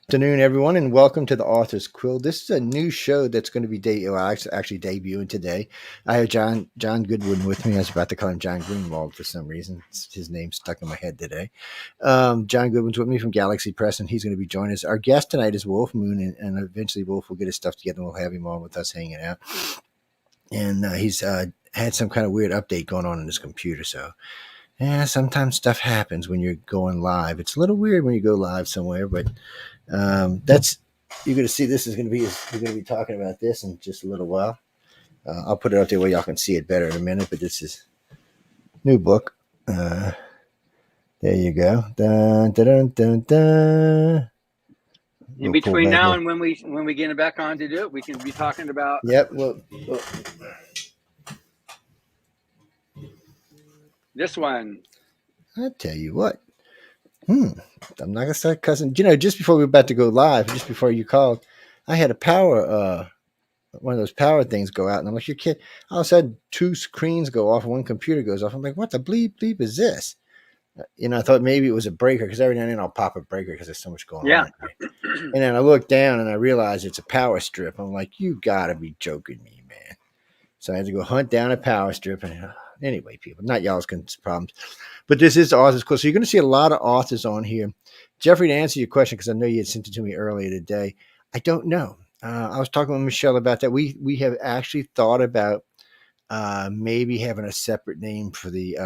Afternoon, everyone, and welcome to the Author's Quill. This is a new show that's going to be actually debuting today. I have John Goodwin with me. I was about to call him John Greenwald for some reason. His name stuck in my head today. John Goodwin's with me from Galaxy Press, and he's going to be joining us. Our guest tonight is Wolf Moon, and eventually Wolf will get his stuff together, and we'll have him on with us hanging out. And he's had some kind of weird update going on in his computer, so yeah, sometimes stuff happens when you're going live. It's a little weird when you go live somewhere, but that's you're going to see. This is going to be we're going to be talking about this in just a little while. I'll put it up there where y'all can see it better in a minute. But this is new book. There you go. Dun, dun, dun, dun, dun. In between now and when we get it back on to do it, we can be talking about. Yep. Well, this one. I tell you what. I'm not gonna start cussing. Just before we were about to go live, just before you called, I had a power one of those power things go out, and I'm like, "You kid!" All of a sudden, two screens go off, and one computer goes off. I'm like, "What the bleep is this?" I thought maybe it was a breaker because every now and then I'll pop a breaker because there's so much going on. And then I look down and I realize it's a power strip. I'm like, "You gotta be joking me, man!" So I had to go hunt down a power strip. And anyway, people, not y'all's problems. But this is Author's Quill. So you're going to see a lot of authors on here. Jeffrey, to answer your question, because I know you had sent it to me earlier today, I don't know. I was talking with Michelle about that. We have actually thought about maybe having a separate name for the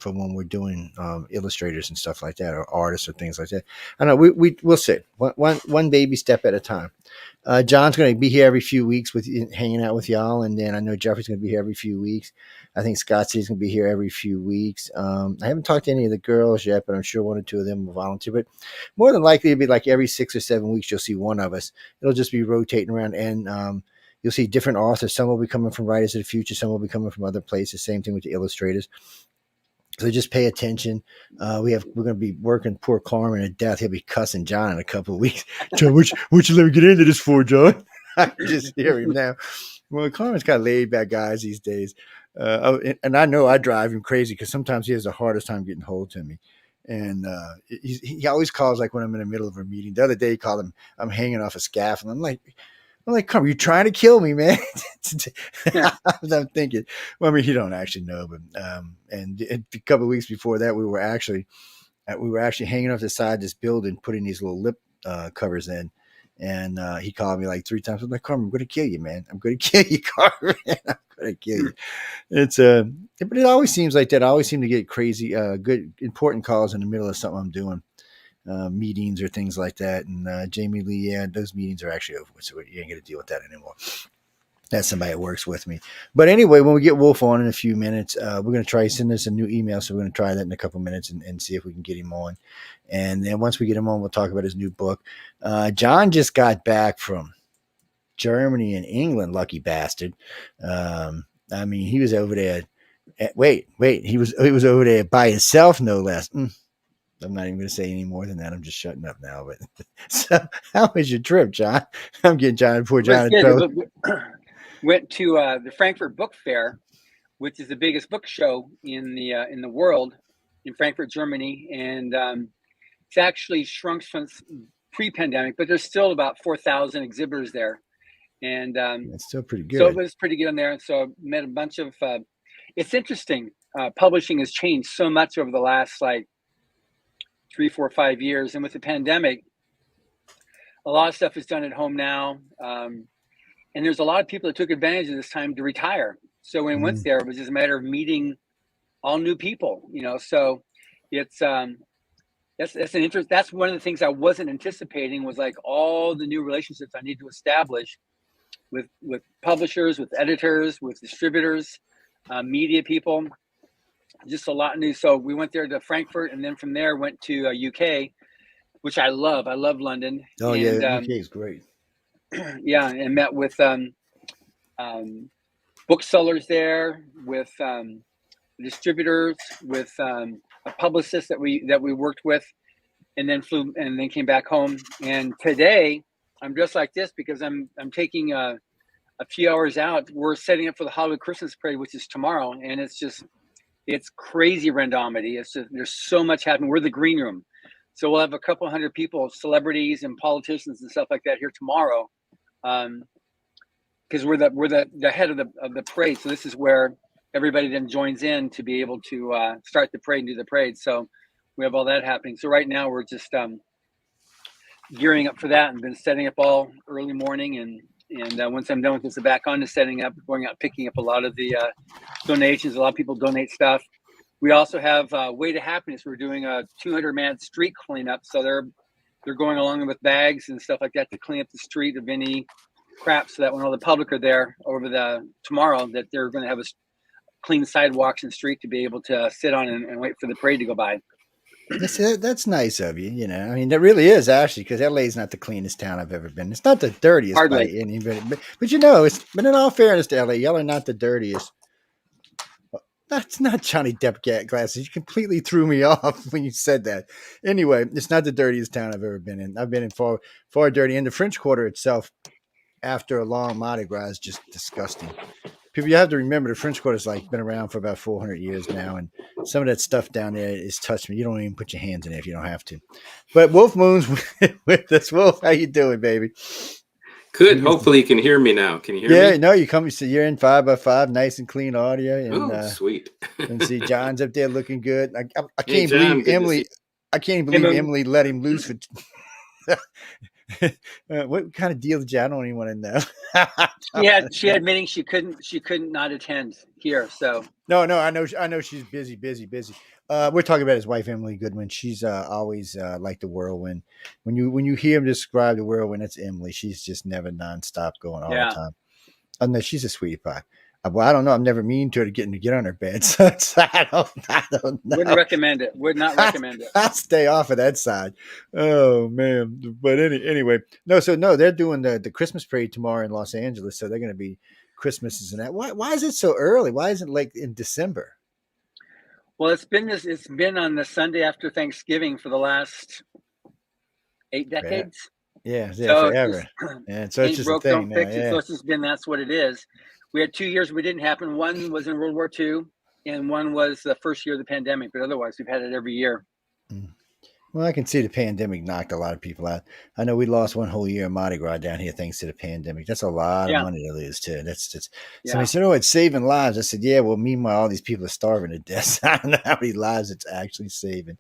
for when we're doing illustrators and stuff like that, or artists or things like that. I don't know. We'll see. One baby step at a time. John's going to be here every few weeks hanging out with y'all, and then I know Jeffrey's going to be here every few weeks. I think Scott C's going to be here every few weeks. I haven't talked to any of the girls yet, but I'm sure one or two of them will volunteer. But more than likely, it'll be like every 6 or 7 weeks, you'll see one of us. It'll just be rotating around, and you'll see different authors. Some will be coming from Writers of the Future. Some will be coming from other places. Same thing with the illustrators. So just pay attention. We're going to be working poor Carmen to death. He'll be cussing John in a couple of weeks. John, what you let me get into this for, John? I can just hear him now. Well, Carmen's kind of laid back guys these days. And I know I drive him crazy because sometimes he has the hardest time getting hold to me. And he always calls like when I'm in the middle of a meeting. The other day he called him, I'm hanging off a scaffold. I'm like, come, you're trying to kill me, man. I'm thinking, well, I mean, you don't actually know, but and a couple of weeks before that, we were actually hanging off the side of this building, putting these little lip covers in, and he called me like 3 times. I'm like, Carmen, I'm going to kill you, man. I'm going to kill you, Carmen. I'm going to kill you. It's but it always seems like that. I always seem to get crazy, good, important calls in the middle of something I'm doing. Meetings or things like that. And Jamie Lee, yeah, those meetings are actually over with, so you ain't going to deal with that anymore. That's somebody that works with me. But anyway, when we get Wolf on in a few minutes, we're going to try send us a new email. So we're going to try that in a couple of minutes and see if we can get him on. And then once we get him on, we'll talk about his new book. John just got back from Germany and England, lucky bastard. I mean, he was over there. Wait, he was over there by himself, no less. I'm not even going to say any more than that. I'm just shutting up now. But so, how was your trip, John? I'm getting John poor John in trouble. Went to the Frankfurt Book Fair, which is the biggest book show in the world, in Frankfurt, Germany, and it's actually shrunk since pre-pandemic, but there's still about 4,000 exhibitors there, and it's still pretty good. So it was pretty good in there. And so I met a bunch of. It's interesting. Publishing has changed so much over the last 3, 4, 5 years. And with the pandemic, a lot of stuff is done at home now. And there's a lot of people that took advantage of this time to retire. So when we went there, it was just a matter of meeting all new people, so it's, that's an interest. That's one of the things I wasn't anticipating was all the new relationships I need to establish with publishers, with editors, with distributors, media people. Just a lot new. So we went there to Frankfurt, and then from there went to UK, which I love. I love London. Oh, and, yeah, UK is great. Yeah, and met with booksellers there, with distributors, with a publicist that we worked with, and then came back home. And today I'm dressed like this because I'm taking a few hours out. We're setting up for the Hollywood Christmas Parade, which is tomorrow, and it's crazy randomity. It's just, there's so much happening. We're the green room. So we'll have a couple hundred people, celebrities and politicians and stuff like that here tomorrow, because we're the head of the parade. So this is where everybody then joins in to be able to start the parade and do the parade. So we have all that happening. So right now we're just gearing up for that and been setting up all early morning. And once I'm done with this, back on to setting up, going out, picking up a lot of the donations. A lot of people donate stuff. We also have Way to Happiness. We're doing a 200-man street cleanup. So they're going along with bags and stuff like that to clean up the street of any crap, so that when all the public are there over the tomorrow, that they're going to have a clean sidewalks and street to be able to sit on and wait for the parade to go by. That's nice of you. You know, I mean, that really is actually, because LA's not the cleanest town I've ever been. It's not the dirtiest by Hardly. anybody, but you know, it's. But in all fairness to LA, y'all are not the dirtiest. That's not Johnny Depp glasses. You completely threw me off when you said that. Anyway, it's not the dirtiest town I've ever been in. I've been in far dirty. And the French Quarter itself, after a long Mardi Gras, is just disgusting. People, you have to remember the French Quarter's like been around for about 400 years now, and some of that stuff down there is touched me. You don't even put your hands in it if you don't have to. But Wolf Moon's with us. Wolf, how you doing, baby? Good. Hopefully you can hear me now. Can you hear me? Yeah, no, you come. So you're in 5x5, nice and clean audio, and sweet. and see John's up there looking good. I Hey, can't John, believe good to Emily. see I can't believe Emily let him loose for. What kind of deal did you? I don't even want to know. She had admitting she couldn't not attend here. So No, I know she's busy. We're talking about his wife, Emily Goodwin. She's always like the whirlwind. When you hear him describe the whirlwind, it's Emily. She's just never nonstop going all the time. Oh no, she's a sweetie pie. Well, I don't know. I'm never mean to her to get on her bed. So I don't know. Wouldn't recommend it. Would not recommend it. I'll stay off of that side. Oh man. But anyway, no. So no, they're doing the Christmas parade tomorrow in Los Angeles. So they're going to be Christmases and that. Why is it so early? Why isn't it like in December? Well, it's been on the Sunday after Thanksgiving for the last 8 decades. Yeah, So forever. And so it's just a thing now. Yeah. So it's just been, that's what it is. We had 2 years where it didn't happen. One was in World War II, and one was the first year of the pandemic. But otherwise, we've had it every year. Well, I can see the pandemic knocked a lot of people out. I know we lost one whole year of Mardi Gras down here thanks to the pandemic. That's a lot of money to lose too. That's just somebody said, "Oh, it's saving lives." I said, "Yeah." Well, meanwhile, all these people are starving to death. I don't know how many lives it's actually saving.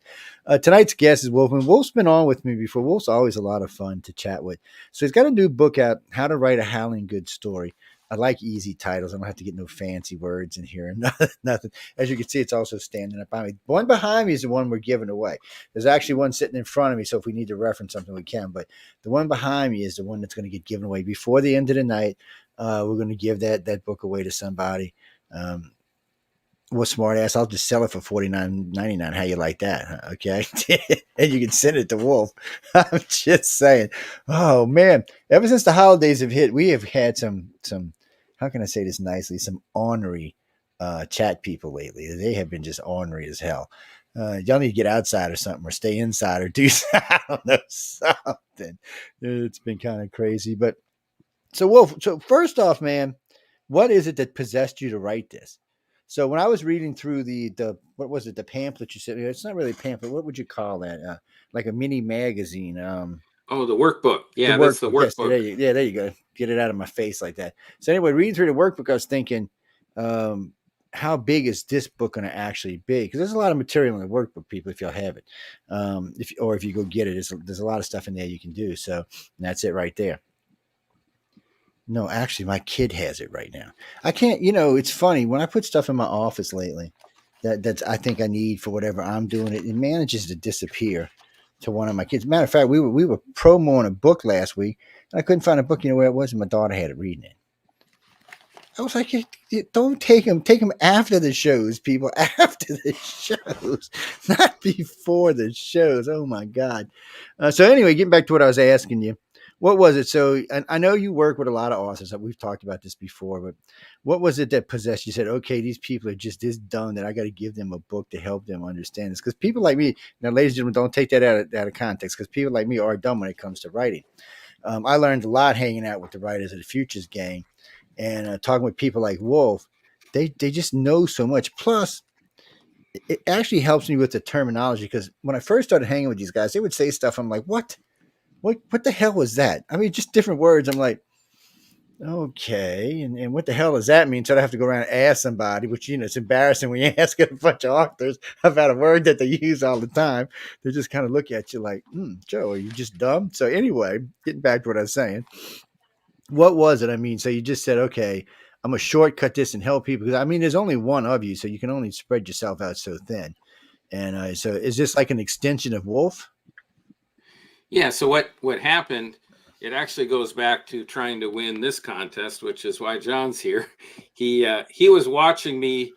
Tonight's guest is Wolf, and Wolf's been on with me before. Wolf's always a lot of fun to chat with. So he's got a new book out, "How to Write a Howling Good Story." I like easy titles. I don't have to get no fancy words in here. Nothing. As you can see, it's also standing up behind me. One behind me is the one we're giving away. There's actually one sitting in front of me, so if we need to reference something, we can. But the one behind me is the one that's going to get given away before the end of the night. We're going to give that book away to somebody. Well, smart ass, I'll just sell it for $49.99. How you like that? Huh? Okay. And you can send it to Wolf. I'm just saying. Oh man. Ever since the holidays have hit, we have had some how can I say this nicely? Some ornery chat people lately. They have been just ornery as hell. Y'all need to get outside or something, or stay inside, or do I don't know, something. It's been kind of crazy. But so Wolf, so first off, man, what is it that possessed you to write this? So when I was reading through the what was it, the pamphlet you said, it's not really a pamphlet. What would you call that? Like a mini magazine. Oh, the workbook. Yeah, the that's the workbook. Yes, there you go. Get it out of my face like that. So anyway, reading through the workbook, I was thinking, how big is this book going to actually be? Because there's a lot of material in the workbook, people, if you'll have it. If you go get it, there's a lot of stuff in there you can do. So that's it right there. No, actually, my kid has it right now. I can't, it's funny. When I put stuff in my office lately that's I think I need for whatever I'm doing, it manages to disappear to one of my kids. Matter of fact, we were promoing a book last week, and I couldn't find a book, where it was, and my daughter had it reading it. I was like, don't take them after the shows, people, after the shows, not before the shows. Oh my God. So anyway, getting back to what I was asking you. What was it? So I know you work with a lot of authors. We've talked about this before, but what was it that possessed you? Said, okay, these people are just this dumb that I got to give them a book to help them understand this. Because people like me, now, ladies and gentlemen, don't take that out of context, because people like me are dumb when it comes to writing. I learned a lot hanging out with the writers of the Futures Gang and talking with people like Wolf. They just know so much. Plus, it actually helps me with the terminology, because when I first started hanging with these guys, they would say stuff. I'm like, what the hell was that? I mean, just different words. I'm like, okay, and what the hell does that mean? So I have to go around and ask somebody, which, it's embarrassing when you ask a bunch of authors about a word that they use all the time. They just kind of look at you like, Joe, are you just dumb? So anyway, getting back to what I was saying, what was it? I mean, so you just said, okay, I'm gonna shortcut this and help people, because I mean, there's only one of you, so you can only spread yourself out so thin. And so is this like an extension of Wulf? Yeah. So what happened? It actually goes back to trying to win this contest, which is why John's here. He was watching me.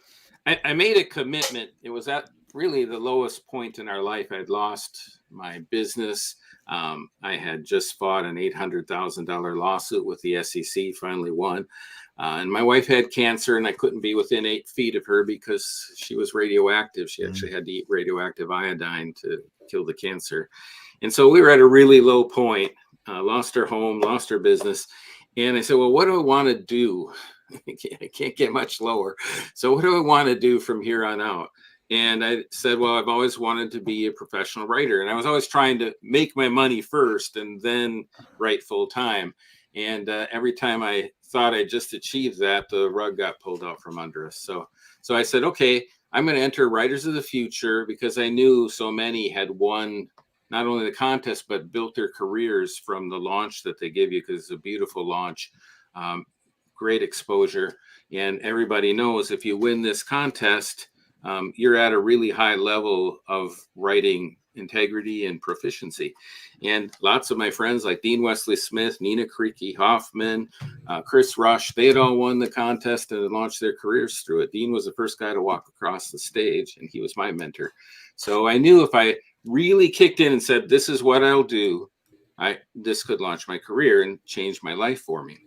I made a commitment. It was at really the lowest point in our life. I'd lost my business. I had just fought an $800,000 lawsuit with the SEC. Finally won. And my wife had cancer, and I couldn't be within 8 feet of her because she was radioactive. She actually had to eat radioactive iodine to kill the cancer. And so we were at a really low point, lost our home, lost our business. And I said, well, what do I want to do? I can't get much lower. So what do I want to do from here on out? And I said, well, I've always wanted to be a professional writer. And I was always trying to make my money first and then write full time. And every time I thought I just achieved that, the rug got pulled out from under us. So I said, okay, I'm going to enter Writers of the Future, because I knew so many had won not only the contest, but built their careers from the launch that they give you, because it's a beautiful launch, great exposure. And everybody knows if you win this contest, you're at a really high level of writing integrity and proficiency. And lots of my friends like Dean Wesley Smith, Nina Creaky Hoffman, Chris Rush, they had all won the contest and launched their careers through it. Dean was the first guy to walk across the stage, and he was my mentor. So I knew if I really kicked in and said, this is what I'll do, this could launch my career and change my life for me.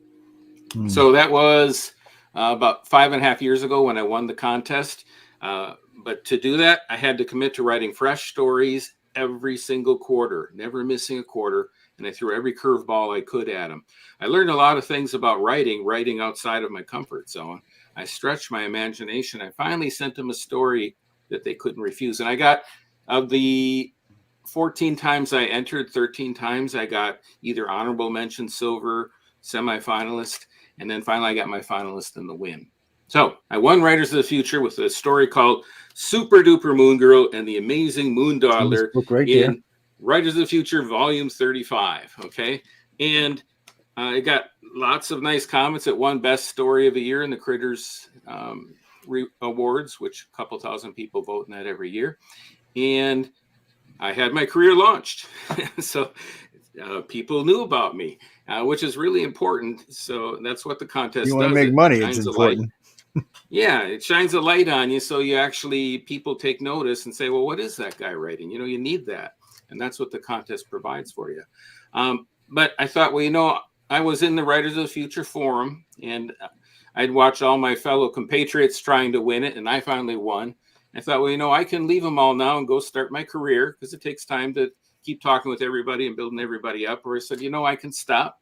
So that was about 5.5 years ago when I won the contest. But to do that, I had to commit to writing fresh stories every single quarter, never missing a quarter. And I threw every curveball I could at them. I learned a lot of things about writing outside of my comfort zone. I stretched my imagination. I finally sent them a story that they couldn't refuse. And I got, of the 14 times I entered, 13 times I got either honorable mention, silver, semifinalist, and then finally I got my finalist in the win. So I won Writers of the Future with a story called Super Duper Moon Girl and the Amazing Moon Daughter in Writers of the Future Volume 35. Okay. And I got lots of nice comments. It won Best Story of the Year in the Critters Awards, which a couple thousand people vote in that every year. And I had my career launched. So people knew about me, which is really important. So that's what the contest does. You want to make money, it's important. Yeah, it shines a light on you. So you actually, people take notice and say, well, what is that guy writing? You need that. And that's what the contest provides for you. But I thought, well, I was in the Writers of the Future forum, and I'd watch all my fellow compatriots trying to win it. And I finally won. I thought, well, I can leave them all now and go start my career, because it takes time to keep talking with everybody and building everybody up. Or I said, I can stop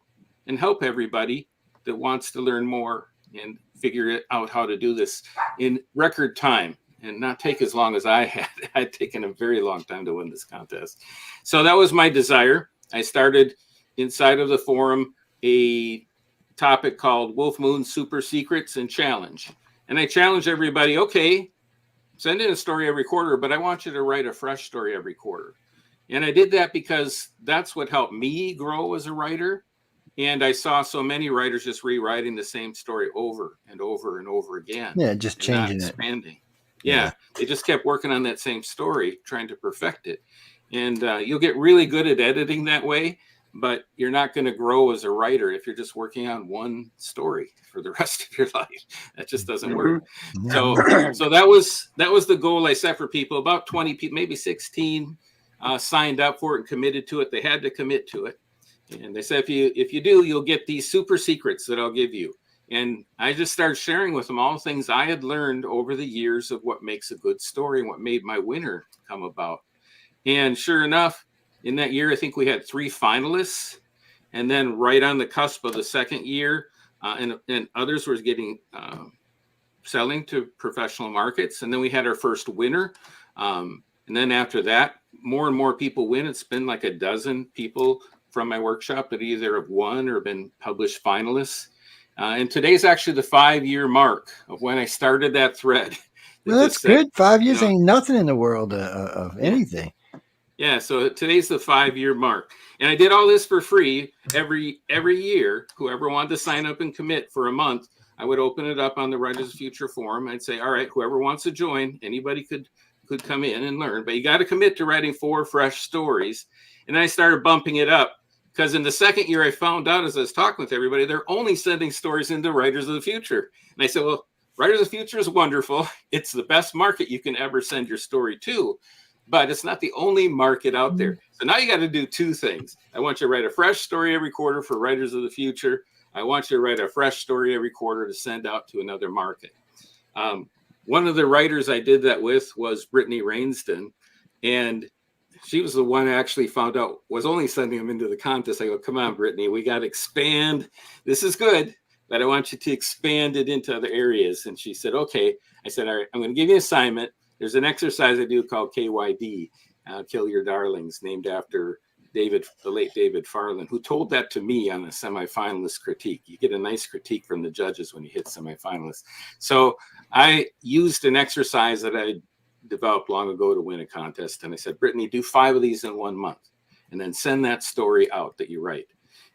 and help everybody that wants to learn more and figure out how to do this in record time and not take as long as I had. I'd taken a very long time to win this contest. So that was my desire. I started inside of the forum a topic called Wolf Moon Super Secrets and Challenge. And I challenged everybody, okay, send in a story every quarter, but I want you to write a fresh story every quarter. And I did that because that's what helped me grow as a writer. And I saw so many writers just rewriting the same story over and over and over again. Yeah, just changing it. Expanding. Yeah, they just kept working on that same story, trying to perfect it. And you'll get really good at editing that way, but you're not going to grow as a writer if you're just working on one story for the rest of your life. That just doesn't work. So that was the goal I set for people. About 20 people, maybe 16 signed up for it and committed to it. They had to commit to it. And they said, if you do, you'll get these super secrets that I'll give you. And I just started sharing with them all the things I had learned over the years of what makes a good story and what made my winner come about. And sure enough, in that year, I think we had 3 finalists. And then right on the cusp of the second year, and others were getting selling to professional markets. And then we had our first winner. And then after that, more and more people win. It's been like a dozen people from my workshop that either have won or been published finalists. And today's actually the 5-year mark of when I started that thread. Well, that's said, good. 5 years ain't nothing in the world of anything. Yeah, so today's the 5-year mark. And I did all this for free every year. Whoever wanted to sign up and commit for a month, I would open it up on the Writers of the Future forum. I'd say, all right, whoever wants to join, anybody could come in and learn. But you got to commit to writing 4 fresh stories. And then I started bumping it up. Because in the second year, I found out as I was talking with everybody, they're only sending stories into Writers of the Future. And I said, well, Writers of the Future is wonderful. It's the best market you can ever send your story to. But it's not the only market out there. So now you got to do 2 things. I want you to write a fresh story every quarter for Writers of the Future. I want you to write a fresh story every quarter to send out to another market. One of the writers I did that with was Brittany Rainston. And she was the one I actually found out was only sending them into the contest. I go, come on, Brittany, we got to expand. This is good, but I want you to expand it into other areas. And she said, okay. I said, all right, I'm going to give you an assignment. There's an exercise I do called KYD, Kill Your Darlings, named after the late David Farland, who told that to me on a semifinalist critique. You get a nice critique from the judges when you hit semifinalists. So I used an exercise that I developed long ago to win a contest. And I said, Brittany, do 5 of these in 1 month and then send that story out that you write.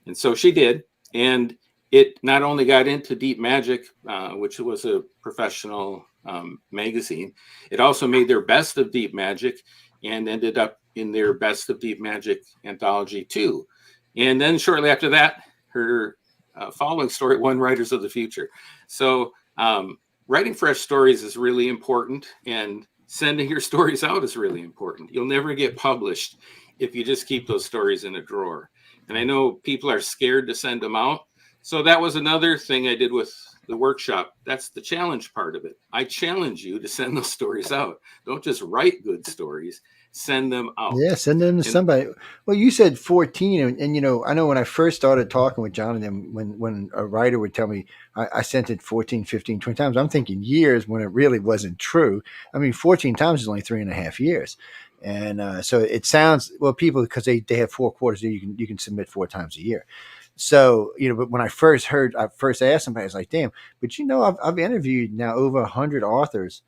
And so she did. And it not only got into Deep Magic, which was a professional magazine, it also made their Best of Deep Magic and ended up in their Best of Deep Magic anthology too. And then shortly after that, her following story won Writers of the Future. So writing fresh stories is really important, and sending your stories out is really important. You'll never get published if you just keep those stories in a drawer. And I know people are scared to send them out. So that was another thing I did with the workshop. That's the challenge part of it. I challenge you to send those stories out. Don't just write good stories, send them out. Yeah, send them to somebody. Well, you said 14, and you know, I know when I first started talking with Jonathan, when a writer would tell me I sent it 14, 15, 20 times, I'm thinking years when it really wasn't true. I mean, 14 times is only 3.5 years. And so it sounds, well, people, because they have 4 quarters, you can submit 4 times a year. So, you know, but when I first asked somebody, I was like, damn, but you know, I've interviewed now over 100 authors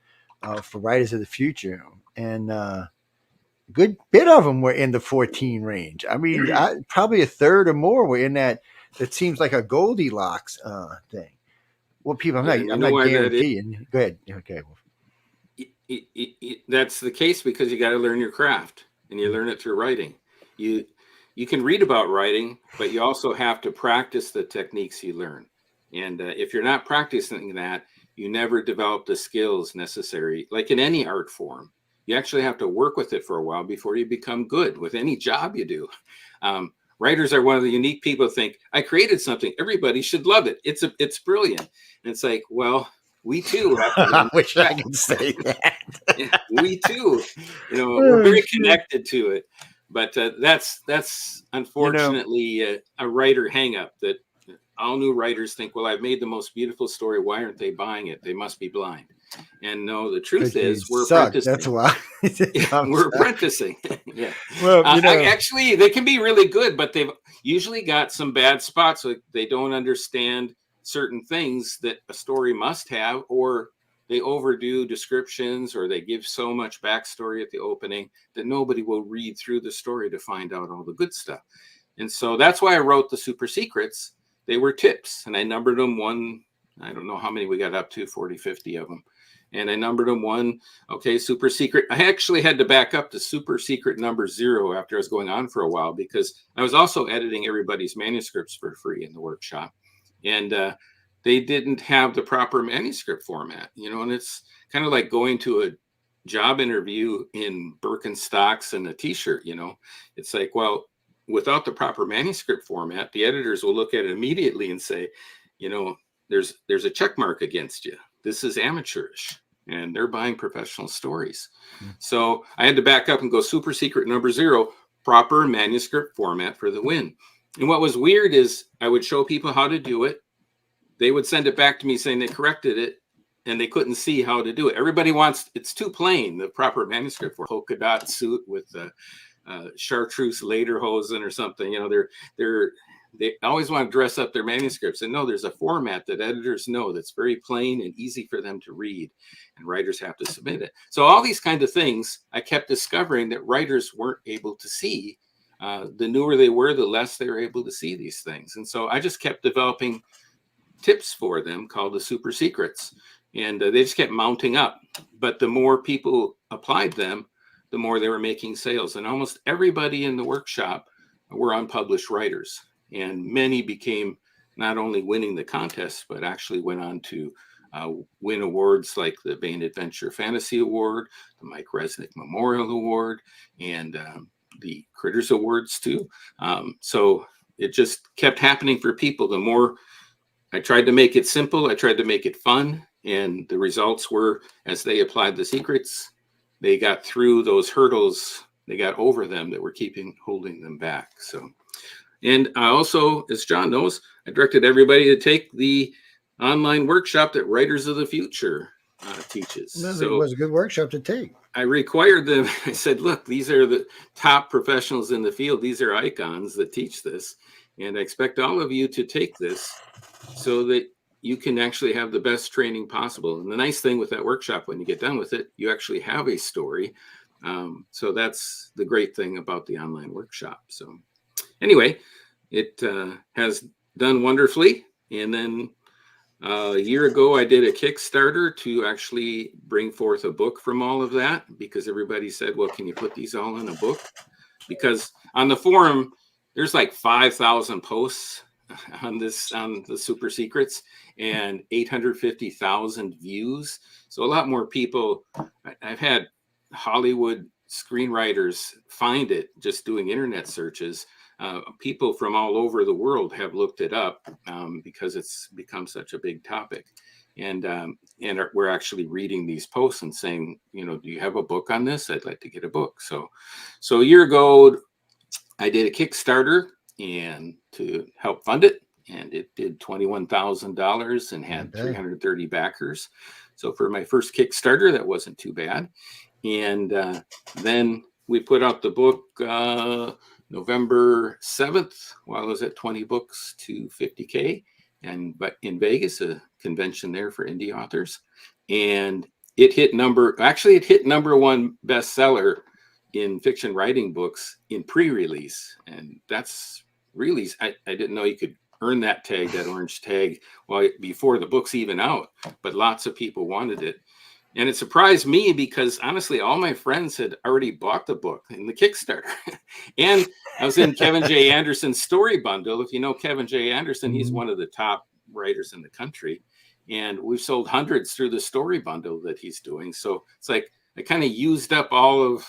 for Writers of the Future, and a good bit of them were in the 14 range. I mean, probably a third or more were in that. It seems like a Goldilocks thing. Well, people, I'm not guaranteeing. Go ahead. Okay. That's the case because you got to learn your craft, and you learn it through writing. You can read about writing, but you also have to practice the techniques you learn. And if you're not practicing that, you never develop the skills necessary. Like in any art form, you actually have to work with it for a while before you become good with any job you do. Writers are one of the unique people who think, I created something, everybody should love it. It's brilliant. And it's like, well, we too have to I wish I could say that. Yeah, we too, you know, we're very connected to it. But that's unfortunately a writer hang up that all new writers think, well, I've made the most beautiful story. Why aren't they buying it? They must be blind. And no, the truth is we're apprenticing. That's why. We're apprenticing. Yeah. Well, you know, actually, they can be really good, but they've usually got some bad spots. Like they don't understand certain things that a story must have, or they overdo descriptions, or they give so much backstory at the opening that nobody will read through the story to find out all the good stuff. And so that's why I wrote the super secrets. They were tips, and I numbered them one. I don't know how many we got up to, 40, 50 of them. And I numbered them one. Okay, super secret. I actually had to back up to super secret number 0 after I was going on for a while, because I was also editing everybody's manuscripts for free in the workshop. And they didn't have the proper manuscript format, you know, and it's kind of like going to a job interview in Birkenstocks and a t-shirt, you know. It's like, well, without the proper manuscript format, the editors will look at it immediately and say, you know, there's a check mark against you. This is amateurish, and they're buying professional stories. So I had to back up and go super secret number 0, proper manuscript format for the win. And what was weird is I would show people how to do it. They would send it back to me saying they corrected it, and they couldn't see how to do it. Everybody wants, it's too plain, the proper manuscript for polka dot suit with the chartreuse lederhosen or something. You know, they always want to dress up their manuscripts. And no, there's a format that editors know that's very plain and easy for them to read, and writers have to submit it. So all these kind of things, I kept discovering that writers weren't able to see. The newer they were, the less they were able to see these things. And so I just kept developing tips for them called the super secrets. And they just kept mounting up. But the more people applied them, the more they were making sales. And almost everybody in the workshop were unpublished writers. And many became not only winning the contest, but actually went on to win awards like the Baen Adventure Fantasy Award, the Mike Resnick Memorial Award, and the Critters Awards too. So it just kept happening for people. The more I tried to make it simple, I tried to make it fun, and the results were, as they applied the secrets, they got through those hurdles, they got over them that were holding them back. So, and I also, as John knows, I directed everybody to take the online workshop that Writers of the Future teaches. No, so it was a good workshop to take. I required them. I said, look, these are the top professionals in the field. These are icons that teach this. And I expect all of you to take this so that you can actually have the best training possible. And the nice thing with that workshop, when you get done with it, you actually have a story. So that's the great thing about the online workshop. So anyway, it has done wonderfully. And then a year ago, I did a Kickstarter to actually bring forth a book from all of that, because everybody said, well, can you put these all in a book? Because on the forum, there's like 5,000 posts on the super secrets and 850,000 views. So a lot more people. I've had Hollywood screenwriters find it just doing internet searches. People from all over the world have looked it up because it's become such a big topic. And we're actually reading these posts and saying, you know, do you have a book on this? I'd like to get a book. So a year ago, I did a Kickstarter and to help fund it. And it did $21,000 and had 330 backers. So for my first Kickstarter, that wasn't too bad. And then we put out the book November 7th, while I was at 20 books to 50K, but in Vegas, a convention there for indie authors. And it hit number one bestseller in fiction writing books in pre-release. And that's really, I didn't know you could earn that tag, that orange tag, before the book's even out, but lots of people wanted it. And it surprised me because honestly, all my friends had already bought the book in the Kickstarter. And I was in Kevin J. Anderson's story bundle. If you know Kevin J. Anderson, he's one of the top writers in the country. And we've sold hundreds through the story bundle that he's doing. So it's like I kind of used up all of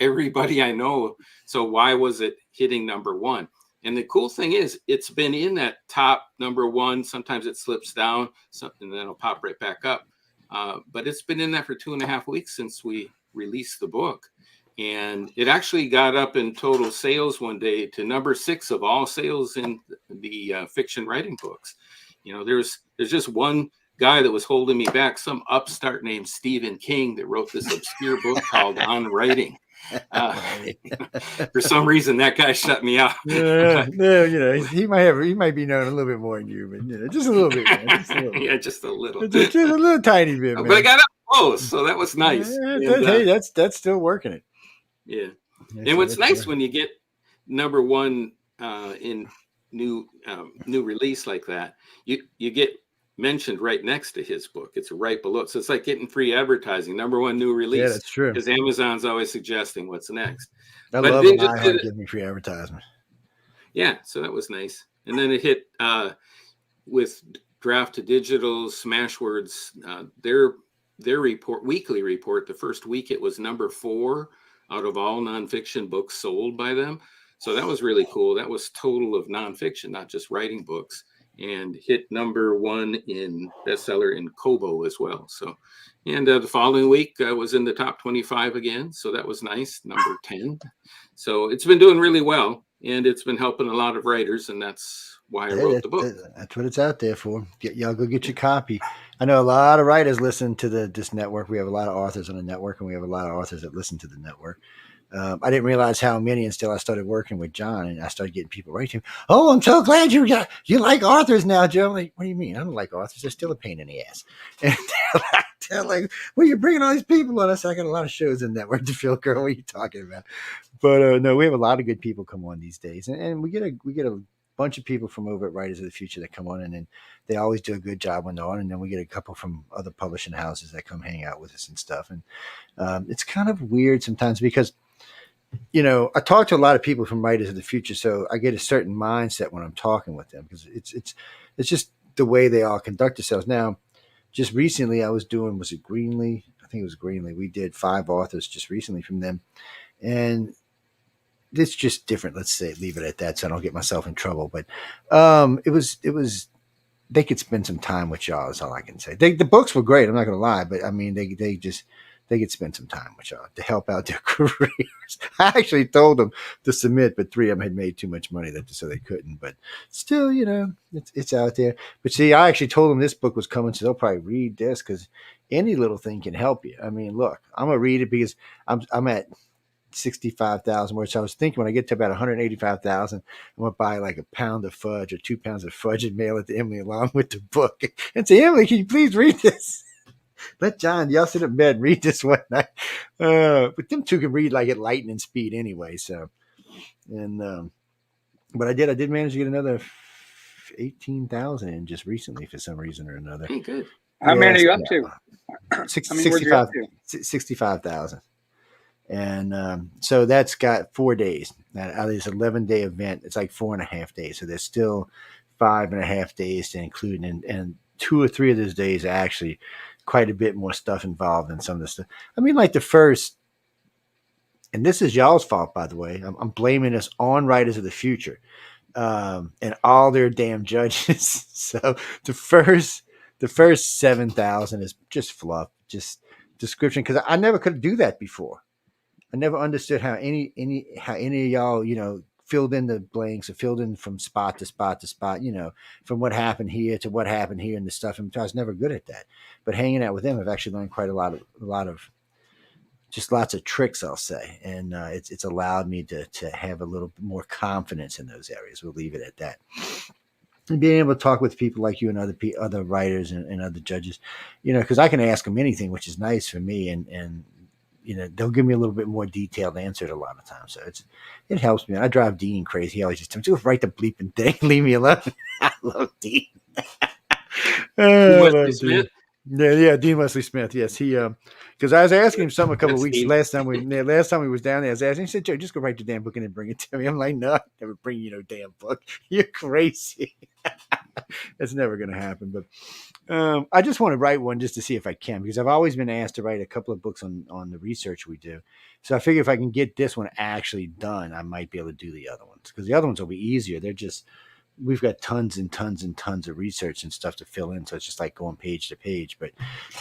everybody I know. So why was it hitting number one? And the cool thing is it's been in that top number one. Sometimes it slips down, and then it'll pop right back up. But it's been in that for 2.5 weeks since we released the book. And it actually got up in total sales one day to number 6 of all sales in the fiction writing books. You know, there's just one guy that was holding me back, some upstart named Stephen King that wrote this obscure book called On Writing. For some reason, that guy shut me out. Yeah, you know, he might be known a little bit more than you, but you know, just a little bit, man. Just a little. Yeah, just a little. Just a little tiny bit, man. But I got up close, so that was nice. Hey, that's still working it. Yeah, and what's nice when you get number one in new release like that, you get mentioned right next to his book. It's right below. So it's like getting free advertising. Number one new release. Yeah, that's true. Because Amazon's always suggesting what's next. I love when iHeart gives me free advertisement. Yeah, so that was nice. And then it hit with Draft to Digital, Smashwords, their weekly report. The first week it was number 4 out of all nonfiction books sold by them. So that was really cool. That was total of nonfiction, not just writing books. And hit number 1 in bestseller in Kobo as well. So, and the following week I was in the top 25 again. So that was nice, number 10. So it's been doing really well. and it's been helping a lot of writers, and that's why I wrote the book. That's what it's out there for. Y'all go get your copy. I know a lot of writers listen to this network. We have a lot of authors on the network, and we have a lot of authors that listen to the network. I didn't realize how many until I started working with John, and I started getting people writing. Oh, I'm so glad you like authors now, Joe. I'm like, what do you mean? I don't like authors. They're still a pain in the ass. And they're like, well, you're bringing all these people on us. I got a lot of shows in network to fill, girl. What are you talking about? But no, we have a lot of good people come on these days, and we get a bunch of people from over at Writers of the Future that come on, and then they always do a good job when they're on. And then we get a couple from other publishing houses that come hang out with us and stuff. And it's kind of weird sometimes because, I talk to a lot of people from Writers of the Future, so I get a certain mindset when I'm talking with them because it's just the way they all conduct themselves. Now, just recently, was it Greenlee? I think it was Greenlee. We did 5 authors just recently from them, and it's just different. Let's say leave it at that, so I don't get myself in trouble. But it was they could spend some time with y'all. Is all I can say. The books were great. I'm not going to lie, but I mean they could spend some time with y'all to help out their careers. I actually told them to submit, but 3 of them had made too much money so they couldn't. But still, it's out there. But see, I actually told them this book was coming, so they'll probably read this because any little thing can help you. I mean, look, I'm gonna read it because I'm at 65,000 words. So I was thinking when I get to about 185,000, I'm gonna buy like a pound of fudge or 2 pounds of fudge and mail it to Emily along with the book and say, Emily, can you please read this? Let John, y'all sit in bed, read this one night. But them 2 can read like at lightning speed anyway. So, and but I did manage to get another 18,000 in just recently for some reason or another. Hey, good. How many are you up to? 65,000. And so that's got 4 days. Out of this 11-day event, it's like 4.5 days. So there's still 5.5 days to include. And 2 or 3 of those days are actually quite a bit more stuff involved in some of the stuff. I mean, like the first, and this is y'all's fault, by the way. I'm blaming this on Writers of the Future and all their damn judges. So the first 7,000 is just fluff, just description, because I never could do that before. I never understood how any of y'all, filled in the blanks or filled in from spot to spot to spot, from what happened here to what happened here and the stuff. And I was never good at that. But hanging out with them, I've actually learned quite a lot of just lots of tricks, I'll say. And it's allowed me to have a little more confidence in those areas. We'll leave it at that. And being able to talk with people like you and other writers and other judges, because I can ask them anything, which is nice for me. And they'll give me a little bit more detailed answer a lot of times. So it helps me. I drive Dean crazy. He always just tells me, just write the bleeping thing. Leave me alone. I love Dean. Wesley Smith? Yeah, Dean Wesley Smith. Yes, he because I was asking him something a couple of weeks last time he was down there. I was asking him, he said, Joe, just go write the damn book and then bring it to me. I'm like, no, I never bring you no damn book. You're crazy. That's never gonna happen. But I just want to write one just to see if I can, because I've always been asked to write a couple of books on the research we do. So I figure if I can get this one actually done, I might be able to do the other ones, because the other ones will be easier. We've got tons and tons and tons of research and stuff to fill in. So it's just like going page to page, but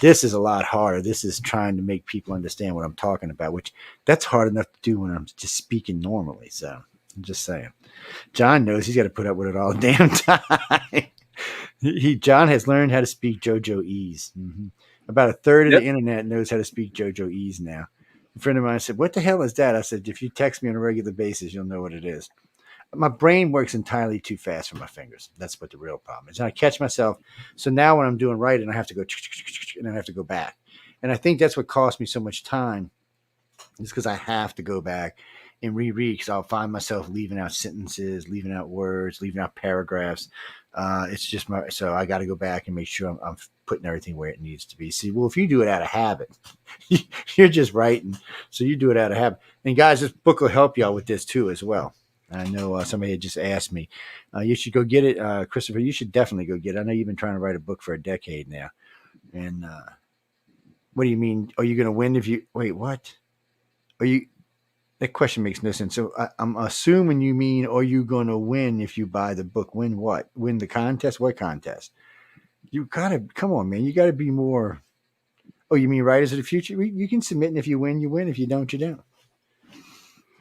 this is a lot harder. This is trying to make people understand what I'm talking about, which that's hard enough to do when I'm just speaking normally. So I'm just saying, John knows he's got to put up with it all the damn time. John has learned how to speak JoJoese. Mm-hmm. About a third of the internet knows how to speak JoJoese now. A friend of mine said, "What the hell is that?" I said, "If you text me on a regular basis, you'll know what it is." My brain works entirely too fast for my fingers. That's what the real problem is. And I catch myself. So now when I'm doing writing, I have to go and I have to go back. And I think that's what cost me so much time, is because I have to go back and reread, because I'll find myself leaving out sentences, leaving out words, leaving out paragraphs. It's just so I got to go back and make sure I'm putting everything where it needs to be. See, well, if you do it out of habit, you're just writing. So you do it out of habit. And guys, this book will help y'all with this too, as well. I know somebody had just asked me, you should go get it. Christopher, you should definitely go get it. I know you've been trying to write a book for a decade now. And what do you mean? Are you going to win if you wait? What are you? That question makes no sense. So I'm assuming you mean, are you going to win if you buy the book? Win what? Win the contest? What contest? You got to, come on, man. You got to be more. Oh, you mean Writers of the Future? You can submit, and if you win, you win. If you don't, you don't.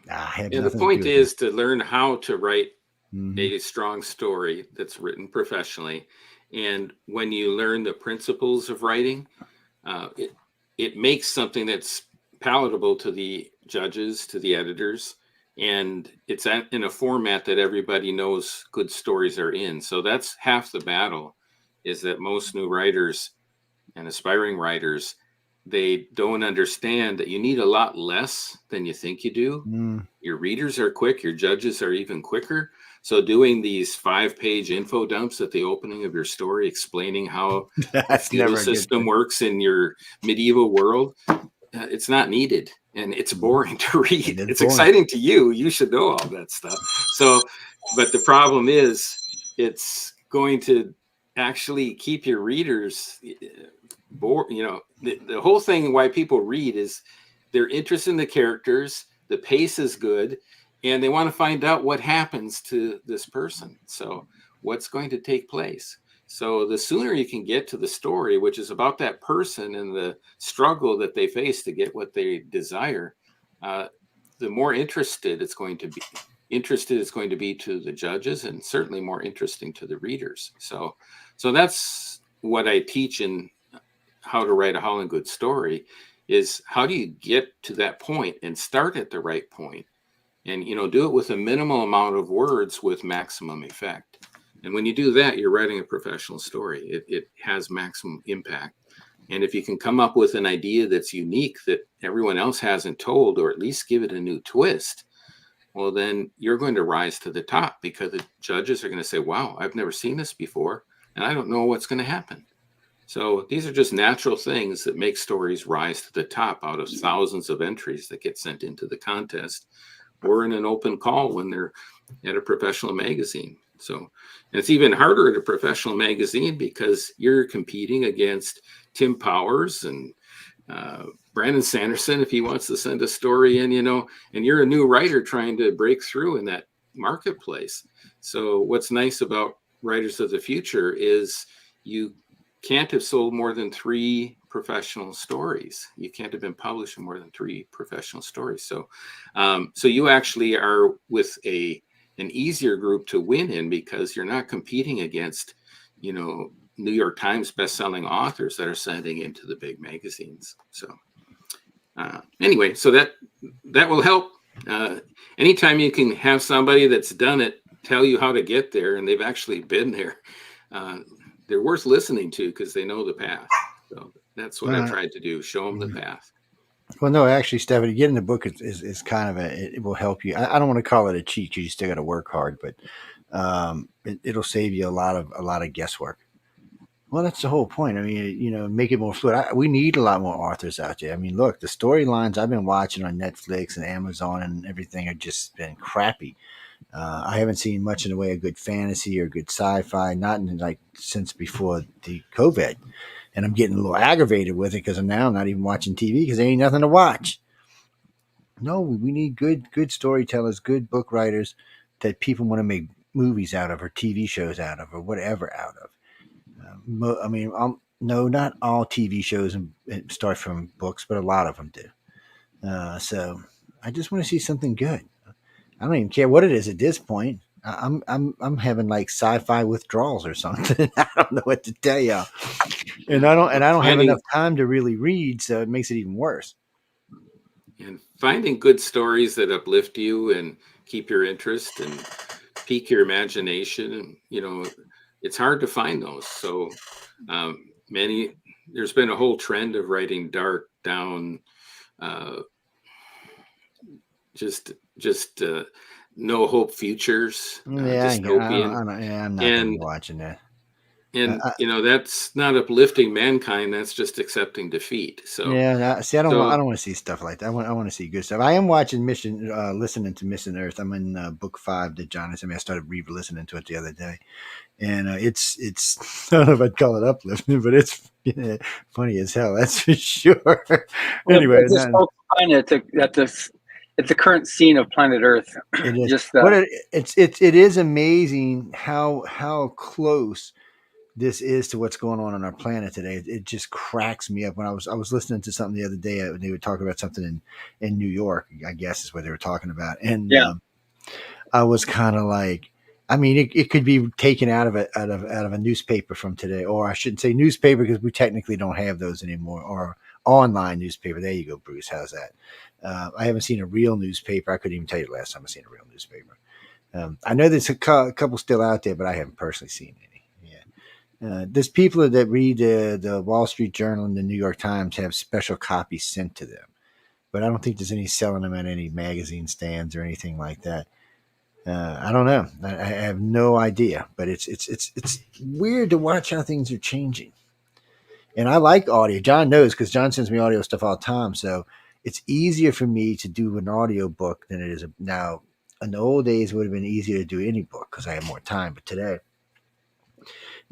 I have And the nothing to do point with it. is to learn how to write Mhm. a strong story that's written professionally. And when you learn the principles of writing, it makes something that's palatable to the judges, to the editors, and it's in a format that everybody knows good stories are in. So that's half the battle, is that most new writers and aspiring writers, they don't understand that you need a lot less than you think you do. Mm. Your readers are quick, your judges are even quicker. So doing these 5-page info dumps at the opening of your story, explaining how the That's feudal never a good system thing. works in your medieval world, it's not needed, and it's Mhm. boring to read. It is It's boring. exciting to you. You should know all that stuff. So, but the problem is, it's going to actually keep your readers bored. The whole thing why people read is they're interested in the characters, the pace is good, and they want to find out what happens to this person. So, what's going to take place? So the sooner you can get to the story, which is about that person and the struggle that they face to get what they desire, uh, the more interested it's going to be to the judges, and certainly more interesting to the readers. So that's what I teach in how to write a Howling good story, is how do you get to that point and start at the right point, and do it with a minimal amount of words with maximum effect. And when you do that, you're writing a professional story. It has maximum impact. And if you can come up with an idea that's unique that everyone else hasn't told, or at least give it a new twist, well, then you're going to rise to the top, because the judges are going to say, wow, I've never seen this before, and I don't know what's going to happen. So these are just natural things that make stories rise to the top out of thousands of entries that get sent into the contest, or in an open call when they're at a professional magazine. So, and it's even harder at a professional magazine because you're competing against Tim Powers and Brandon Sanderson if he wants to send a story in, and you're a new writer trying to break through in that marketplace. So, what's nice about Writers of the Future is you can't have sold more than 3 professional stories. You can't have been published in more than 3 professional stories. So you actually are with an easier group to win in, because you're not competing against, New York Times best-selling authors that are sending into the big magazines. So anyway, so that will help. Anytime you can have somebody that's done it tell you how to get there, and they've actually been there, they're worth listening to because they know the path. So that's what I've tried to do: show them the path. Well, no, actually, Stephanie, getting the book is kind of it will help you. I don't want to call it a cheat because you still got to work hard, but it'll save you a lot of guesswork. Well, that's the whole point. I mean, make it more fluid. We need a lot more authors out there. I mean, look, the storylines I've been watching on Netflix and Amazon and everything have just been crappy. I haven't seen much in the way of good fantasy or good sci-fi, not in like since before the COVID. And I'm getting a little aggravated with it because I'm now not even watching TV because there ain't nothing to watch. No, we need good storytellers, good book writers that people want to make movies out of or TV shows out of or whatever out of. I mean, no, not all TV shows start from books, but a lot of them do. So I just want to see something good. I don't even care what it is at this point. I'm having like sci-fi withdrawals or something. I don't know what to tell y'all, and I don't have enough Finding time to really read, so it makes it even worse. and finding good stories that uplift you and keep your interest and pique your imagination, and it's hard to find those. So many there's been a whole trend of writing dark, down, uh, just no hope futures, Yeah, dystopian, yeah, I'm not going to be and watching that. Uh, and I, that's not uplifting mankind. That's just accepting defeat. So yeah, see, I so don't want to see stuff like that. I want to see good stuff. I am watching listening to Mission Earth. I'm in book 5 that John has. I mean, I started re-listening to it the other day, and it's I don't know if I'd call it uplifting, but it's funny as hell. That's for sure. Well, Anyway, just folks find it at the current scene of planet Earth. it is Just what it is amazing how close this is to what's going on our planet today. It just cracks me up. When I was listening to something the other day, they were talking about something in New York, I guess is what they were talking about, and Yeah. I was kind of like, I mean, it could be taken out of a newspaper from today, or I shouldn't say newspaper because we technically don't have those anymore, or online newspaper. There you go, Bruce. How's that? I haven't seen a real newspaper. I couldn't even tell you the last time I seen a real newspaper. I know there's a couple still out there, but I haven't personally seen any. Yeah, there's people that read the Wall Street Journal and the New York Times have special copies sent to them, but I don't think there's any selling them at any magazine stands or anything like that. I don't know. I have no idea, but it's weird to watch how things are changing. And I like audio. John knows because John sends me audio stuff all the time. So it's easier for me to do an audio book than it is now. In the old days, it would have been easier to do any book because I have more time. But today,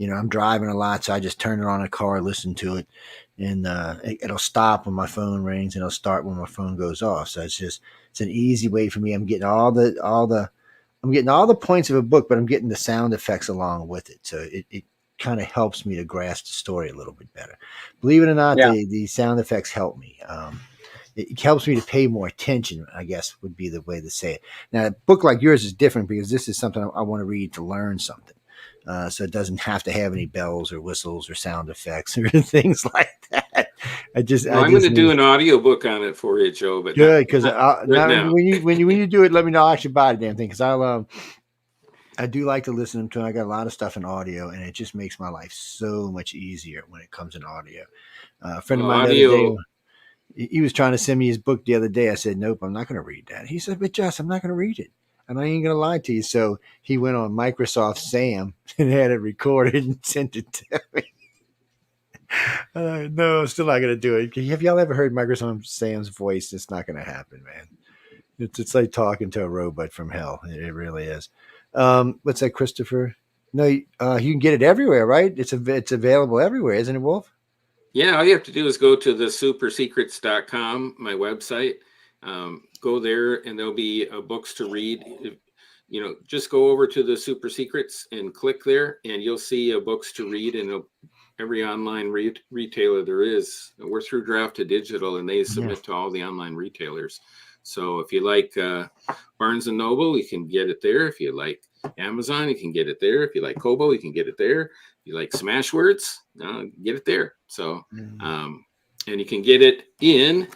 I'm driving a lot, so I just turn it on in a car, listen to it, and it'll stop when my phone rings, and it'll start when my phone goes off. So it's an easy way for me. I'm getting I'm getting all the points of a book, but I'm getting the sound effects along with it. So it kind of helps me to grasp the story a little bit better. Believe it or not, Yeah. the sound effects help me. It helps me to pay more attention, I guess would be the way to say it. Now, a book like yours is different because this is something I want to read to learn something. So it doesn't have to have any bells or whistles or sound effects or things like that. I'm going to do an audiobook on it for you, Joe, but good because right now. when you do it, let me know. I'll actually buy the damn thing because I do like to listen to them. I got a lot of stuff in audio, and it just makes my life so much easier when it comes in audio. A friend of mine the other day, he was trying to send me his book the other day. I said, nope, I'm not going to read that. He said, but Josh, I'm not going to read it. And I ain't going to lie to you. So he went on Microsoft Sam and had it recorded and sent it to me. No, I'm still not going to do it. Have y'all ever heard Microsoft Sam's voice? It's not going to happen, man. It's like talking to a robot from hell. It really is. What's that, Christopher? No, you can get it everywhere, right? It's available everywhere, isn't it, Wolf? Yeah, all you have to do is go to the supersecrets.com, my website. Go there, and there'll be books to read. Just go over to the Super Secrets and click there, and you'll see books to read, and every online retailer there is. We're through Draft to Digital, and they submit to all the online retailers. So if you like Barnes & Noble, you can get it there. If you like Amazon, you can get it there. If you like Kobo, you can get it there. If you like Smashwords, get it there. So, and you can get it in,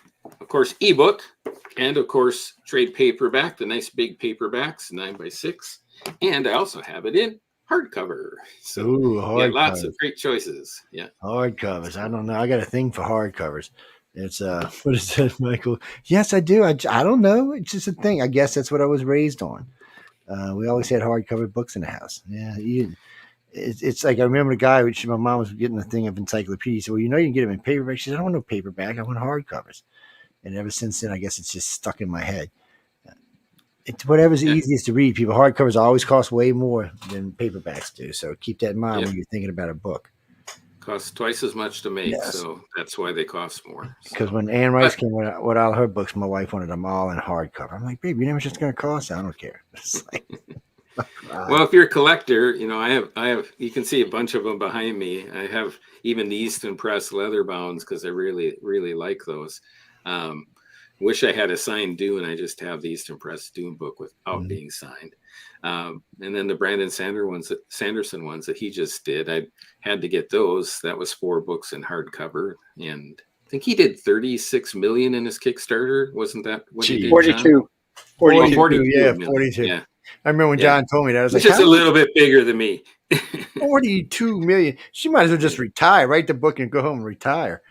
of course, ebook, and of course, trade paperback, the nice big paperbacks, 9x6. And I also have it in hardcover. So lots of great choices. Yeah. Hardcovers. I don't know. I got a thing for hardcovers. It's what is that, Michael? Yes, I do. I don't know. It's just a thing. I guess that's what I was raised on. We always had hardcover books in the house. Yeah, it's like I remember the guy. My mom was getting a thing of encyclopedia. He said, "Well, you can get them in paperback." She said, "I don't want no paperback. I want hardcovers." And ever since then, I guess it's just stuck in my head. It's whatever's easiest to read. People, hardcovers always cost way more than paperbacks do. So keep that in mind when you're thinking about a book. Costs twice as much to make, so that's why they cost more. Because when Anne Rice came with all her books, my wife wanted them all in hardcover. I'm like, babe, you know how much it's going to cost? I don't care. Well, if you're a collector, I have. You can see a bunch of them behind me. I have even the Easton Press leather bounds because I really, really like those. Wish I had a signed Dune. I just have the Easton Press Dune book without being signed. And then the Brandon Sanderson ones that he just did, I had to get those. That was 4 books in hardcover, and I think he did 36 million in his Kickstarter. Wasn't that what he did? 42. 42. Yeah, 42. Yeah. I remember when John told me that. I was like, just a little bit bigger than me. 42 million. She might as well just retire, write the book, and go home and retire.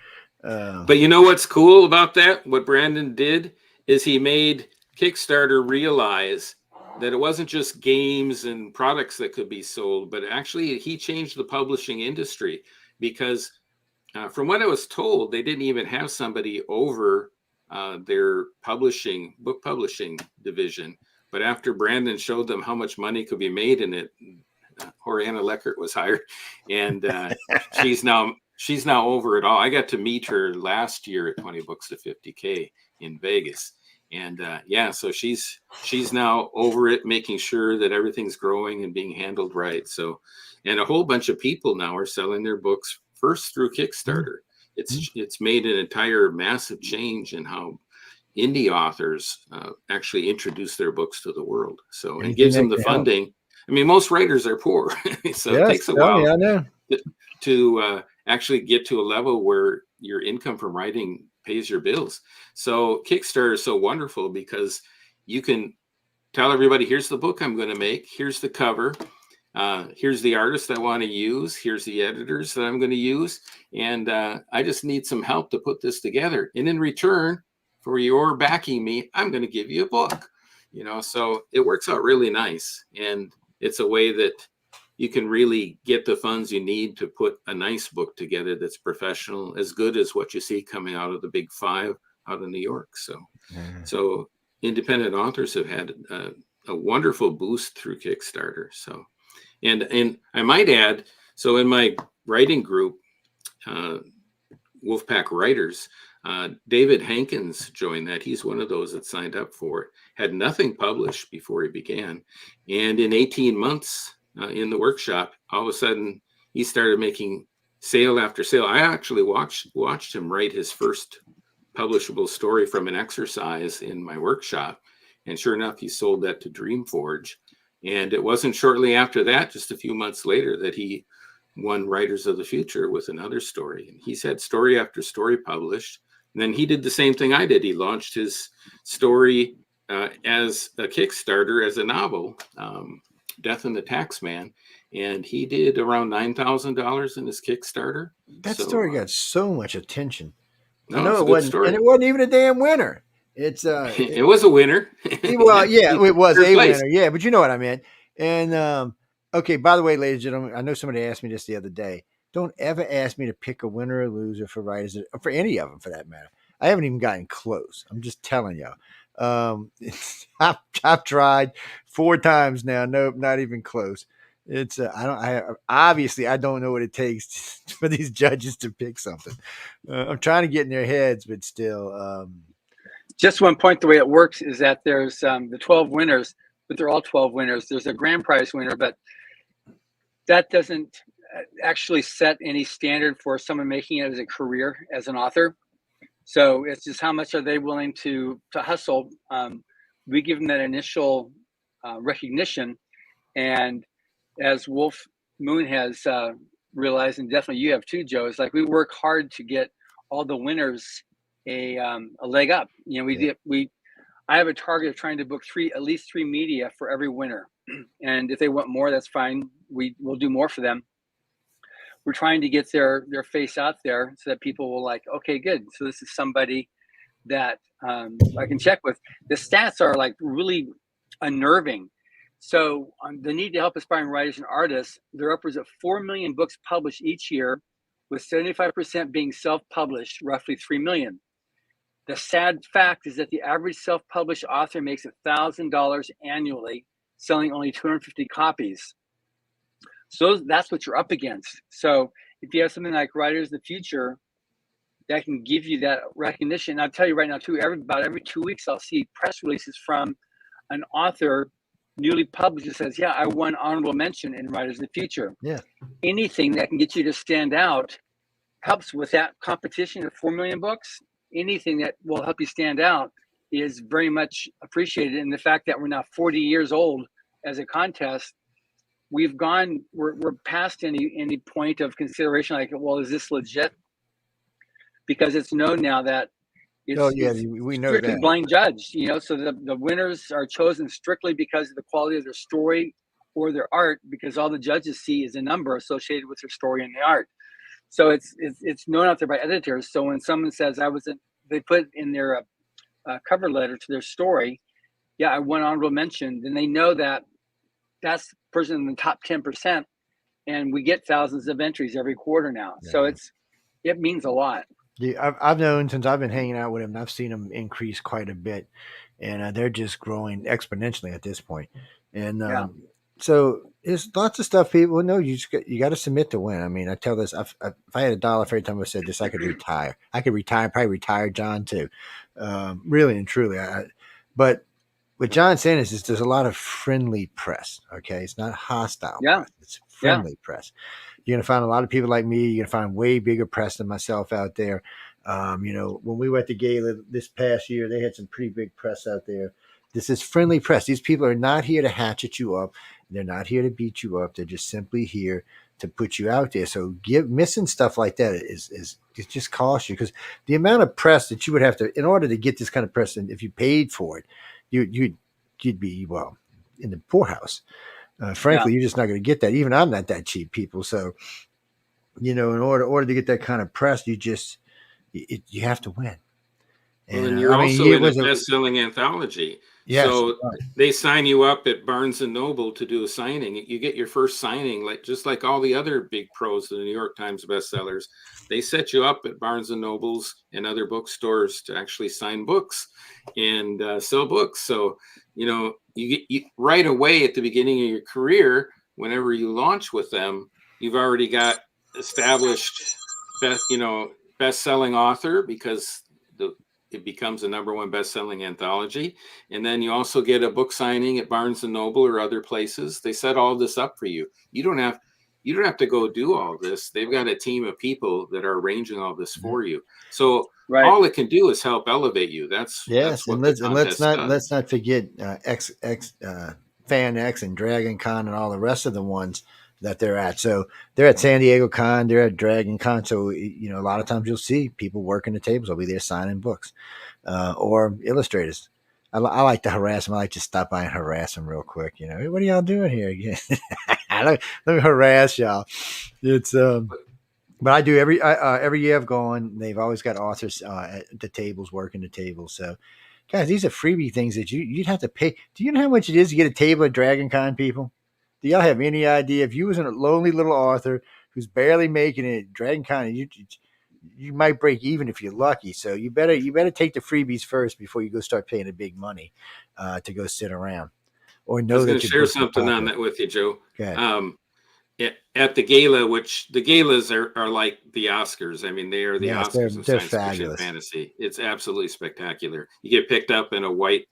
But you know what's cool about that? What Brandon did is he made Kickstarter realize that it wasn't just games and products that could be sold, but actually he changed the publishing industry because from what I was told, they didn't even have somebody over their book publishing division. But after Brandon showed them how much money could be made in it, Horiana Leckert was hired, and she's now over it all. I got to meet her last year at 20 Books to 50K in Vegas. And yeah, so she's now over it, making sure that everything's growing and being handled right. So, and a whole bunch of people now are selling their books first through Kickstarter. It's made an entire massive change in how indie authors actually introduce their books to the world. So, and gives them the funding. I mean, most writers are poor, so it takes a while to actually get to a level where your income from writing pays your bills. So Kickstarter is so wonderful because you can tell everybody, here's the book I'm going to make, here's the cover, here's the artist I want to use, here's the editors that I'm going to use, and I just need some help to put this together. And in return for your backing me, I'm going to give you a book. So it works out really nice, and it's a way that you can really get the funds you need to put a nice book together that's professional, as good as what you see coming out of the big five out of New York. So independent authors have had a wonderful boost through Kickstarter. So, and I might add, so in my writing group, Wolfpack Writers, David Hankins joined that. He's one of those that signed up for it. Had nothing published before he began. And in 18 months in the workshop, all of a sudden he started making sale after sale. I actually watched him write his first publishable story from an exercise in my workshop. And sure enough, he sold that to Dreamforge. And it wasn't shortly after that, just a few months later, that he won Writers of the Future with another story. And he's had story after story published. And then he did the same thing I did. He launched his story as a Kickstarter, as a novel, Death and the Taxman. And he did around $9,000 in his Kickstarter. That story got so much attention. No, I know it's it a good wasn't, story. and it wasn't even a damn winner. It's it was a winner. Well, yeah, it was a place. winner. Yeah, but you know what I meant. And okay, by the way, ladies and gentlemen, I know somebody asked me this the other day. Don't ever ask me to pick a winner or loser for writers, or for any of them for that matter. I haven't even gotten close. I'm just telling y'all. I've tried 4 times now. Nope, not even close. It's obviously I don't know what it takes for these judges to pick something. I'm trying to get in their heads, but still. Just one point, the way it works is that there's the 12 winners, but they're all 12 winners. There's a grand prize winner, but that doesn't actually set any standard for someone making it as a career as an author. So it's just how much are they willing to hustle. We give them that initial recognition, and as Wolf Moon has realized, and definitely you have too, Joe, it's like we work hard to get all the winners a leg up. I have a target of trying to book at least three media for every winner, and if they want more, that's fine. We'll do more for them. We're trying to get their face out there so that people will like, okay, good. So this is somebody that I can check with. The stats are like really unnerving. So the need to help aspiring writers and artists, there are upwards of 4 million books published each year, with 75% being self-published, roughly 3 million. The sad fact is that the average self-published author makes $1,000 annually, selling only 250 copies. So that's what you're up against. So if you have something like Writers of the Future that can give you that recognition, I'll tell you right now too, about every 2 weeks, I'll see press releases from an author newly published that says, yeah, I won honorable mention in Writers of the Future. Yeah. Anything that can get you to stand out helps with that competition of 4 million books. Anything that will help you stand out is very much appreciated. And the fact that we're now 40 years old as a contest, we're past any point of consideration like, well, is this legit? Because it's known now that it's, we know strictly that. blind judged, so the winners are chosen strictly because of the quality of their story or their art, because all the judges see is a number associated with their story and the art. So it's known out there by editors. So when someone says they put in their cover letter to their story, yeah, I won honorable mention, then they know that that's the person in the top 10%, and we get thousands of entries every quarter now. Yeah. So it means a lot. Yeah, I've known since I've been hanging out with them, I've seen them increase quite a bit, and they're just growing exponentially at this point. And so there's lots of stuff people know. You got to submit to win. I mean, I tell this, if I had $1 for every time I said this, I could retire. I could retire, probably retire John too. Really and truly, But what John's saying is there's a lot of friendly press. Okay, it's not hostile Yeah. press; it's Yeah. friendly press. You're gonna find a lot of people like me. You're gonna find way bigger press than myself out there. When we went to Gala this past year, they had some pretty big press out there. This is friendly press. These people are not here to hatchet you up. They're not here to beat you up. They're just simply here to put you out there. So missing stuff like that is it just costs you, because the amount of press that you would have to, in order to get this kind of press, and if you paid for it, you'd be, well, in the poorhouse. Yeah. Frankly, you're just not going to get that. Even I'm not that cheap, people. So in order to get that kind of press, you have to win. Well, And and you're I mean, also it in a was a best-selling anthology. yes, So right. they sign you up at Barnes and Noble to do a signing. You get your first signing, like just like all the other big pros, the New York Times bestsellers. They set you up at Barnes and Nobles and other bookstores to actually sign books and sell books. So you right away at the beginning of your career, whenever you launch with them, you've already got established, best-selling author, because it becomes a #1 best-selling anthology. And then you also get a book signing at Barnes and Noble or other places. They set all this up for you. You don't have to go do all this. They've got a team of people that are arranging all this Mhm. for you. So Right. all it can do is help elevate you. That's Yes, and what the let's contest not does. forget Fan X and Dragon Con and all the rest of the ones that they're at. So they're at San Diego Con, they're at Dragon Con. So a lot of times you'll see people working the tables. They'll be there signing books, or illustrators. I like to harass them. I like to stop by and harass them real quick. Hey, what are y'all doing here? Let me harass y'all. It's But I do every year I've gone. They've always got authors at the tables working the tables. So, guys, these are freebie things that you'd have to pay. Do you know how much it is to get a table at Dragon Con, people? Do y'all have any idea? If you was a lonely little author who's barely making it at Dragon Con, you might break even if you're lucky. So you better take the freebies first before you go start paying the big money to go sit around or I was know going that to your share books are something on popular. that with you, Joe. Okay. At the gala, which the galas are like the Oscars. I mean, they are the Yes, Oscars of they're science fiction fabulous. fantasy. It's absolutely spectacular. You get picked up in a white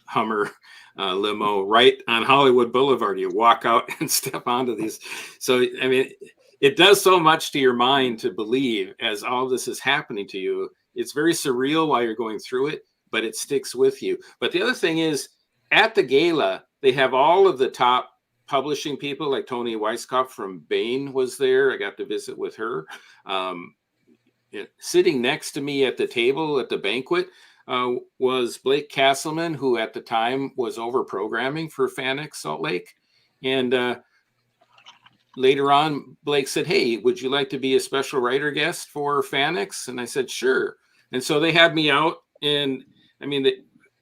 Hummer limo right on Hollywood Boulevard. You walk out and step onto these. So, I mean, it does so much to your mind to believe as all this is happening to you. It's very surreal while you're going through it, but it sticks with you. But the other thing is, at the gala, they have all of the top publishing people, like Toni Weisskopf from Baen was there. I got to visit with her. Um, Sitting next to me at the table at the banquet was Blake Castleman, who at the time was over programming for FanX Salt Lake. And later on, Blake said, "Hey, would you like to be a special writer guest for FanX?" And I said, "Sure." And so they had me out. And I mean,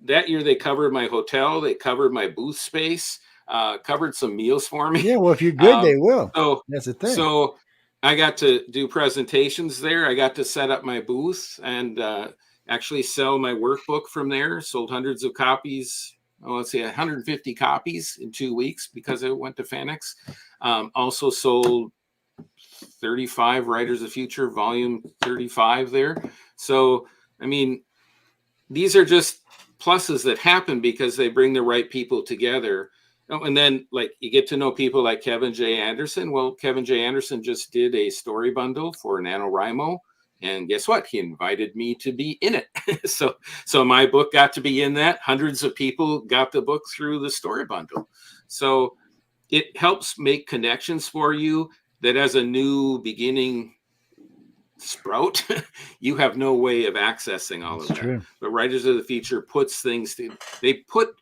that year they covered my hotel, they covered my booth space, covered some meals for me. Yeah, well, if you're good, Um, they will. so, That's the thing. so I got to do presentations there. I got to set up my booth and actually sell my workbook from there. Sold hundreds of copies. Oh, let's say 150 copies in 2 weeks because I went to FanX. Also sold 35 Writers of Future, volume 35 there. So, I mean, these are just pluses that happen because they bring the right people together. Oh, and then, like, you get to know people like Kevin J. Anderson. Well, Kevin J. Anderson just did a story bundle for NaNoWriMo. And guess what? He invited me to be in it. so my book got to be in that. Hundreds of people got the book through the story bundle. So it helps make connections for you that as a new beginning sprout, you have no way of accessing all It's of that. true. But Writers of the Future puts things they put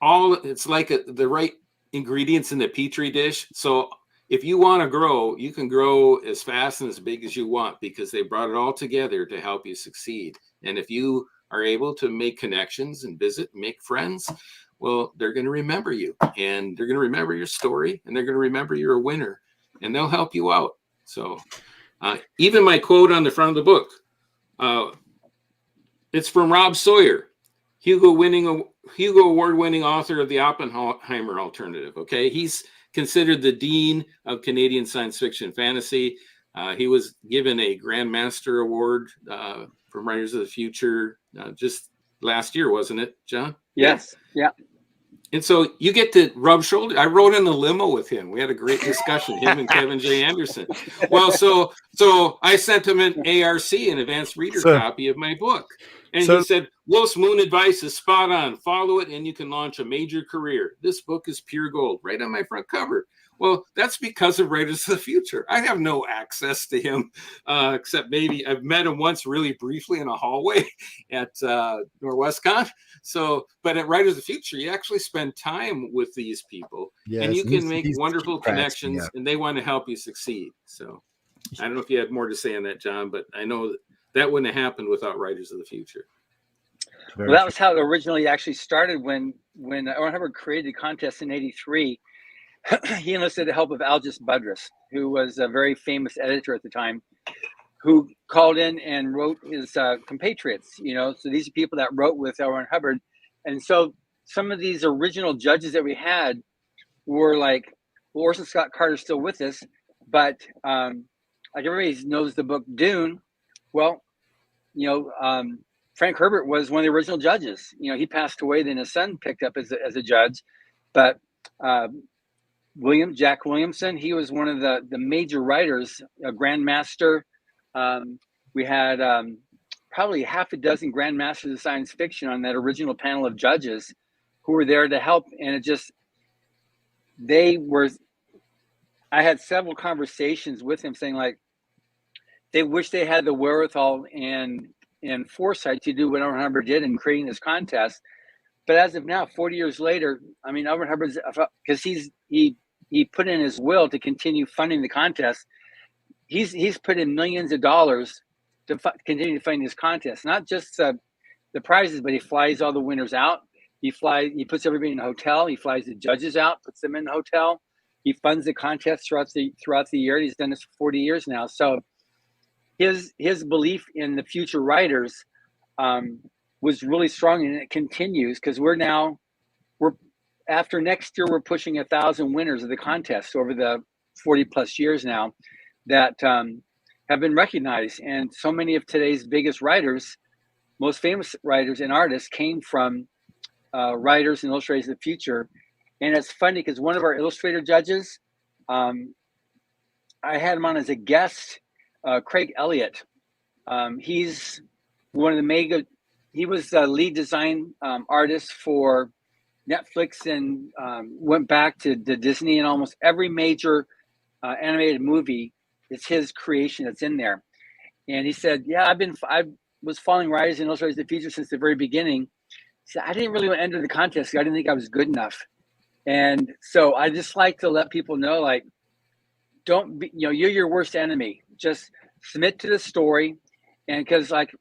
all, it's like the right ingredients in the petri dish. So if you want to grow, you can grow as fast and as big as you want because they brought it all together to help you succeed. And if you are able to make connections and visit, make friends, well, they're going to remember you and they're going to remember your story and they're going to remember you're a winner and they'll help you out. So even my quote on the front of the book, it's from Rob Sawyer, Hugo Award-winning author of the Oppenheimer Alternative. Okay, he's considered the dean of Canadian science fiction fantasy. He was given a Grand Master Award from Writers of the Future just last year, wasn't it, John? Yes. Yeah. And so you get to rub shoulders. I rode in the limo with him. We had a great discussion, him and Kevin J. Anderson. Well, so I sent him an ARC, an advanced reader copy of my book. And he said, Wolf's Moon advice is spot on. Follow it and you can launch a major career. This book is pure gold, right on my front cover. Well, that's because of Writers of the Future. I have no access to him, except maybe I've met him once really briefly in a hallway at Norwestcon. So, but at Writers of the Future, you actually spend time with these people, and you can make wonderful connections, and they want to help you succeed. So I don't know if you had more to say on that, John, but I know that wouldn't have happened without Writers of the Future. Well, that was how it originally actually started when Owen Hubbard created the contest in '83. He enlisted the help of Algis Budrus, who was a very famous editor at the time, who called in and wrote his compatriots, so these are people that wrote with Owen Hubbard. And so some of these original judges that we had were like, well, Orson Scott Carter's still with us, but like everybody knows the book Dune. Well, Frank Herbert was one of the original judges. He passed away, then his son picked up as a judge. But Jack Williamson, he was one of the major writers, a grandmaster. We had probably half a dozen grandmasters of science fiction on that original panel of judges who were there to help. And I had several conversations with them saying, like, they wish they had the wherewithal and foresight to do what Owen Hubbard did in creating this contest. But as of now, 40 years later, I mean, Owen Hubbard's, because he put in his will to continue funding the contest. He's put in millions of dollars to continue to fund this contest. Not just the prizes, but he flies all the winners out. He puts everybody in a hotel. He flies the judges out, puts them in the hotel. He funds the contest throughout the year. He's done this for 40 years now. So his belief in the future writers was really strong, and it continues because we're after next year, we're pushing 1,000 winners of the contest over the 40 plus years now that have been recognized. And so many of today's biggest writers, most famous writers and artists came from writers and illustrators of the future. And it's funny because one of our illustrator judges, I had him on as a guest, Craig Elliott. He's one of the he was the lead design artist for Netflix and went back to Disney, and almost every major animated movie, it's his creation that's in there. And he said, yeah, I was following writers and illustrators of the future since the very beginning. He said, I didn't really want to enter the contest. I didn't think I was good enough. And so I just like to let people know, like, don't be, you're your worst enemy. Just submit to the story. And because like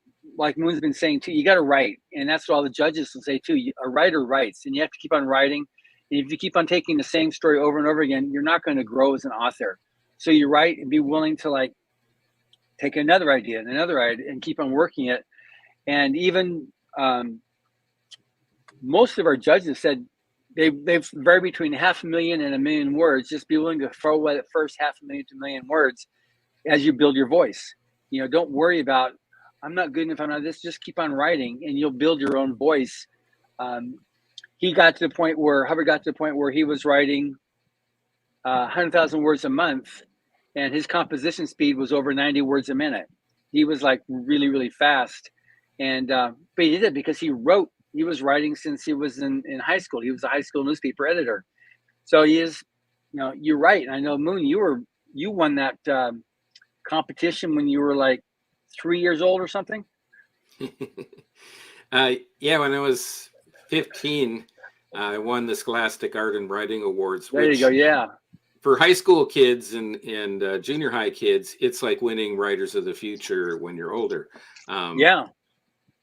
Moon's been saying too, you got to write. And that's what all the judges will say too. A writer writes, and you have to keep on writing. And if you keep on taking the same story over and over again, you're not going to grow as an author. So you write and be willing to like take another idea and keep on working it. And even most of our judges said they've varied between 500,000 and 1 million words. Just be willing to throw away the first 500,000 to 1 million words as you build your voice. Don't worry about, I'm not good enough, I'm not this. Just keep on writing, and you'll build your own voice. Hubbard got to the point where he was writing 100,000 words a month, and his composition speed was over 90 words a minute. He was like really, really fast. And but he did it because he was writing since he was in high school. He was a high school newspaper editor. So he is, you're right. And I know, Moon, you won that competition when you were like 3 years old or something. Yeah, when I was 15, I won the Scholastic Art and Writing Awards. There you go. Yeah. For high school kids and junior high kids, it's like winning Writers of the Future when you're older. Yeah.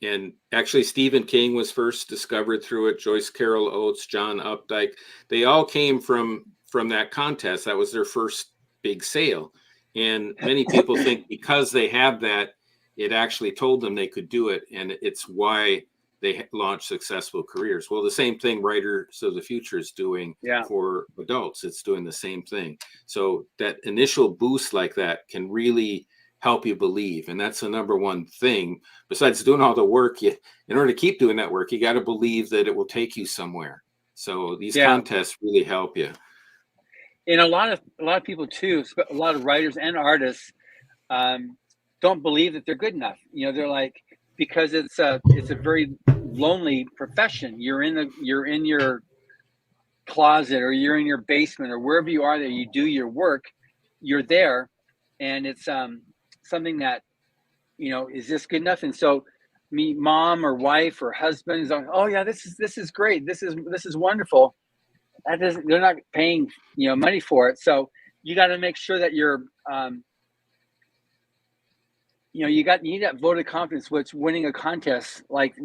And actually, Stephen King was first discovered through it. Joyce Carol Oates, John Updike, they all came from that contest. That was their first big sale. And many people think because they have that, it actually told them they could do it. And it's why they launched successful careers. Well, the same thing Writers of the Future is doing for adults. It's doing the same thing. So that initial boost like that can really help you believe. And that's the number one thing. Besides doing all the work, in order to keep doing that work, you got to believe that it will take you somewhere. So these contests really help you. And a lot of people too, a lot of writers and artists don't believe that they're good enough. They're like, because it's a very lonely profession. You're in your closet, or you're in your basement, or wherever you are that you do your work. You're there, and it's something that, is this good enough? And so, mom or wife or husband is like, oh yeah, this is great. This is wonderful. They're not paying money for it. So you got to make sure that you're you need that vote of confidence, which winning a contest like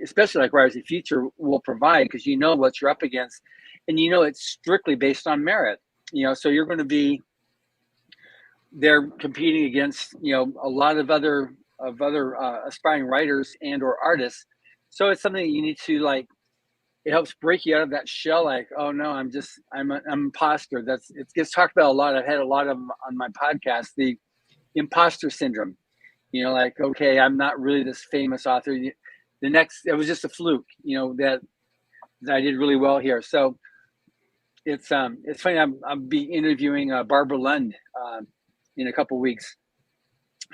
especially like Writers of the Future will provide, because what you're up against, and it's strictly based on merit. So you're going to be there competing against a lot of other aspiring writers and or artists. So it's something that you need to, like, it helps break you out of that shell, like, oh no, I'm an imposter. It gets talked about a lot. I've had a lot of them on my podcast, the imposter syndrome. Like, okay, I'm not really this famous author. It was just a fluke, that I did really well here. So it's funny. I'll be interviewing Barbara Lund in a couple of weeks.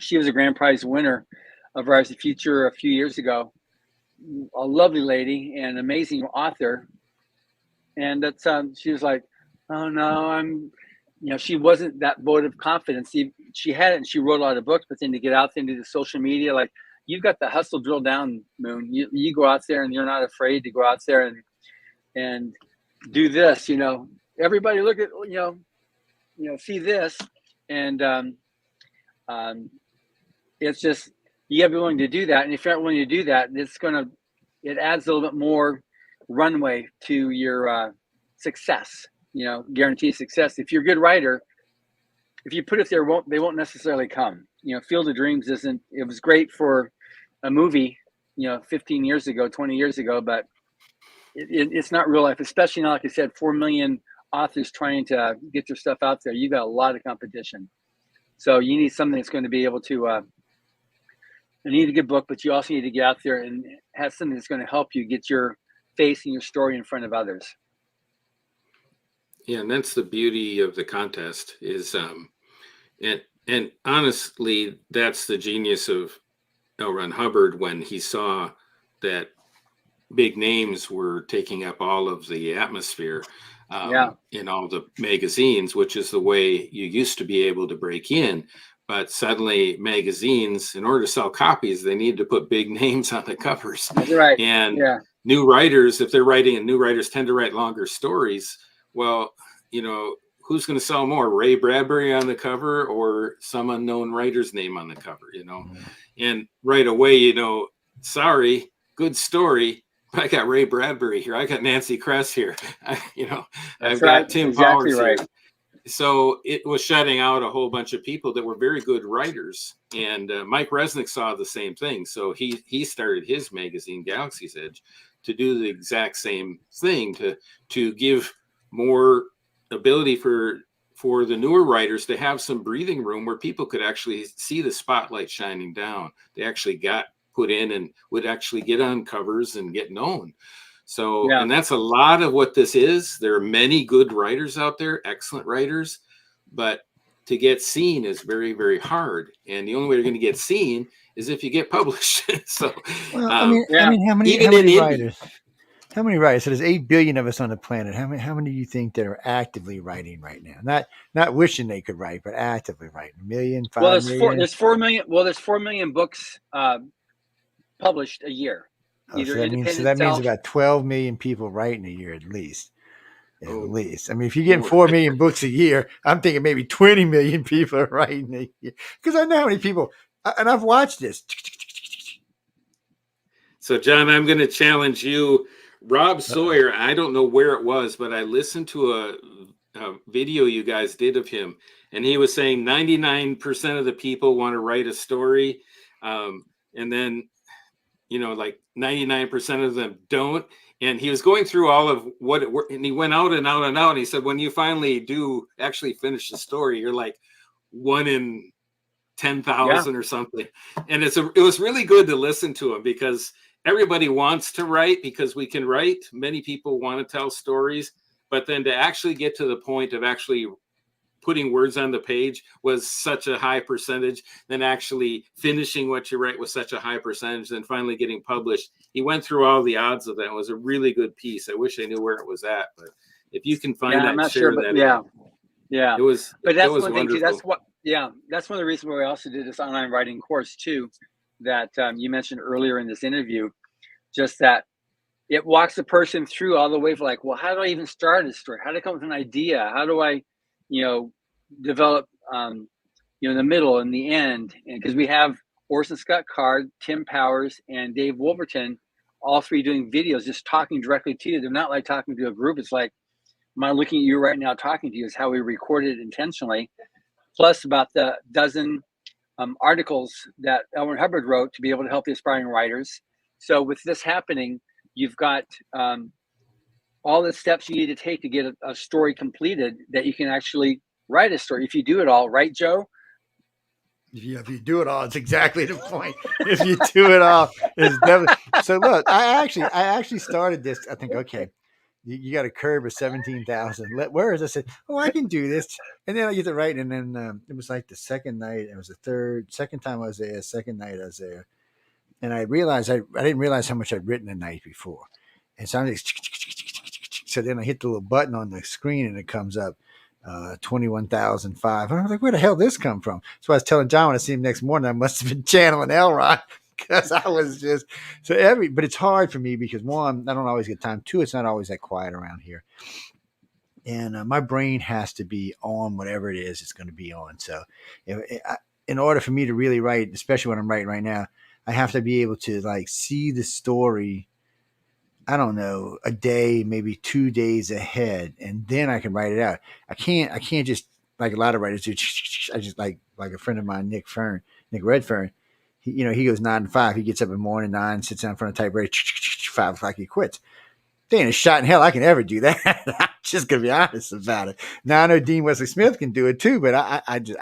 She was a grand prize winner of Rise of the Future a few years ago. A lovely lady and amazing author. And that's she was like, oh no, she wasn't that vote of confidence. She had it, and she wrote a lot of books, but then to get out there and do the social media, like, you've got the hustle drill down, Moon. You go out there and you're not afraid to go out there and do this. Everybody look at see this, and it's just, you gotta be willing to do that. And if you're not willing to do that, it adds a little bit more runway to your success. Guaranteed success. If you're a good writer, if you put it there, they won't necessarily come. Field of Dreams it was great for a movie, 15 years ago, 20 years ago, but it's not real life, especially now, like I said, 4 million authors trying to get their stuff out there. You got a lot of competition. So you need something that's going to be able to, you need a good book, but you also need to get out there and have something that's going to help you get your face and your story in front of others. Yeah, and that's the beauty of the contest is, and honestly, that's the genius of L. Ron Hubbard when he saw that big names were taking up all of the atmosphere in all the magazines, which is the way you used to be able to break in. But suddenly magazines, in order to sell copies, they need to put big names on the covers. That's right. And new writers, if they're writing, and new writers tend to write longer stories, well, who's going to sell more, Ray Bradbury on the cover or some unknown writer's name on the cover, And right away, sorry, good story, but I got Ray Bradbury here. I got Nancy Kress here. I've got Tim Powers here. So it was shutting out a whole bunch of people that were very good writers. And Mike Resnick saw the same thing. So he started his magazine, Galaxy's Edge, to do the exact same thing, to give more ability for the newer writers to have some breathing room where people could actually see the spotlight shining down. They actually got put in and would actually get on covers and get known. So, and that's a lot of what this is. There are many good writers out there, excellent writers, but to get seen is very, very hard. And the only way you're going to get seen is if you get published. So, well, I mean, how many writers? How many writers? So there's 8 billion of us on the planet. How many do you think that are actively writing right now? Not wishing they could write, but actively writing. 1 million, 5 million? There's 4 million. Well, there's 4 million books published a year. Oh, so that means about 12 million people writing a year at least. At least. I mean, if you're getting 4 million books a year, I'm thinking maybe 20 million people are writing a year. Because I know how many people, and I've watched this. So, John, I'm going to challenge you. Rob Sawyer, I don't know where it was, but I listened to a video you guys did of him, and he was saying 99% of the people want to write a story, and then, like 99% of them don't. And he was going through all of and he went out and out and out, and he said, when you finally do actually finish the story, you're like 1 in 10,000 or something. And it was really good to listen to him, because everybody wants to write, because we can write. Many people want to tell stories, but then to actually get to the point of actually putting words on the page was such a high percentage, then actually finishing what you write was such a high percentage, then finally getting published. He went through all the odds of that. It was a really good piece. I wish I knew where it was at, but if you can find that, I'm not share sure, but that. yeah. It was, but that's it was one thing wonderful. too. That's one of the reasons why we also did this online writing course too, that you mentioned earlier in this interview, just that it walks the person through all the way for like, well, how do I even start a story? How do I come up with an idea? How do I, develop, in the middle and the end? And because we have Orson Scott Card, Tim Powers, and Dave Wolverton, all three doing videos, just talking directly to you. They're not like talking to a group. It's like, my looking at you right now, talking to you, is how we recorded it intentionally. Plus about the dozen articles that Elmer Hubbard wrote to be able to help the aspiring writers. So with this happening, you've got all the steps you need to take to get a story completed, that you can actually write a story. If you do it all, right, Joe? Yeah, if you do it all, it's exactly the point. If you do it all, it's definitely. So look, I actually started this. I think, okay, you got a curve of 17,000. Where is this? I said, oh, I can do this. And then I get to write, and then it was like the second night. It was the second time I was there. Second night I was there, and I realized I didn't realize how much I'd written the night before, and so I'm just, so then I hit the little button on the screen, and it comes up 21,005. And I was like, where the hell did this come from? So I was telling John when I see him next morning, I must have been channeling Elrond, because I was just but it's hard for me because, one, I don't always get time. Two, it's not always that quiet around here. And my brain has to be on whatever it is it's going to be on. So in order for me to really write, especially what I'm writing right now, I have to be able to like see the story, I don't know, a day, maybe 2 days ahead, and then I can write it out. I can't just, like a lot of writers do. I just like a friend of mine, Nick Redfern. He goes 9 to 5. He gets up in the morning, 9, sits down in front of the typewriter, 5 o'clock he quits. There ain't a shot in hell I can ever do that. I'm just gonna be honest about it. Now I know Dean Wesley Smith can do it too, but I just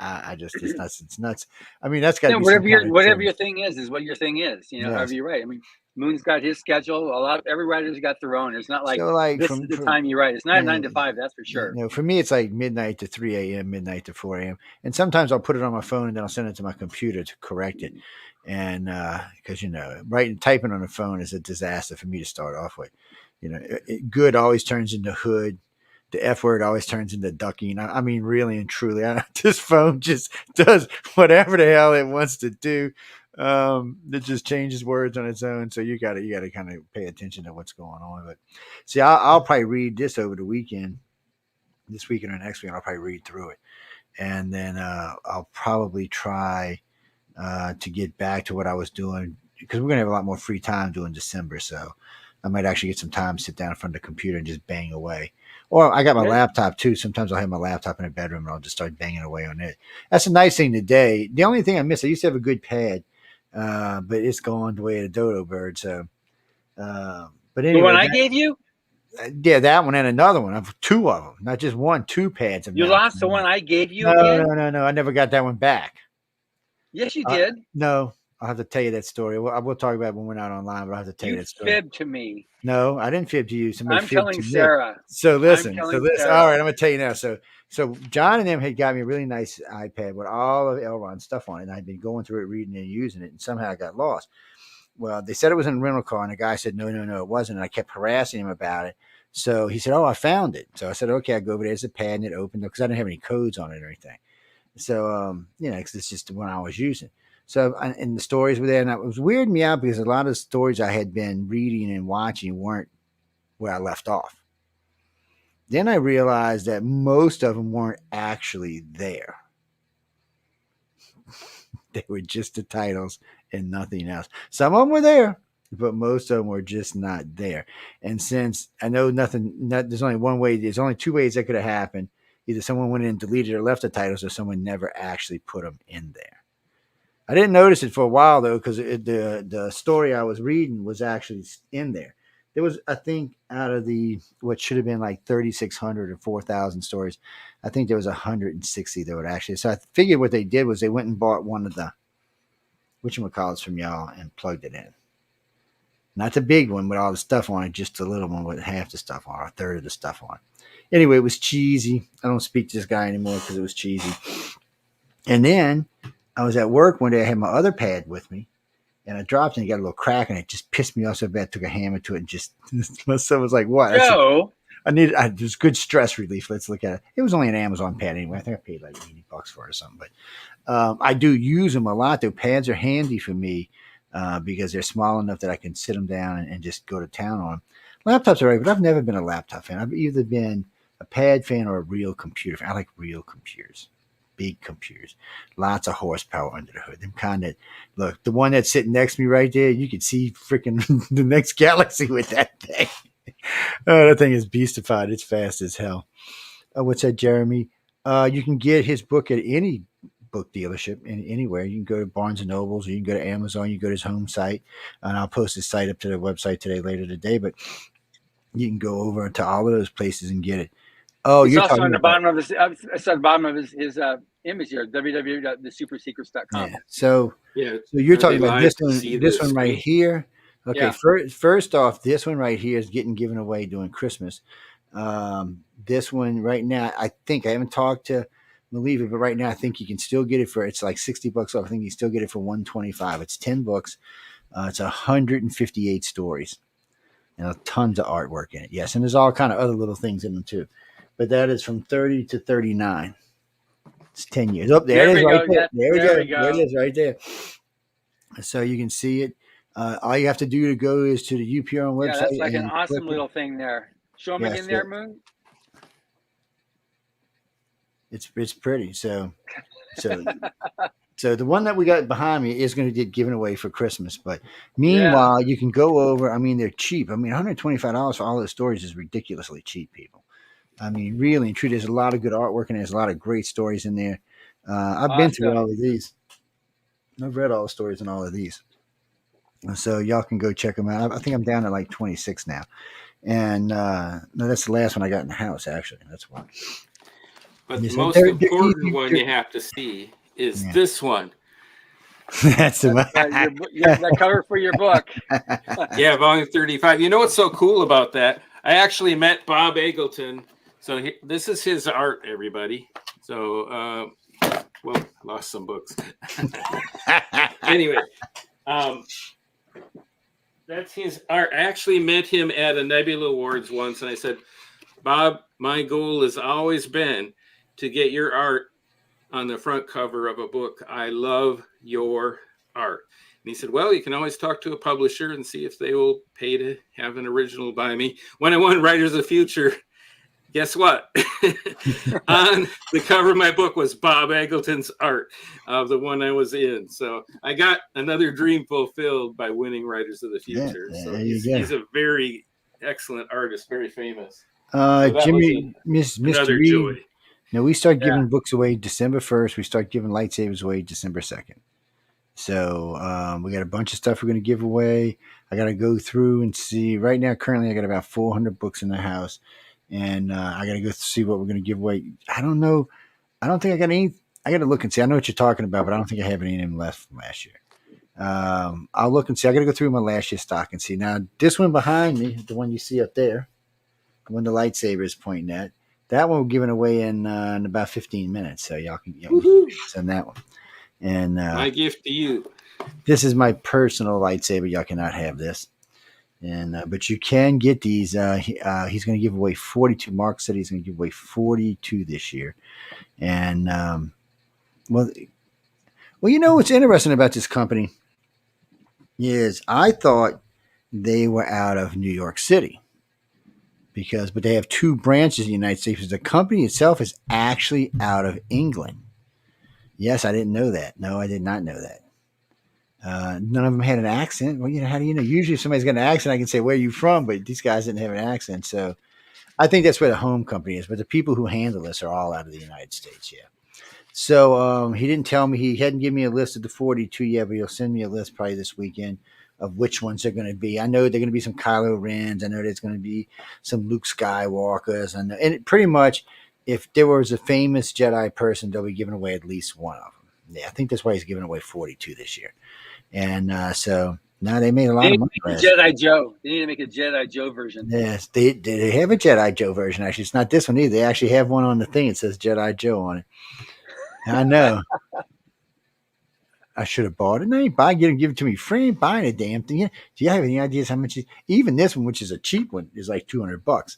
it's nuts. It's nuts. I mean, that's got to be whatever your thing is what your thing is. Yes. However you write. I mean, Moon's got his schedule. Every writer's got their own. It's not like, this is the time you write. It's not 9 to 5. That's for sure. For me, it's like midnight to 3 a.m., midnight to 4 a.m. And sometimes I'll put it on my phone and then I'll send it to my computer to correct it. And because typing on the phone is a disaster for me to start off with. Good always turns into hood. The F word always turns into ducking. I mean, really and truly, this phone just does whatever the hell it wants to do. It just changes words on its own. So you got to kind of pay attention to what's going on. But see, I'll probably read this over the weekend, this weekend or next week. I'll probably read through it, and then I'll probably try to get back to what I was doing, because we're gonna have a lot more free time during December. So I might actually get some time to sit down in front of the computer and just bang away. Or I got my laptop too. Sometimes I'll have my laptop in the bedroom and I'll just start banging away on it. That's a nice thing today. The only thing I miss, I used to have a good pad, but it's gone the way of the dodo bird. So, but anyway, the one I gave you? Yeah, that one and another one. I have 2 of them, not just one. 2 pads. You lost the one I gave you? No. I never got that one back. Yes, you did. No. I'll have to tell you that story. We'll talk about it when we're not online, but I'll have to tell you that story. You fibbed to me. No, I didn't fib to you. I'm telling Sarah. So listen. All right, I'm going to tell you now. So John and them had got me a really nice iPad with all of Elrond's stuff on it, and I'd been going through it, reading it, and using it, and somehow I got lost. Well, they said it was in a rental car, and the guy said, no, it wasn't, and I kept harassing him about it. So he said, oh, I found it. So I said, okay, I go over there. There's a pad, and it opened because I didn't have any codes on it or anything. So, because it's just the one I was using. So, and the stories were there, and it was weirding me out because a lot of the stories I had been reading and watching weren't where I left off. Then I realized that most of them weren't actually there. They were just the titles and nothing else. Some of them were there, but most of them were just not there. And since I know there's only one way, there's only 2 ways that could have happened. Either someone went in and deleted or left the titles, or someone never actually put them in there. I didn't notice it for a while, though, because the story I was reading was actually in there. there was, I think, out of the what should have been like 3,600 or 4,000 stories, I think there was 160 that would actually. So I figured what they did was they went and bought one of the whatchamacallits from y'all and plugged it in. Not the big one with all the stuff on it, just the little one with half the stuff on, or a third of the stuff on. Anyway, it was cheesy. I don't speak to this guy anymore because it was cheesy. And then I was at work one day. I had my other pad with me, and I dropped it and it got a little crack, and it just pissed me off so bad. I took a hammer to it and just my son was like, "What?" Joe, I needed. There's good stress relief. Let's look at it. It was only an Amazon pad anyway. I think I paid like $80 for it or something. But I do use them a lot. Though pads are handy for me because they're small enough that I can sit them down and just go to town on them. Laptops are right, but I've never been a laptop fan. I've either been a pad fan or a real computer fan. I like real computers. Big computers, lots of horsepower under the hood. Them kind of look. The one that's sitting next to me right there, you could see freaking the next galaxy with that thing. Oh, that thing is beastified. It's fast as hell. What's that, Jeremy? You can get his book at any book dealership anywhere. You can go to Barnes and Nobles, or you can go to Amazon. You can go to his home site, and I'll post his site up to the website later today. But you can go over to all of those places and get it. Oh, it's you're also talking on the about, bottom of his. It's on the bottom of his image here. www.thesupersecrets.com. yeah. So Yeah. you're Are talking they about live this to one, see this the one right screen? here. Okay, Yeah. first off, this one right here is getting given away during Christmas. This one right now, I think I haven't talked to Maliva, but right now I think you can still get it for it's like $60 off. I think you can still get it for $125. It's 10 books. It's 158 stories and tons of artwork in it. Yes, and there's all kind of other little things in them too. But that is from 30 to 39. It's 10 years. Oh, there There it is we right go. there. There we There go. we go. There it is right there. So you can see it. All you have to do to go is to the UPR website. Yeah, that's like an and awesome click little thing there. Show them Yeah, again so- there, Moon. It's pretty. So the one that we got behind me is going to get given away for Christmas. But meanwhile, you can go over. I mean, they're cheap. I mean, $125 for all those stories is ridiculously cheap, people. I mean, really and truly, there's a lot of good artwork and there's a lot of great stories in there. I've been through Awesome. all of these. I've read all the stories in all of these. So y'all can go check them out. I think I'm down to like 26 now. And no, that's the last one I got in the house, actually. That's one. But You the said most they're important easy one to- you have to see is Yeah. this one. That's the one. The cover for your book. Yeah, volume 35. You know what's so cool about that? I actually met Bob Eggleton. So this is his art, everybody. So, well, I lost some books. Anyway, that's his art. I actually met him at a Nebula Awards once, and I said, Bob, my goal has always been to get your art on the front cover of a book. I love your art. And he said, well, you can always talk to a publisher and see if they will pay to have an original by me. When I won Writers of the Future, guess what? On the cover of my book was Bob Eggleton's art of the one I was in. So I got another dream fulfilled by winning Writers of the Future. Yeah, so there you go. he's a very excellent artist, very famous. that Jimmy, was Mr. Another Reed. joy. Now we start giving books away December 1st. We start giving lightsabers away December 2nd. So we got a bunch of stuff we're going to give away. I got to go through and see. Right now, currently, I got about 400 books in the house, and I got to go see what we're going to give away. I don't know. I don't think I got any. I got to look and see. I know what you're talking about, but I don't think I have any of them left from last year. I'll look and see. I got to go through my last year's stock and see. Now, this one behind me, the one you see up there, the one the lightsaber is pointing at, that one we're giving away in about 15 minutes. So y'all can send that one. And My gift to you. this is my personal lightsaber. Y'all cannot have this. And but you can get these. He's going to give away 42. Mark said he's going to give away 42 this year. And well, you know what's interesting about this company is I thought they were out of New York City but they have two branches in the United States. The company itself is actually out of England. Yes, I didn't know that. No, I did not know that. None of them had an accent. Well, how do you know? Usually, if somebody's got an accent, I can say, where are you from? But these guys didn't have an accent. So I think that's where the home company is. But the people who handle this are all out of the United States, yeah. So he didn't tell me. He hadn't given me a list of the 42 yet, but he'll send me a list probably this weekend of which ones they're going to be. I know they're going to be some Kylo Rens. I know there's going to be some Luke Skywalkers. I know, and pretty much, if there was a famous Jedi person, they'll be giving away at least one of them. Yeah, I think that's why he's giving away 42 this year. And so now they made a lot of money. Jedi Joe. They need to make a Jedi Joe version. Yes, they have a Jedi Joe version. Actually, it's not this one either. They actually have one on the thing. It says Jedi Joe on it. I know. I should have bought it. No, you buy it, give it to me free. Ain't buying a damn thing. Do you have any ideas how much? Even this one, which is a cheap one, is like $200.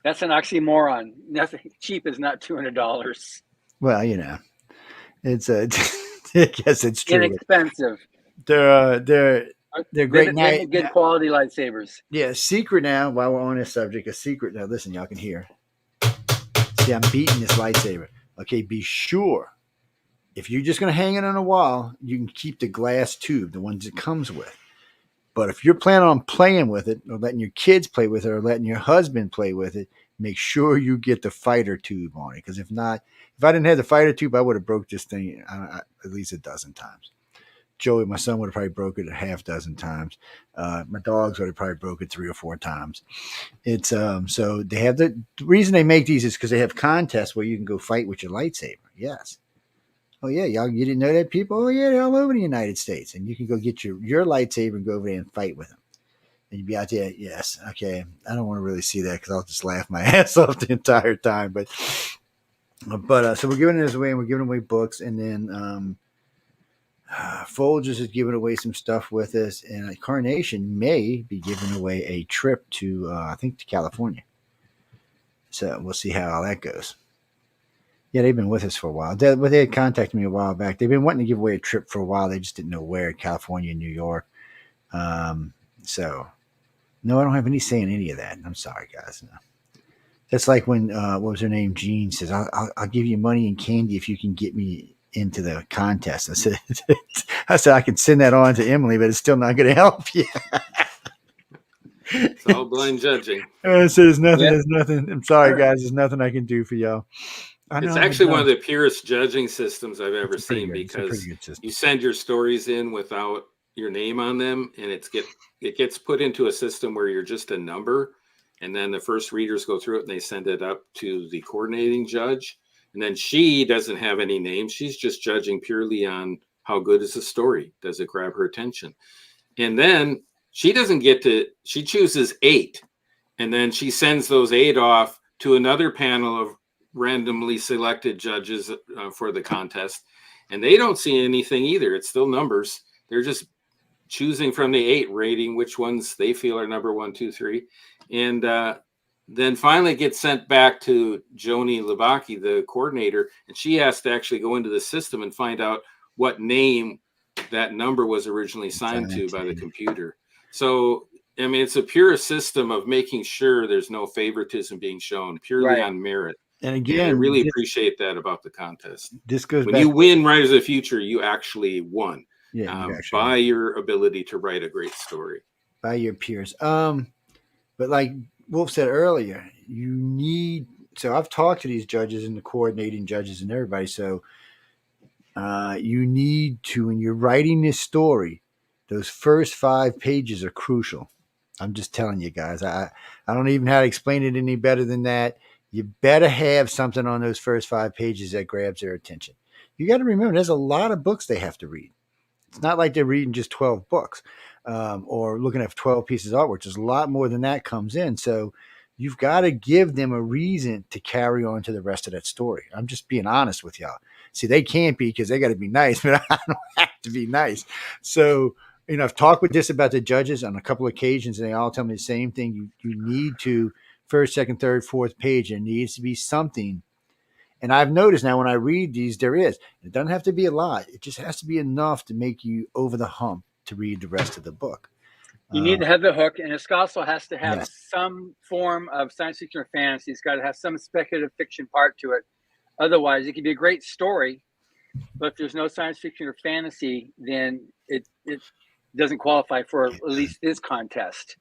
That's an oxymoron. Nothing cheap is not $200. Well, it's a. I guess it's true. Inexpensive. They're great. They're good quality lightsabers. Yeah, secret now. While we're on this subject, a secret. Now, listen, y'all can hear. See, I'm beating this lightsaber. Okay, be sure. If you're just going to hang it on a wall, you can keep the glass tube, the ones it comes with. But if you're planning on playing with it, or letting your kids play with it, or letting your husband play with it, make sure you get the fighter tube on it. Because if not, if I didn't have the fighter tube, I would have broke this thing at least a dozen times. Joey, my son, would have probably broke it a half dozen times. My dogs would have probably broke it 3 or 4 times. It's so they have the reason they make these is because they have contests where you can go fight with your lightsaber. Yes. Oh yeah, y'all, you didn't know that, people? Oh yeah, they're all over the United States, and you can go get your lightsaber and go over there and fight with them. And you'd be out there. Yes, okay. I don't want to really see that because I'll just laugh my ass off the entire time. But so we're giving this away, and we're giving away books, and then Folgers is giving away some stuff with us, and Carnation may be giving away a trip to I think to California. So we'll see how all that goes. Yeah, they've been with us for a while. They had contacted me a while back. They've been wanting to give away a trip for a while. They just didn't know where, California, New York. So, no, I don't have any say in any of that. I'm sorry, guys. No. That's like when, what was her name? Jean says, I'll give you money and candy if you can get me into the contest. I said, I can send that on to Emily, but it's still not going to help you. It's all blind judging. So there's nothing. Yeah. There's nothing. I'm sorry, guys. There's nothing I can do for y'all. It's actually one of the purest judging systems I've ever seen because you send your stories in without your name on them, and it gets put into a system where you're just a number, and then the first readers go through it and they send it up to the coordinating judge, and then she doesn't have any names. She's just judging purely on how good is the story. Does it grab her attention? And then she doesn't get to, she chooses 8, and then she sends those 8 off to another panel of randomly selected judges for the contest, and they don't see anything either. It's still numbers. They're just choosing from the 8, rating which ones they feel are number 1, 2, 3, and then finally gets sent back to Joni Labaki, the coordinator, and she has to actually go into the system and find out what name that number was originally signed to by the computer. So I mean, it's a pure system of making sure there's no favoritism being shown, purely on merit. And again, I really appreciate that about the contest. This goes when you win Rise of the Future, you actually won. Yeah, by your ability to write a great story. By your peers. But like Wulf said earlier, you need. So I've talked to these judges and the coordinating judges and everybody. So you need to, when you're writing this story, those first 5 pages are crucial. I'm just telling you guys. I don't even know how to explain it any better than that. You better have something on those first 5 pages that grabs their attention. You got to remember, there's a lot of books they have to read. It's not like they're reading just 12 books or looking at 12 pieces of artwork. There's a lot more than that comes in. So you've got to give them a reason to carry on to the rest of that story. I'm just being honest with y'all. See, they can't be because they got to be nice, but I don't have to be nice. So, I've talked with this about the judges on a couple of occasions, and they all tell me the same thing. You need to, first, second, third, fourth page, there needs to be something. And I've noticed now when I read these, there is. It doesn't have to be a lot. It just has to be enough to make you over the hump to read the rest of the book. You need to have the hook, and it also has to have some form of science fiction or fantasy. It's got to have some speculative fiction part to it. Otherwise, it can be a great story, but if there's no science fiction or fantasy, then it doesn't qualify for at least this contest.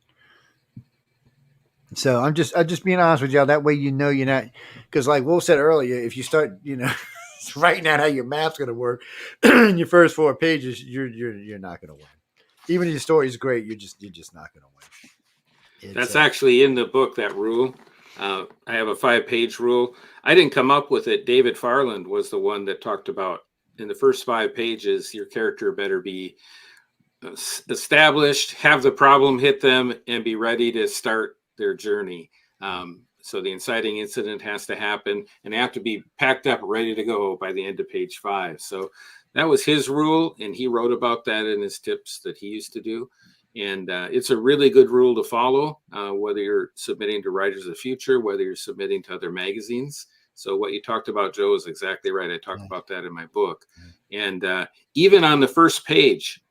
So I'm just being honest with y'all. That way, you're not, because like Will said earlier, if you start, writing out how your math's going to work in your first 4 pages, you're not going to win. Even if your story is great, you're just not going to win. That's actually in the book, that rule. I have a 5-page rule. I didn't come up with it. David Farland was the one that talked about in the first 5 pages, your character better be established, have the problem hit them, and be ready to start their journey. So the inciting incident has to happen, and they have to be packed up, ready to go by the end of page 5. So that was his rule, and he wrote about that in his tips that he used to do. And it's a really good rule to follow, whether you're submitting to Writers of the Future, whether you're submitting to other magazines. So what you talked about, Joe, is exactly right. I talk about that in my book. And even on the first page,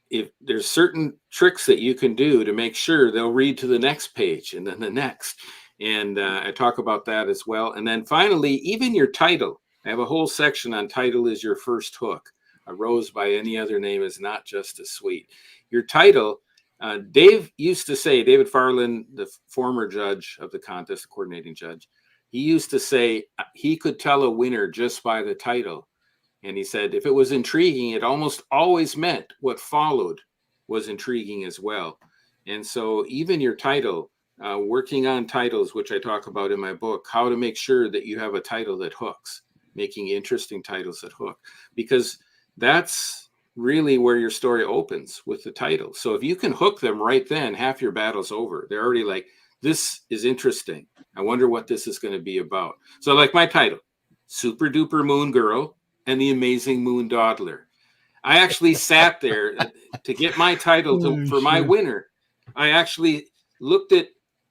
if there's certain tricks that you can do to make sure they'll read to the next page and then the next. And I talk about that as well. And then finally, even your title. I have a whole section on title is your first hook. A rose by any other name is not just as sweet. Your title, Dave used to say, David Farland, the former judge of the contest, the coordinating judge, he used to say he could tell a winner just by the title. And he said, if it was intriguing, it almost always meant what followed was intriguing as well. And so even your title, working on titles, which I talk about in my book, how to make sure that you have a title that hooks, making interesting titles that hook, because that's really where your story opens, with the title. So if you can hook them right then, half your battle's over. They're already like, this is interesting. I wonder what this is going to be about. So like my title, Super Duper Moon Girl and the Amazing Moon Dawdler. I actually sat there to get my title for my winner. I actually looked at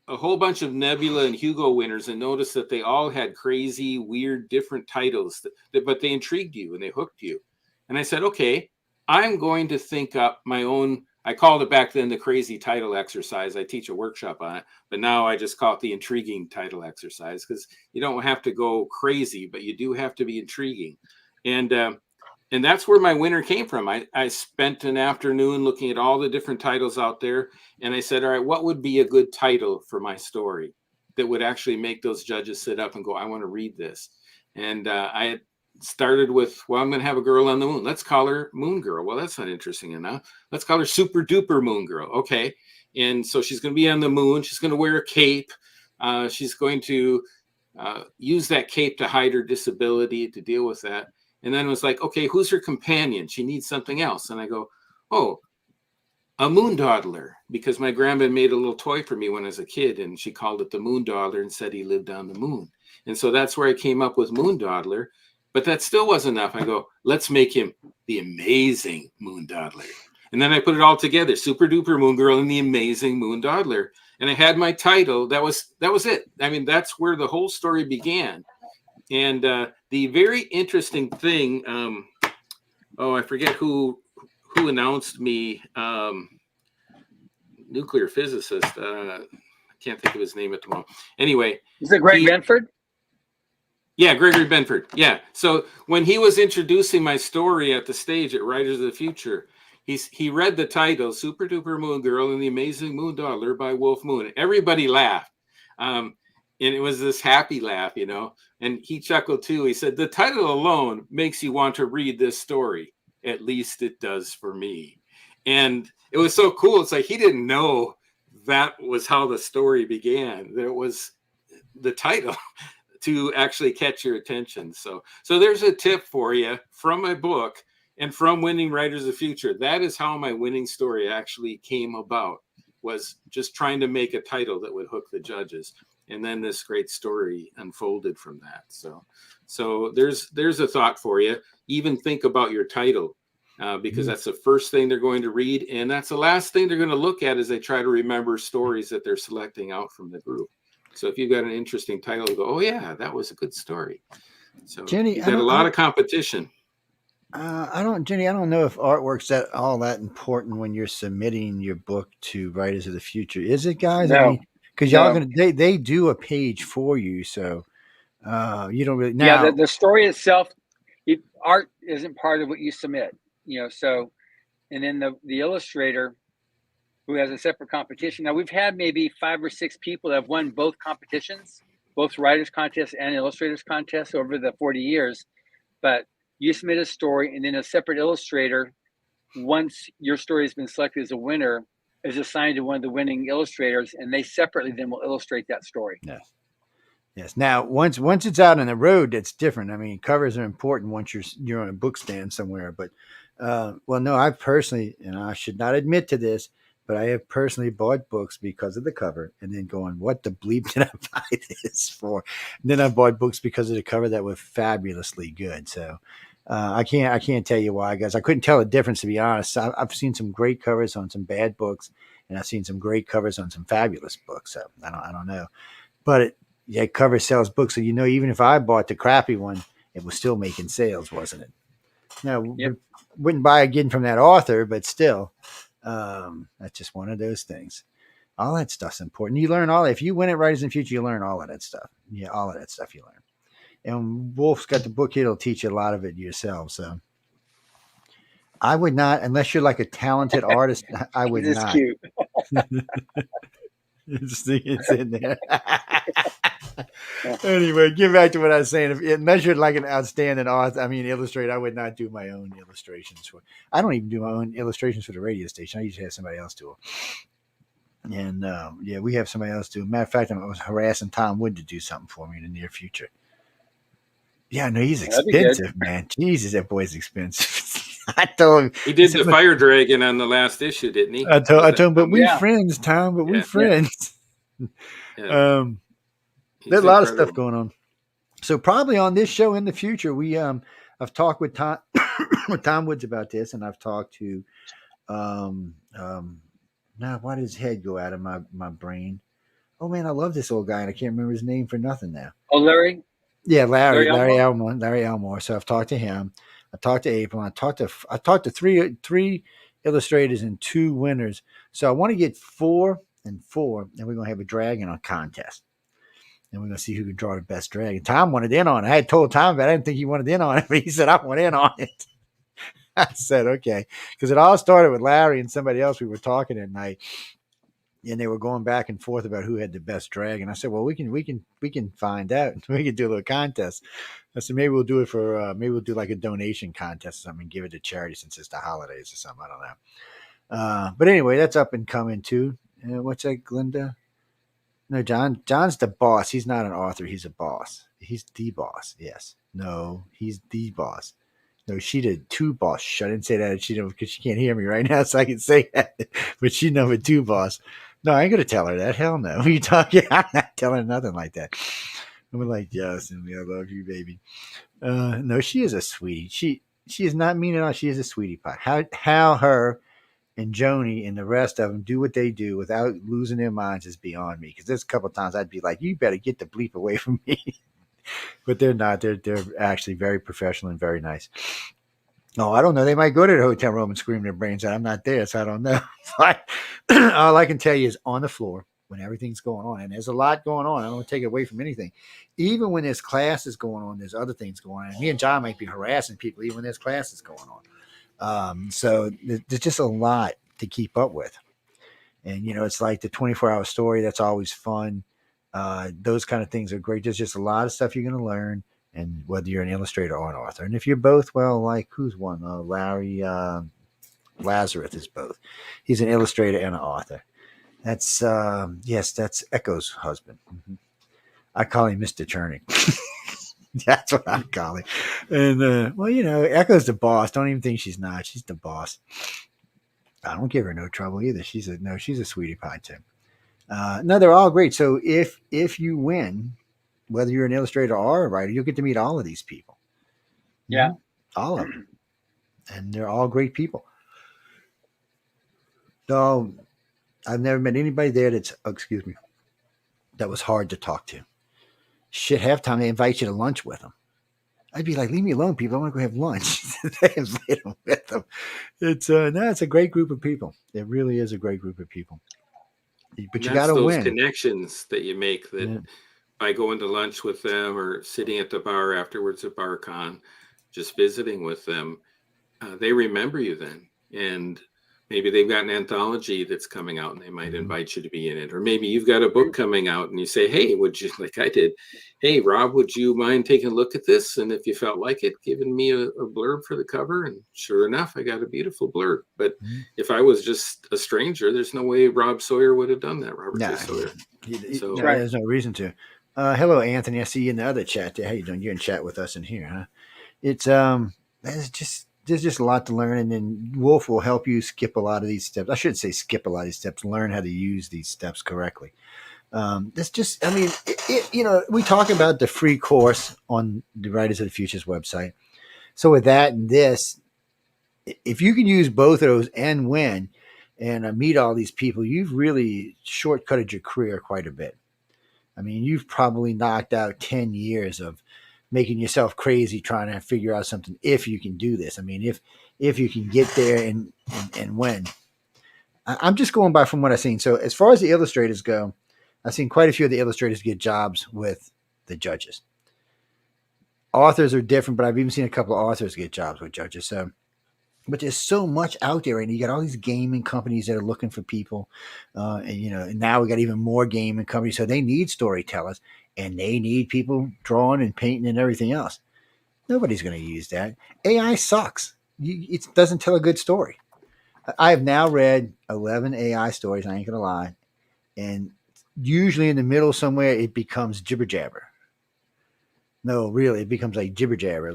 a whole bunch of Nebula and Hugo winners and noticed that they all had crazy, weird, different titles, but they intrigued you and they hooked you. And I said, okay, I'm going to think up my own. I called it back then the crazy title exercise. I teach a workshop on it, but now I just call it the intriguing title exercise, because you don't have to go crazy, but you do have to be intriguing. And that's where my winner came from. I spent an afternoon looking at all the different titles out there, and I said, all right, what would be a good title for my story that would actually make those judges sit up and go, I want to read this. And I had started with, well, I'm going to have a girl on the moon. Let's call her Moon Girl. Well, that's not interesting enough. Let's call her Super Duper Moon Girl. Okay. And so she's going to be on the moon. She's going to wear a cape. She's going to use that cape to hide her disability, to deal with that. And then it was like, okay, who's her companion? She needs something else. And I go, oh, a moon dawdler, because my grandma made a little toy for me when I was a kid, and she called it the moon dawdler and said he lived on the moon. And so that's where I came up with Moon Dawdler. But that still wasn't enough. I go, let's make him the Amazing Moon Dawdler. And then I put it all together, Super Duper Moon Girl and the Amazing Moon Dawdler. And I had my title. That was it. I mean, that's where the whole story began. And the very interesting thing, I forget who announced me, nuclear physicist. I can't think of his name at the moment. Anyway. Is it Greg Benford? Yeah, Gregory Benford. Yeah. So when he was introducing my story at the stage at Writers of the Future, he read the title, Super Duper Moon Girl and the Amazing Moon Dawdler by Wolf Moon. Everybody laughed. And it was this happy laugh, you know, and he chuckled too. He said, the title alone makes you want to read this story. At least it does for me. And it was so cool. It's like he didn't know that was how the story began. There was the title to actually catch your attention. So there's a tip for you from my book and from Winning Writers of the Future. That is how my winning story actually came about, was just trying to make a title that would hook the judges. And then this great story unfolded from that. So there's a thought for you. Even think about your title, because that's the first thing they're going to read. And that's the last thing they're going to look at as they try to remember stories that they're selecting out from the group. So if you've got an interesting title, you go, oh yeah, that was a good story. So Jenny, you've got a lot of competition. Jenny, I don't know if artwork's all that important when you're submitting your book to Writers of the Future. Is it, guys? No. I mean, because y'all they do a page for you, so you don't really. Now, yeah, the story itself, art isn't part of what you submit, you know. So, and then the illustrator, who has a separate competition. Now, we've had maybe 5 or 6 people that have won both competitions, both writers contests and illustrators contests over the 40 years. But you submit a story, and then a separate illustrator once your story has been selected as a winner, is assigned to one of the winning illustrators, and they separately then will illustrate that story. Yes. Yes. Now, once it's out on the road, that's different. I mean, covers are important once you're on a book stand somewhere. But well, no, I personally, and I should not admit to this, but I have personally bought books because of the cover, and then going, "What the bleep did I buy this for?" And then I bought books because of the cover that were fabulously good. So I can't tell you why, guys. I couldn't tell the difference, to be honest. I've seen some great covers on some bad books, and I've seen some great covers on some fabulous books. So I don't know, but yeah, cover sells books. So, even if I bought the crappy one, it was still making sales, wasn't it? Now, Yep. wouldn't buy again from that author, but still, that's just one of those things. All that stuff's important. You learn all that. If you win at Writers in the Future, you learn all of that stuff. Yeah, all of that stuff you learn. And Wolf's got the book here. It'll teach you a lot of it yourself. So I would not, unless you're like a talented artist, I would This is not. cute. It's in there. Anyway, get back to what I was saying. If it measured like an outstanding author, illustrator, I would not do my own illustrations for. I don't even do my own illustrations for the radio station. I usually have somebody else do them. And yeah, we have somebody else do. Matter of fact, I was harassing Tom Wood to do something for me in the near future. Yeah, no, he's That'd be good. expensive, man. Jesus, that boy's expensive. I told him He did the fire dragon on the last issue, didn't he? I told him, but we Yeah. friends, Tom. But we Yeah. friends. Yeah. There's a lot of stuff going on. So probably on this show in the future, I've talked with Tom with Tom Woods about this, and I've talked to now why does his head go out of my brain? Oh man, I love this old guy, and I can't remember his name for nothing now. Oh, Larry? Yeah, Larry Elmore? Larry Elmore. So I've talked to him. I talked to April. I talked to three illustrators and 2 winners. So I want to get 4 and 4, and we're gonna have a dragon on contest. And we're going to see who can draw the best dragon. Tom wanted in on it. I had told Tom that I didn't think he wanted in on it, but he said, I want in on it. I said, okay. Because it all started with Larry and somebody else we were talking at night. And they were going back and forth about who had the best dragon. I said, well, we can find out. We can do a little contest. I said, maybe we'll do it for, maybe we'll do like a donation contest or something and give it to charity since it's the holidays or something. I don't know. But anyway, that's up and coming too. What's that, Glinda? No, John's the boss. He's not an author. He's a boss. He's the boss. Yes. No, he's the boss. No, she did 2 boss. I didn't say that. She because she can't hear me right now, so I can say that. But she number 2 boss. No, I ain't gonna tell her that. Hell no. Who you talking? I'm not telling her nothing like that. I'm like, yes, and I love you, baby. No, she is a sweetie. She is not mean at all. She is a sweetie pie. How her and Joni and the rest of them do what they do without losing their minds is beyond me. Because there's a couple of times I'd be like, you better get the bleep away from me. But they're not. They're actually very professional and very nice. No, I don't know. They might go to the hotel room and scream their brains out. I'm not there, so I don't know. All I can tell you is on the floor when everything's going on, and there's a lot going on. I don't want to take it away from anything. Even when there's classes going on, there's other things going on. And me and John might be harassing people even when there's classes going on. So there's just a lot to keep up with. And, it's like the 24-hour story. That's always fun. Those kind of things are great. There's just a lot of stuff you're going to learn. And whether you're an illustrator or an author. And if you're both, well, like who's one? Larry Lazarus is both. He's an illustrator and an author. That's, yes, that's Echo's husband. Mm-hmm. I call him Mr. Churning. That's what I call him. And, well, Echo's the boss. Don't even think she's not. She's the boss. I don't give her no trouble either. She's a sweetie pie too. No, they're all great. So if you win, whether you're an illustrator or a writer, you'll get to meet all of these people. Yeah. Mm-hmm. All of them. And they're all great people. So I've never met anybody there that was hard to talk to. Shit, half time they invite you to lunch with them. I'd be like, leave me alone, people. I want to go have lunch. They invite them with them. It's a great group of people. It really is a great group of people. But you got to win. Connections that you make that by going to lunch with them or sitting at the bar afterwards at BarCon, just visiting with them, they remember you then. And maybe they've got an anthology that's coming out and they might invite you to be in it. Or maybe you've got a book coming out and you say, hey, would you, like I did, hey, Rob, would you mind taking a look at this? And if you felt like it, giving me a blurb for the cover. And sure enough, I got a beautiful blurb. But if I was just a stranger, there's no way Rob Sawyer would have done that, Robert J. Sawyer. So there's no reason to. Hello, Anthony. I see you in the other chat there. How you doing? You're in chat with us in here, huh? It's there's just a lot to learn, and then Wulf will help you skip a lot of these steps. I should say skip a lot of these steps, learn how to use these steps correctly. That's just, I mean, we talk about the free course on the Writers of the Futures website. So with that and this, if you can use both of those and win and meet all these people, you've really shortcutted your career quite a bit. I mean, you've probably knocked out 10 years of making yourself crazy trying to figure out something if you can do this. I mean, if you can get there and win. I'm just going by from what I've seen. So as far as the illustrators go, I've seen quite a few of the illustrators get jobs with the judges. Authors are different, but I've even seen a couple of authors get jobs with judges. So, but there's so much out there, and you got all these gaming companies that are looking for people, and now we got even more gaming companies, so they need storytellers, and they need people drawing and painting and everything else. Nobody's going to use that. AI sucks. It doesn't tell a good story. I have now read 11 AI stories. I ain't going to lie, and usually in the middle somewhere it becomes jibber jabber. No, really, it becomes like jibber jabber.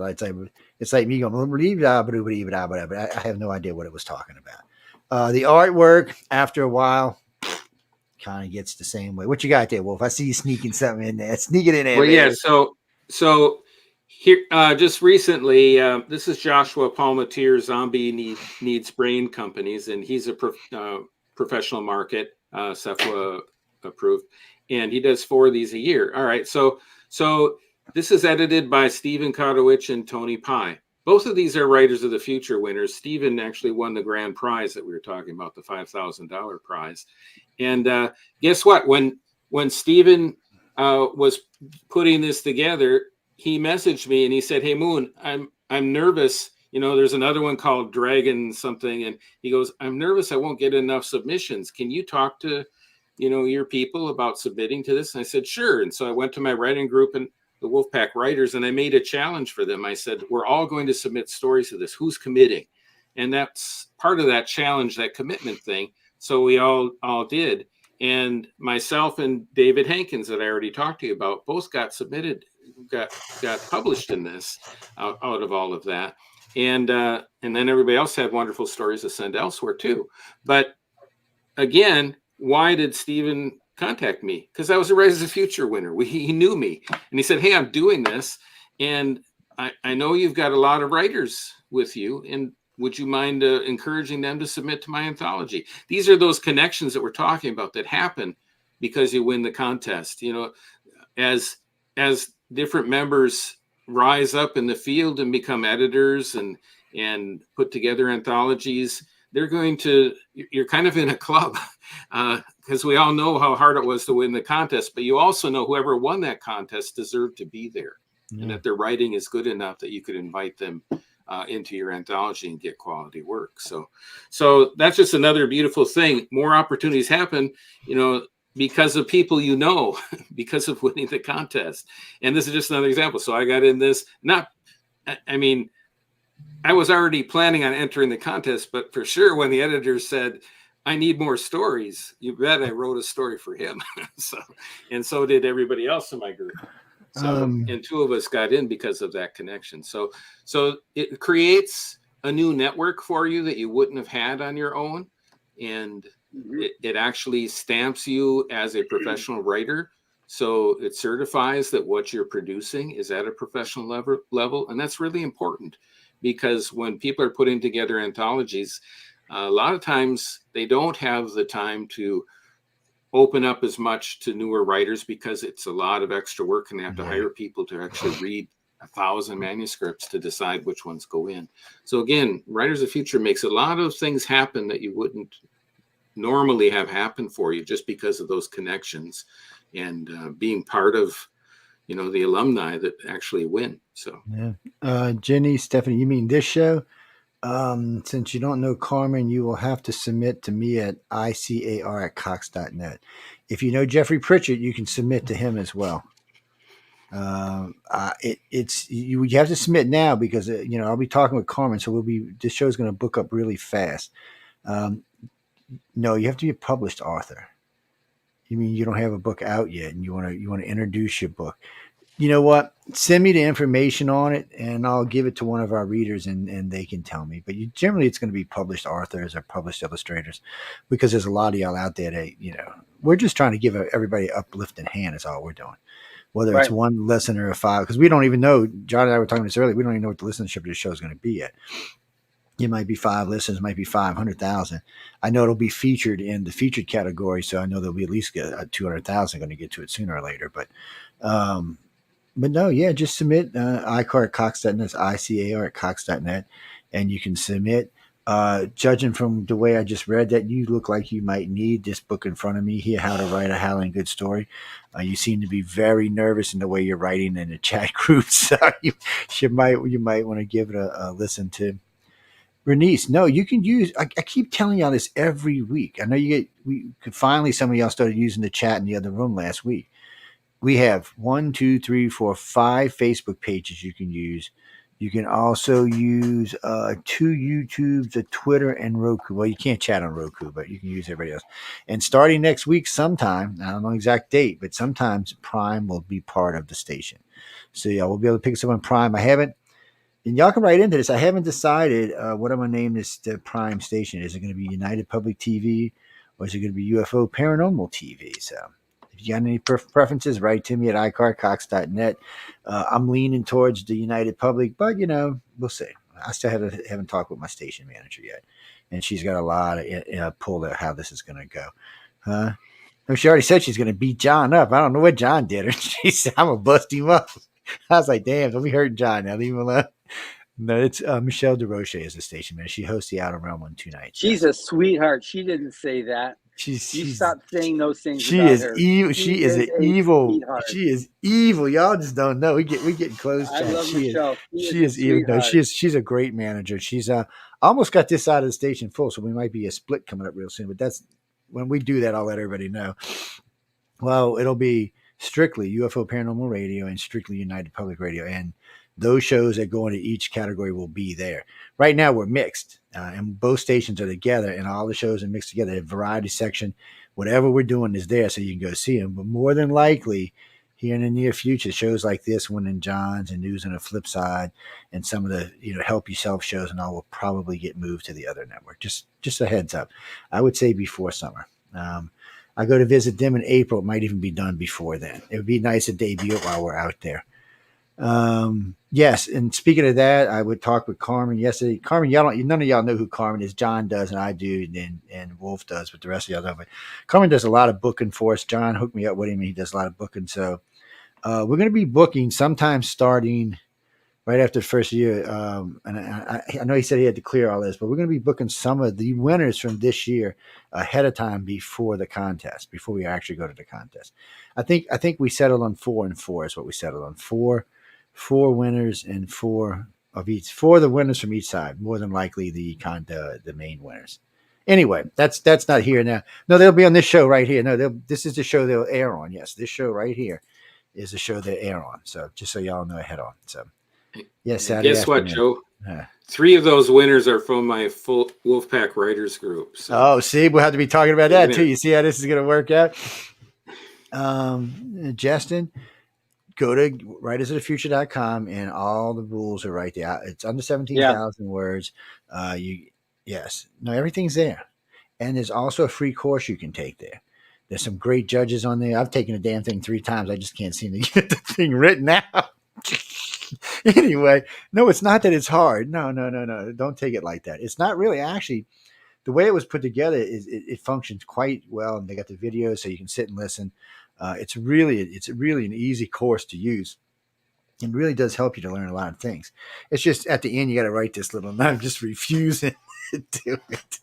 It's like me going, I have no idea what it was talking about. The artwork, after a while, kind of gets the same way. What you got there, Wulf? I see you sneaking something in there. Sneak it in there. Well, baby. yeah. So here, just recently, this is Joshua Palmatier, Zombie Needs Brain Companies, and he's a professional market, CEFWA approved, and he does 4 of these a year. All right, so this is edited by Stephen Kotowich and Tony Pye. Both of these are Writers of the Future winners. Stephen actually won the grand prize that we were talking about, the $5,000 prize. And guess what? When Stephen was putting this together, he messaged me and he said, "Hey Moon, I'm nervous. There's another one called Dragon something." And he goes, "I'm nervous I won't get enough submissions. Can you talk to, your people about submitting to this?" And I said, "Sure." And so I went to my writing group and the Wolfpack writers, and I made a challenge for them. I said, "We're all going to submit stories to this. Who's committing?" And that's part of that challenge, that commitment thing. So we all did. And myself and David Hankins, that I already talked to you about, both got submitted, got published in this out of all of that. And then everybody else had wonderful stories to send elsewhere too. But again, why did Stephen contact me? Because I was a Writers of the Future winner. He knew me, and he said, "Hey, I'm doing this, and I know you've got a lot of writers with you, and would you mind encouraging them to submit to my anthology?" These are those connections that we're talking about that happen because you win the contest. As different members rise up in the field and become editors and put together anthologies, you're kind of in a club, because we all know how hard it was to win the contest, but you also know whoever won that contest deserved to be there, and that their writing is good enough that you could invite them into your anthology and get quality work. So that's just another beautiful thing. More opportunities happen, because of people because of winning the contest. And this is just another example. So I got in this, I was already planning on entering the contest, but for sure when the editor said, "I need more stories," you bet I wrote a story for him. So did everybody else in my group. And 2 of us got in because of that connection. So it creates a new network for you that you wouldn't have had on your own. And it actually stamps you as a professional writer. So it certifies that what you're producing is at a professional level. And that's really important, because when people are putting together anthologies, a lot of times they don't have the time to open up as much to newer writers because it's a lot of extra work, and they have to hire people to actually read 1,000 manuscripts to decide which ones go in. So again, Writers of the Future makes a lot of things happen that you wouldn't normally have happen for you just because of those connections and being part of the alumni that actually win. So Jenny, Stephanie, you mean this show? Since you don't know Carmen, you will have to submit to me at icar@cox.net. If you know Jeffrey Pritchett, you can submit to him as well. It's you have to submit now because I'll be talking with Carmen, so this show's going to book up really fast. Um, no, you have to be a published author. You mean you don't have a book out yet, and you want to introduce your book? You know what? Send me the information on it, and I'll give it to one of our readers, and they can tell me. But generally, it's going to be published authors or published illustrators, because there's a lot of y'all out there that we're just trying to give everybody an uplifting hand. Is all we're doing. Whether it's Right. one listener or five, because we don't even know. John and I were talking this earlier. We don't even know what the listenership of the show is going to be yet. It might be 5 listeners, it might be 500,000. I know it'll be featured in the featured category, so I know there'll be at least 200,000 going to get to it sooner or later. Um, but no, yeah, just submit icar@cox.net, that's ICAR@cox.net, and you can submit. Judging from the way I just read that, you look like you might need this book in front of me here, How to Write a Howling Good Story. You seem to be very nervous in the way you're writing in the chat group, so you might want to give it a listen to. Bernice, no, you can use. I keep telling y'all this every week. I know we could finally, some of y'all started using the chat in the other room last week. We have 1, 2, 3, 4, 5 Facebook pages you can use. You can also use 2 YouTubes, a Twitter, and Roku. Well, you can't chat on Roku, but you can use everybody else. And starting next week, sometime, I don't know exact date, but sometimes Prime will be part of the station. So yeah, we'll be able to pick some on Prime. I haven't, and y'all can write into this. I haven't decided what I'm going to name this the Prime station. Is it going to be United Public TV, or is it going to be UFO Paranormal TV? So if you got any preferences, write to me at icar@cox.net. I'm leaning towards the United Public, but we'll see. I still haven't talked with my station manager yet, and she's got a lot of pull at how this is going to go. Huh? No, she already said she's going to beat John up. I don't know what John did her. She said, "I'm going to bust him up." I was like, "Damn, don't be hurting John now. Leave him alone." No, it's Michelle DeRoche is the station man. She hosts the Outer Realm on 2 nights. She's a sweetheart. She didn't say that. You stop saying those things she about is her. evil. She is an evil. Sweetheart. She is evil. Y'all just don't know. We getting close. I love Michelle. She is evil. No, she's a great manager. She's almost got this side of the station full, so we might be a split coming up real soon. But that's when we do that. I'll let everybody know. Well, it'll be strictly UFO Paranormal Radio and strictly United Public Radio, and those shows that go into each category will be there. Right now, we're mixed, and both stations are together, and all the shows are mixed together. A variety section, whatever we're doing is there, so you can go see them. But more than likely, here in the near future, shows like this one and John's and News on the Flip Side, and some of the Help Yourself shows and all will probably get moved to the other network. Just a heads up. I would say before summer. I go to visit them in April. It might even be done before then. It would be nice to debut it while we're out there. Yes, and speaking of that, I would talk with Carmen yesterday. Carmen, none of y'all know who Carmen is. John does, and I do, and Wulf does, but the rest of y'all don't. But Carmen does a lot of booking for us. John hooked me up with him, and he does a lot of booking. So we're going to be booking sometime starting right after the first year. And I know he said he had to clear all this, but we're going to be booking some of the winners from this year ahead of time before the contest, before we actually go to the contest. I think we settled on 4 and 4 is what we settled on. Four winners and 4 of each. 4 of the winners from each side, more than likely the main winners. Anyway, that's not here now. No, they'll be on this show right here. No, this is the show they'll air on. Yes, this show right here is the show they air on. So just so y'all know ahead on. So yes, Saturday. Guess what, Joe? 3 of those winners are from my full Wolfpack Writers group. So. Oh, see, we'll have to be talking about that too. You see how this is going to work out? Justin, go to writersofthefuture.com and all the rules are right there. It's under 17,000 words. Everything's there. And there's also a free course you can take there. There's some great judges on there. I've taken the damn thing 3 times. I just can't seem to get the thing written out. Anyway, no, it's not that it's hard. No. Don't take it like that. It's not really actually. The way it was put together is it functions quite well, and they got the videos so you can sit and listen. It's really an easy course to use. It really does help you to learn a lot of things. It's just at the end you got to write this little. I'm just refusing to do it.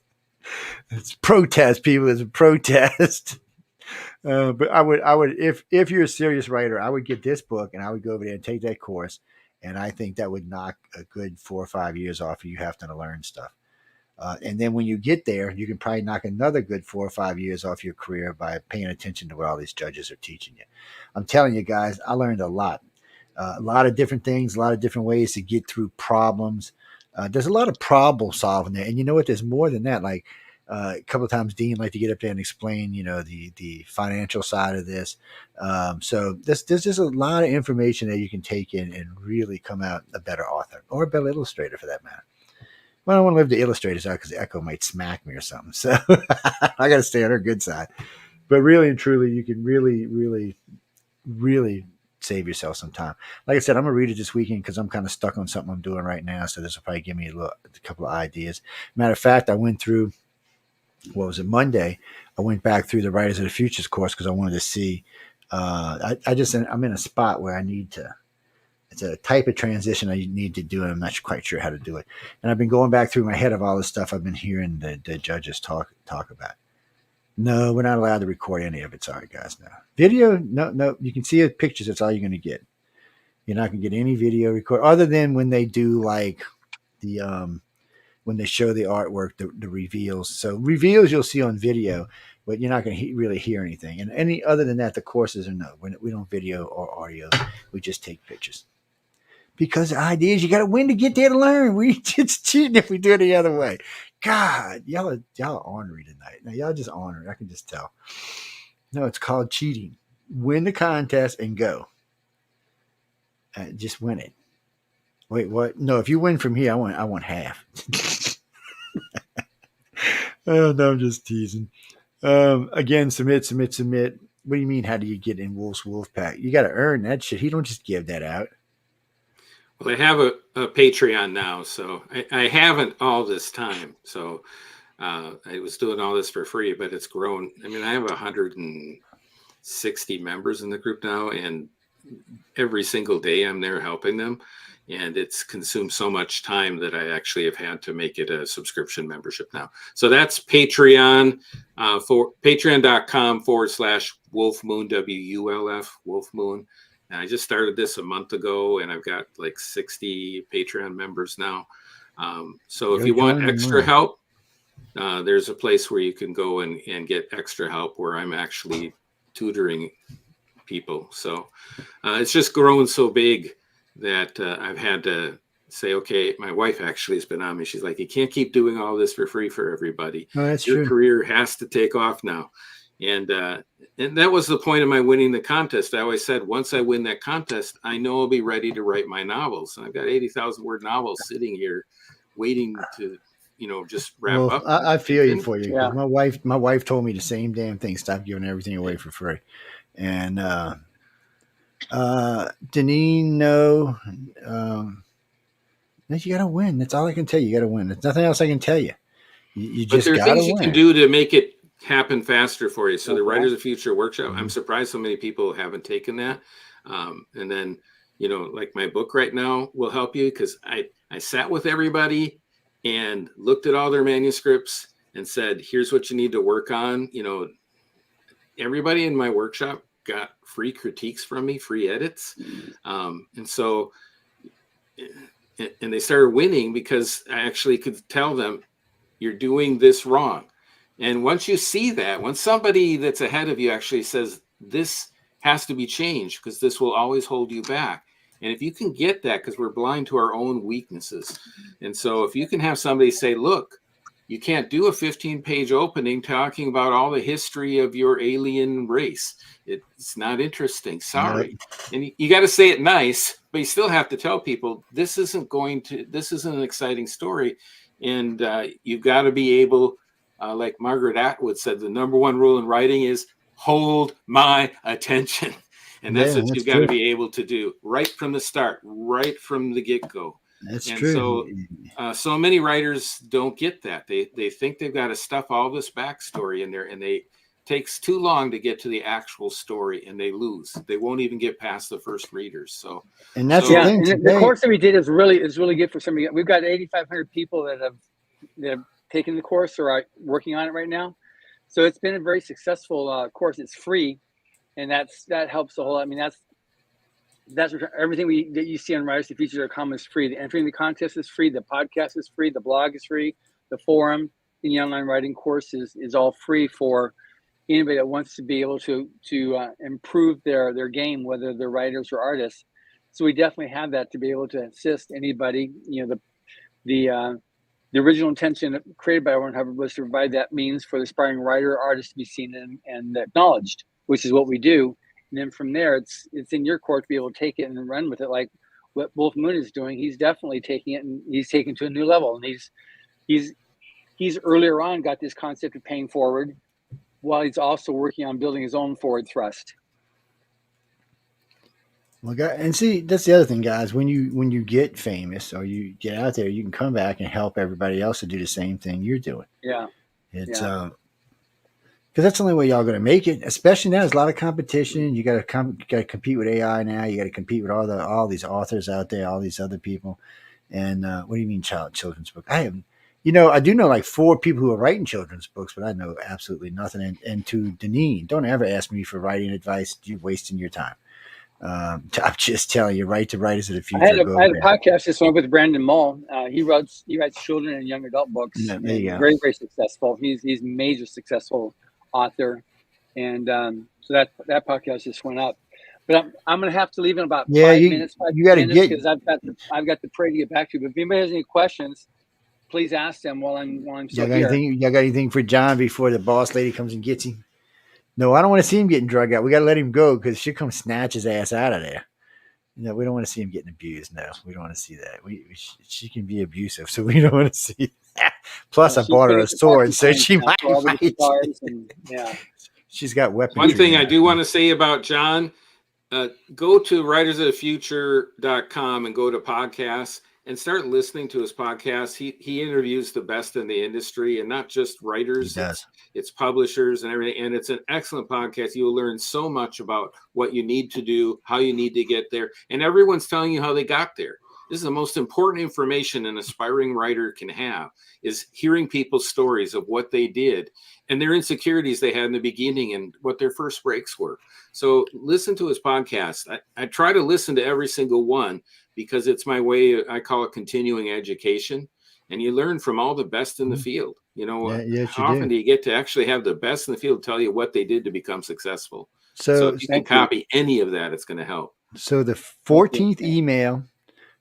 It's protest, people. It's a protest. But I would if you're a serious writer, I would get this book and I would go over there and take that course And I think that would knock a good 4 or 5 years off of you having to learn stuff. And then when you get there, you can probably knock another good 4 or 5 years off your career by paying attention to what all these judges are teaching you. I'm telling you guys, I learned a lot. A lot of different things, a lot of different ways to get through problems. There's a lot of problem solving there. And you know what? There's more than that. Like a couple of times, Dean liked to get up there and explain, the financial side of this. So there's just a lot of information that you can take in and really come out a better author or a better illustrator for that matter. Well, I don't want to leave the illustrators out because the Echo might smack me or something. So I got to stay on her good side. But really and truly, you can really, really, really save yourself some time. Like I said, I'm going to read it this weekend because I'm kind of stuck on something I'm doing right now. So this will probably give me a couple of ideas. Matter of fact, I went through, Monday? I went back through the Writers of the Futures course because I wanted to see. I'm in a spot where I need to. It's a type of transition I need to do, and I'm not quite sure how to do it. And I've been going back through my head of all the stuff I've been hearing the judges talk about. No, we're not allowed to record any of it. Sorry, guys. No video. No. You can see it pictures. That's all you're going to get. You're not going to get any video record other than when they do like the when they show the artwork, the reveals. So reveals you'll see on video, but you're not going to really hear anything. And any other than that, the courses are no. We don't video or audio. We just take pictures. Because the idea is you got to win to get there to learn. It's cheating if we do it the other way. God, y'all are ornery tonight. Now y'all just ornery. I can just tell. No, it's called cheating. Win the contest and go. Just win it. Wait, what? No, if you win from here, I want half. Oh no, I'm just teasing. Again, submit. What do you mean? How do you get in Wolf's Wolf Pack? You got to earn that shit. He don't just give that out. Well, I have a Patreon now, so I haven't all this time. So I was doing all this for free, but it's grown. I mean, I have 160 members in the group now, and every single day I'm there helping them. And it's consumed so much time that I actually have had to make it a subscription membership now. So that's Patreon for patreon.com/Wolf Moon, WULF, Wolf Moon. And I just started this a month ago, and I've got like 60 Patreon members now. So if you want extra help, there's a place where you can go and get extra help where I'm actually tutoring people. So it's just grown so big that I've had to say, okay, my wife actually has been on me. She's like, you can't keep doing all this for free for everybody. No, that's Your true. career has to take off now. And that was the point of my winning the contest. I always said, once I win that contest, I know I'll be ready to write my novels. And I've got 80,000 word novels sitting here waiting to, just wrap up. I feel you for you. Yeah. My wife told me the same damn thing. Stop giving everything away for free. And Deneen, no. You got to win. That's all I can tell you. You got to win. There's nothing else I can tell you. You just got to win. But there are things you can do to make it happen faster for you. So the Writers of Future workshop, I'm surprised so many people haven't taken that. And then, like my book right now will help you because I sat with everybody and looked at all their manuscripts and said, here's what you need to work on. Everybody in my workshop got free critiques from me, free edits. And so, and they started winning because I actually could tell them, you're doing this wrong. And once you see that, when somebody that's ahead of you actually says, this has to be changed because this will always hold you back. And if you can get that, because we're blind to our own weaknesses. And so if you can have somebody say, look, you can't do a 15-page opening talking about all the history of your alien race. It's not interesting. Sorry. Nope. And you got to say it nice, but you still have to tell people this isn't an exciting story. And you've got to be able, like Margaret Atwood said, the number one rule in writing is hold my attention. And that's what you've got to be able to do right from the start, right from the get-go. That's true. So many writers don't get that. They think they've got to stuff all this backstory in there, and it takes too long to get to the actual story, and they lose. They won't even get past the first readers. So, and that's the thing. And the course that we did is really good for somebody. We've got 8,500 people that have taken the course or are working on it right now. So it's been a very successful course. It's free, and that helps a whole lot. I mean, that's everything that you see on writersofthefuture.com is free. The entering the contest is free. The podcast is free. The blog is free. The forum in the online writing course is all free for anybody that wants to be able to improve their game, whether they're writers or artists. So we definitely have that to be able to assist anybody. The original intention created by Warren Hubbard was to provide that means for the aspiring writer or artist to be seen and acknowledged, which is what we do. And then from there, it's in your court to be able to take it and run with it, like what Wolf Moon is doing. He's definitely taking it, and he's taking it to a new level. And he's earlier on got this concept of paying forward, while he's also working on building his own forward thrust. Well, and see, that's the other thing, guys. When you get famous or you get out there, you can come back and help everybody else to do the same thing you're doing. Yeah, it's because that's the only way y'all going to make it. Especially now, there's a lot of competition. You got to compete with AI now. You got to compete with all these authors out there, all these other people. And what do you mean, children's book? I do know like 4 people who are writing children's books, but I know absolutely nothing. And to Deneen, don't ever ask me for writing advice. You're wasting your time. I'm just telling you, write to writers of the future. I had a podcast this one with Brandon Mull. He writes children and young adult books. Yeah, there you go. Very, very successful. He's a major successful author, and so that podcast just went up. But I'm going to have to leave in about 5 minutes. You got to get, because I've got the parade to get back to. But if anybody has any questions, please ask them while I'm still here. Y'all got anything for John before the boss lady comes and gets him? No, I don't want to see him getting drugged out. We got to let him go because she'll come snatch his ass out of there. No, we don't want to see him getting abused. No, we don't want to see that. She can be abusive, so we don't want to see that. Plus, I bought her a sword, so she might fight. She's got weapons. One thing I do want to say about John, go to writersofthefuture.com and go to podcasts and start listening to his podcast. He interviews the best in the industry, and not just writers. He does. It's publishers and everything. And it's an excellent podcast. You will learn so much about what you need to do, how you need to get there. And everyone's telling you how they got there. This is the most important information an aspiring writer can have, is hearing people's stories of what they did and their insecurities they had in the beginning and what their first breaks were. So listen to his podcast. I try to listen to every single one because it's my way. I call it continuing education. And you learn from all the best in the field. How often do you get to actually have the best in the field tell you what they did to become successful? So if you can copy any of that, it's going to help. So the 14th email,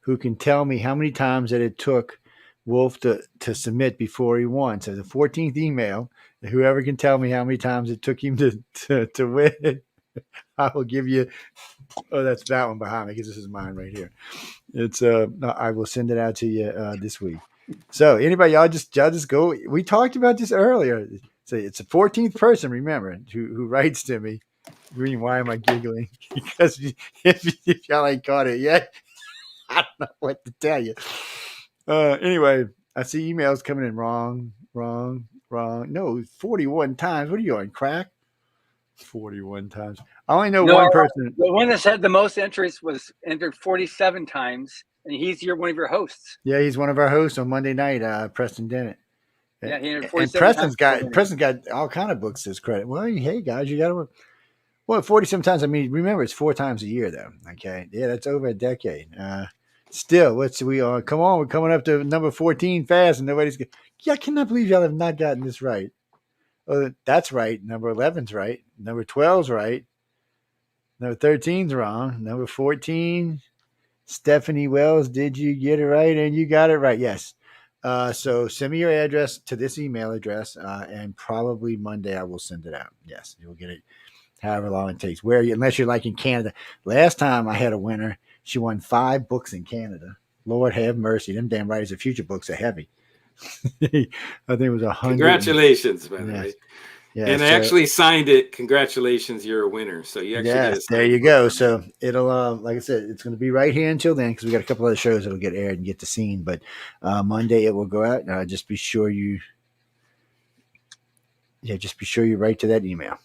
who can tell me how many times that it took Wulf to submit before he won. So the 14th email, whoever can tell me how many times it took him to win, I will give you. Oh, that's that one behind me because this is mine right here. It's I will send it out to you this week. So anybody, y'all just go. We talked about this earlier. So it's a 14th person, remember, who writes to me. Green, why am I giggling? Because if y'all ain't caught it yet, I don't know what to tell you. Anyway, I see emails coming in wrong. No, 41 times. What are you on, crack? 41 times. I only know one person. The one that had the most entries was entered 47 times. And he's one of your hosts. Yeah, he's one of our hosts on Monday night, Preston Dennett. Yeah, he entered 47 and Preston's got all kind of books as credit. Well, hey guys, you got to. Well, 47 times. I mean, remember it's 4 times a year though. Okay, yeah, that's over a decade. Still, what's we on? Come on, we're coming up to number 14 fast, and nobody's. Yeah, I cannot believe y'all have not gotten this right. Oh, that's right. Number 11's right. Number 12's right. Number 13's wrong. Number 14. Stephanie Wells, did you get it right? And you got it right. Yes. So send me your address to this email address, and probably Monday I will send it out. Yes, you'll get it however long it takes. Unless you're like in Canada. Last time I had a winner, she won 5 books in Canada. Lord have mercy. Them damn Writers of Future books are heavy. I think it was 100. Congratulations, by the way. Yeah, and I actually signed it. Congratulations, you're a winner. So you actually get there you go. So it'll, like I said, it's going to be right here until then because we got a couple other shows that'll get aired and get the scene. But Monday it will go out. Just be sure you write to that email.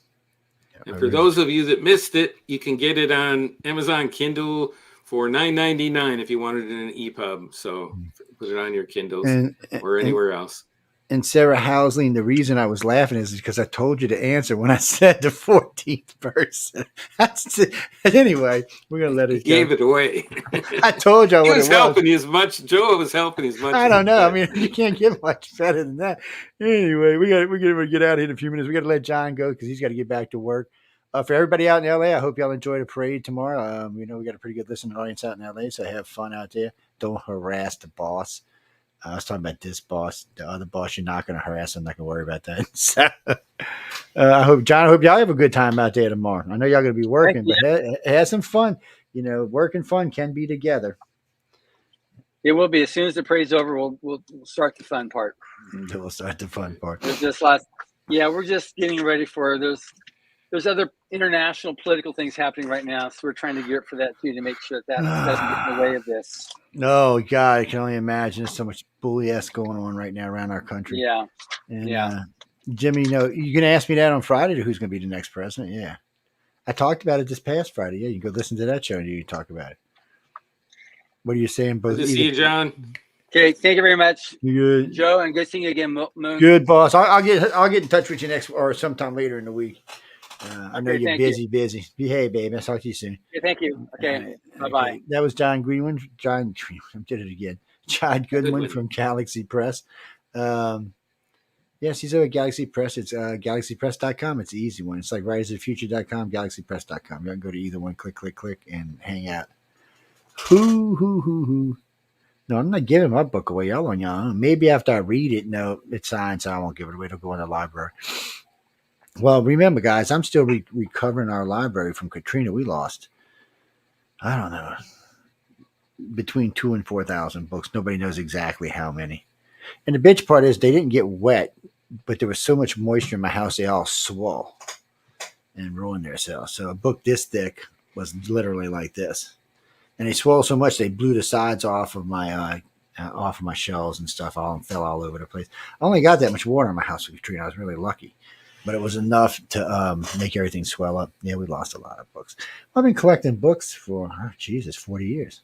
And for those of you that missed it, you can get it on Amazon Kindle for $9.99 if you wanted it in an EPUB. So put it on your Kindles or anywhere else. And Sarah Howling, the reason I was laughing is because I told you to answer when I said the 14th person. Anyway, we're going to let He it gave go. it away. I told you He what was it was. helping you as much. Joe was helping as much. I as don't he know. I could. mean, you can't get much better than that. Anyway, we're going to get out of here in a few minutes. We got to let John go because he's got to get back to work. For everybody out in LA, I hope y'all enjoy the parade tomorrow. We got a pretty good listening audience out in LA, so have fun out there. Don't harass the boss. I was talking about this boss, the other boss. You're not going to harass. I'm not going to worry about that. So, I hope y'all have a good time out there tomorrow. I know y'all going to be working, but have some fun. Work and fun can be together. It will be. As soon as the parade's over, we'll start the fun part. We'll start the fun part. There's just we're just getting ready for there's other international political things happening right now, so we're trying to gear up for that too to make sure that doesn't get in the way of this. Oh God, I can only imagine. There's so much bully ass going on right now around our country. Yeah. And Jimmy, you're gonna ask me that on Friday to who's gonna be the next president. Yeah. I talked about it this past Friday. Yeah, you can go listen to that show and you can talk about it. What are you saying? Good to see you, John. Okay, thank you very much. You good, Joe, and good seeing you again, Moon. Good, boss. I'll get in touch with you next or sometime later in the week. I know you're busy. Behave, baby. I'll talk to you soon. Okay, thank you. Okay, bye-bye. Okay. That was John Greenwood. I did it again. John Goodwin from Galaxy Press. Yes, he's over at Galaxy Press. It's galaxypress.com. It's the easy one. It's like risingfuture.com, galaxypress.com. You can go to either one, click, and hang out. Hoo. No, I'm not giving my book away. Y'all on y'all. Maybe after I read it, no, it's signed, so I won't give it away. It'll go in the library. Well, remember, guys, I'm still recovering our library from Katrina. We lost, I don't know, between 2,000 and 4,000 books. Nobody knows exactly how many. And the bitch part is they didn't get wet, but there was so much moisture in my house, they all swole and ruined themselves. So a book this thick was literally like this. And they swelled so much they blew the sides off of my shelves and stuff. All fell all over the place. I only got that much water in my house with Katrina. I was really lucky, but it was enough to make everything swell up. Yeah, we lost a lot of books. I've been collecting books for 40 years.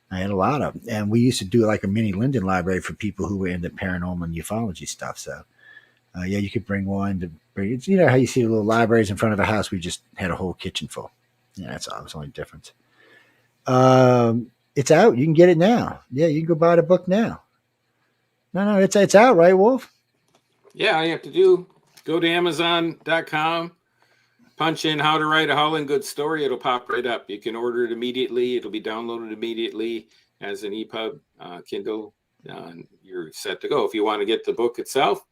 I had a lot of them, and we used to do like a mini Linden library for people who were into paranormal and ufology stuff. So, you could bring one to bring. You know how you see the little libraries in front of a house? We just had a whole kitchen full. Yeah, that's all. It's the only difference. It's out. You can get it now. Yeah, you can go buy the book now. No, it's out, right, Wolf? Yeah, all you have to do, go to Amazon.com, punch in how to write a Howling good story. It'll pop right up. You can order it immediately. It'll be downloaded immediately as an EPUB, Kindle. You're set to go. If you want to get the book itself,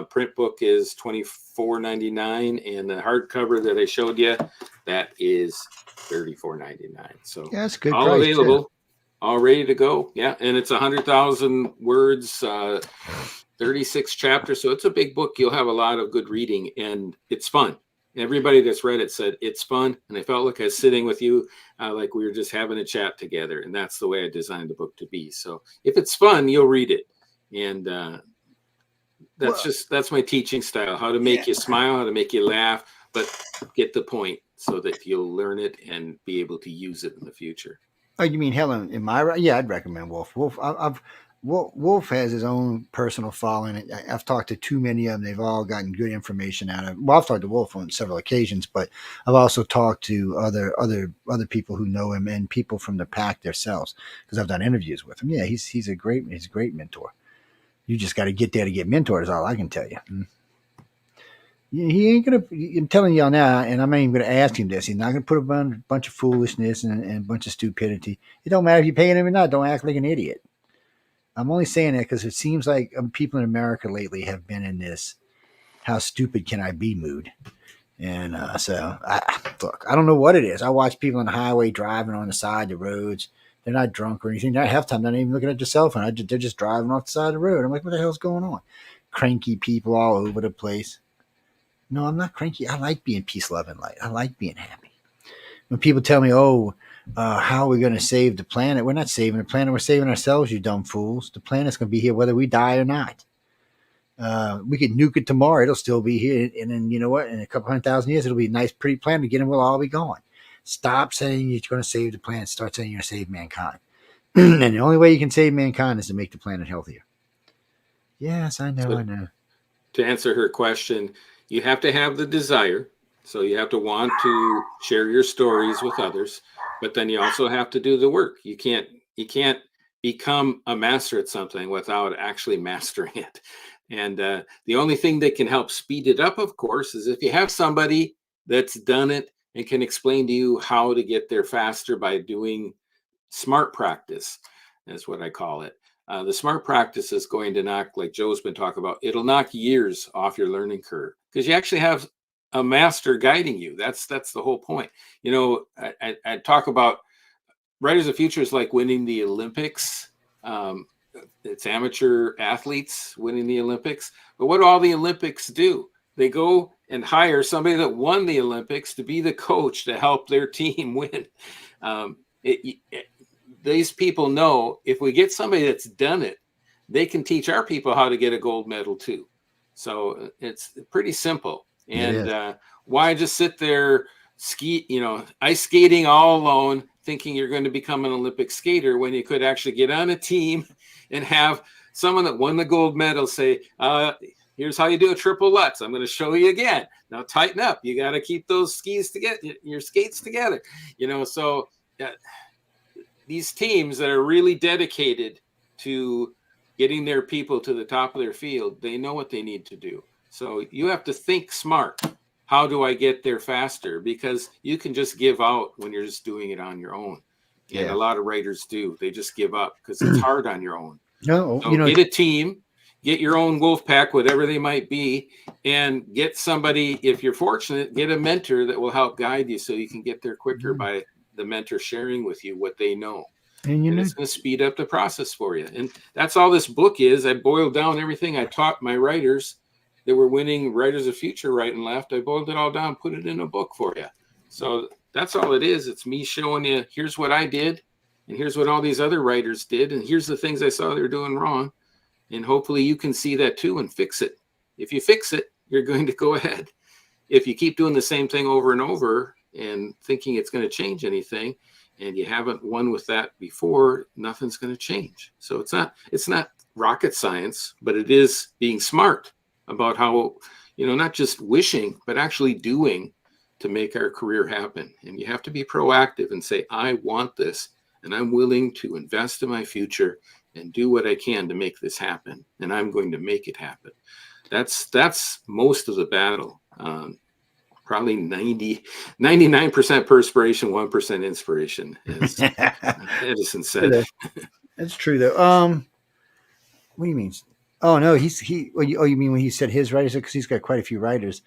print book is $24.99, and the hardcover that I showed you, that is $34.99. So yeah, that's good. All price, available, too. All ready to go. Yeah, and it's 100,000 words, 36 chapters. So it's a big book. You'll have a lot of good reading, and it's fun. Everybody that's read it said it's fun, and I felt like I was sitting with you, like we were just having a chat together, and that's the way I designed the book to be. So if it's fun, you'll read it, and that's my teaching style: how to make you smile, how to make you laugh, but get the point so that you'll learn it and be able to use it in the future. Oh, you mean Helen? Am I right? Yeah, I'd recommend Wolf. Wolf has his own personal following. I've talked to too many of them. They've all gotten good information out of it. Well, I've talked to Wolf on several occasions, but I've also talked to other people who know him and people from the pack themselves because I've done interviews with him. Yeah, he's a great mentor. You just got to get there to get mentored is all I can tell you. He ain't gonna. I'm telling y'all now, and I'm not even gonna ask him this. He's not gonna put a bunch of foolishness and a bunch of stupidity. It don't matter if you're paying him or not. Don't act like an idiot. I'm only saying that because it seems like people in America lately have been in this "how stupid can I be" mood, and look, I don't know what it is. I watch people on the highway driving on the side of the roads. They're not drunk or anything. Not half the time. They're not even looking at their cell phone. They're just driving off the side of the road. I'm like, what the hell's going on? Cranky people all over the place. No, I'm not cranky. I like being peace, love, and light. I like being happy. When people tell me, how are we going to save the planet? We're not saving the planet. We're saving ourselves, you dumb fools. The planet's going to be here whether we die or not. We could nuke it tomorrow. It'll still be here. And then, you know what? In a couple 100,000 years, it'll be a nice, pretty planet again, and we'll all be gone. Stop saying you're going to save the planet. Start saying you're going to save mankind. And the only way you can save mankind is to make the planet healthier. Yes, I know. So I know. to answer her question, you have to have the desire. So you have to want to share your stories with others, but then you also have to do the work. You can't become a master at something without actually mastering it. And the only thing that can help speed it up, of course, is if you have somebody that's done it and can explain to you how to get there faster by doing smart practice. That's what I call it. The smart practice is going to knock, like Joe's been talking about, it'll knock years off your learning curve because you actually have a master guiding you. That's the whole point. You know, I talk about Writers of Future is like winning the Olympics. It's amateur athletes winning the Olympics. But what do all the Olympics do? They go and hire somebody that won the Olympics to be the coach to help their team win. Um, these people know if we get somebody that's done it, they can teach our people how to get a gold medal too. So it's pretty simple. It And is. why just sit there ice skating all alone, thinking you're going to become an Olympic skater when you could actually get on a team and have someone that won the gold medal say, here's how you do a triple Lutz. I'm going to show you again. Now tighten up. You got to keep those skis together, your skates together. So these teams that are really dedicated to getting their people to the top of their field, they know what they need to do. So you have to think smart. How do I get there faster? Because you can just give out when you're just doing it on your own. And Yeah. a lot of writers do. They just give up because it's hard on your own. No, So get a team, get your own wolf pack, whatever they might be, and get somebody, if you're fortunate, get a mentor that will help guide you so you can get there quicker by the mentor sharing with you what they know. And it's going to speed up the process for you. And that's all this book is. I boiled down everything I taught my writers that were winning Writers of Future right and left. I boiled it all down, put it in a book for you. So that's all it is. It's me showing you, here's what I did, and here's what all these other writers did, and here's the things I saw they're doing wrong. And hopefully you can see that too and fix it. If you fix it, you're going to go ahead. If you keep doing the same thing over and over and thinking it's going to change anything, and you haven't won with that before, nothing's going to change. So it's not rocket science, but it is being smart about how, not just wishing, but actually doing to make our career happen. And you have to be proactive and say, I want this, and I'm willing to invest in my future and do what I can to make this happen. And I'm going to make it happen. That's most of the battle. Probably 99% perspiration, 1% inspiration, as Edison said. That's true though. What do you mean? Oh no, you mean when he said his writers? Because he's got quite a few writers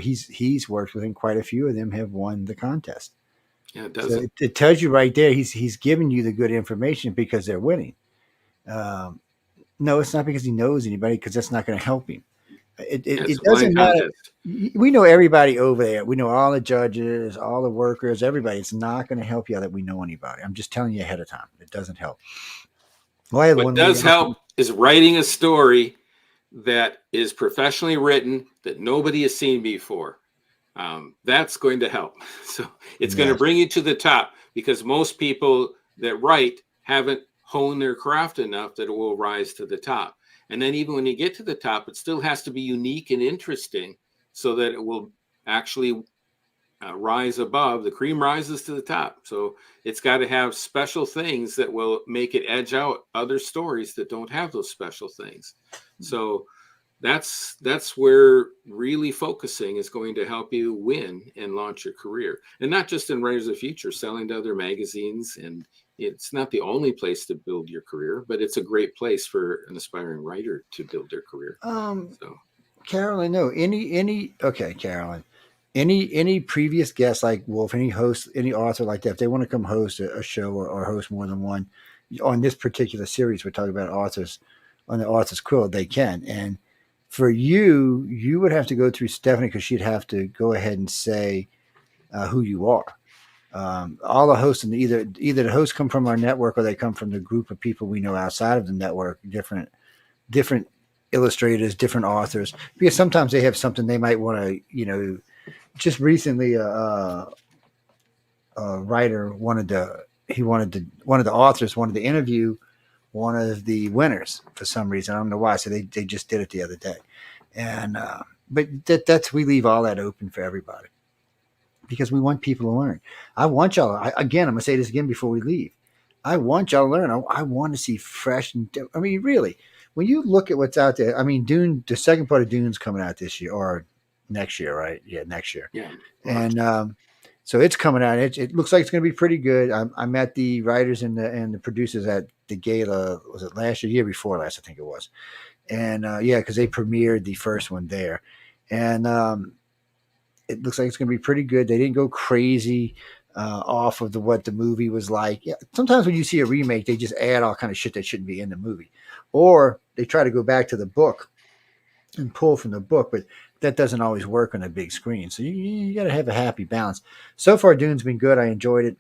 he's worked with, and quite a few of them have won the contest. Yeah, it does. So it tells you right there. He's giving you the good information because they're winning. No, it's not because he knows anybody, because that's not going to help him. It doesn't matter. Contest. We know everybody over there. We know all the judges, all the workers, everybody. It's not going to help you that we know anybody. I'm just telling you ahead of time. It doesn't help. Well, what does help is writing a story that is professionally written that nobody has seen before. That's going to help. So it's going to bring you to the top, because most people that write haven't honed their craft enough that it will rise to the top. And then even when you get to the top, it still has to be unique and interesting so that it will actually rise above. The cream rises to the top. So it's got to have special things that will make it edge out other stories that don't have those special things. So that's where really focusing is going to help you win and launch your career. And not just in Writers of the Future, selling to other magazines. And it's not the only place to build your career, but it's a great place for an aspiring writer to build their career. Carolyn, no, Carolyn, any previous guests like Wulf, any host, any author like that, if they want to come host a show or host more than one on this particular series, we're talking about authors on the Author's Quill, they can. And for you would have to go through Stephanie, because she'd have to go ahead and say who you are. All the hosts, and either the hosts come from our network, or they come from the group of people we know outside of the network, different illustrators, different authors, because sometimes they have something they might want to, just recently a writer one of the authors wanted to interview one of the winners for some reason. I don't know why. So they just did it the other day, and but that's we leave all that open for everybody because we want people to learn. I want y'all. Again, I'm gonna say this again before we leave. I want y'all to learn. I want to see fresh and I mean, really, when you look at what's out there, I mean, Dune. The second part of Dune's coming out this year or next year, right? Yeah, next year. Yeah. And so it's coming out. It looks like it's going to be pretty good. I met the writers and the producers at the gala. Was it last year? Year before last, I think it was. And yeah, because they premiered the first one there, and it looks like it's going to be pretty good. They didn't go crazy off of what the movie was like. Yeah, sometimes when you see a remake, they just add all kind of shit that shouldn't be in the movie, or they try to go back to the book and pull from the book, but that doesn't always work on a big screen. So you got to have a happy balance. So far, Dune's been good. I enjoyed it.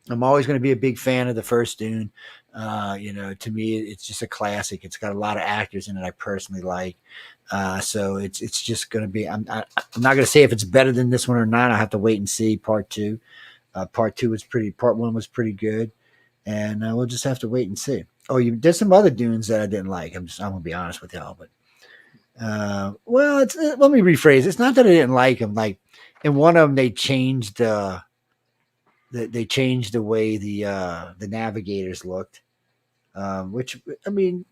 I'm always going to be a big fan of the first Dune. To me, it's just a classic. It's got a lot of actors in it I personally like. So it's just going to be. I'm not going to say if it's better than this one or not. I have to wait and see. Part two. Part one was pretty good, and we'll just have to wait and see. Oh, there's some other Dunes that I didn't like. I'm going to be honest with y'all, but well, let me rephrase. It's not that I didn't like them. Like in one of them, they changed the way the navigators looked, which I mean,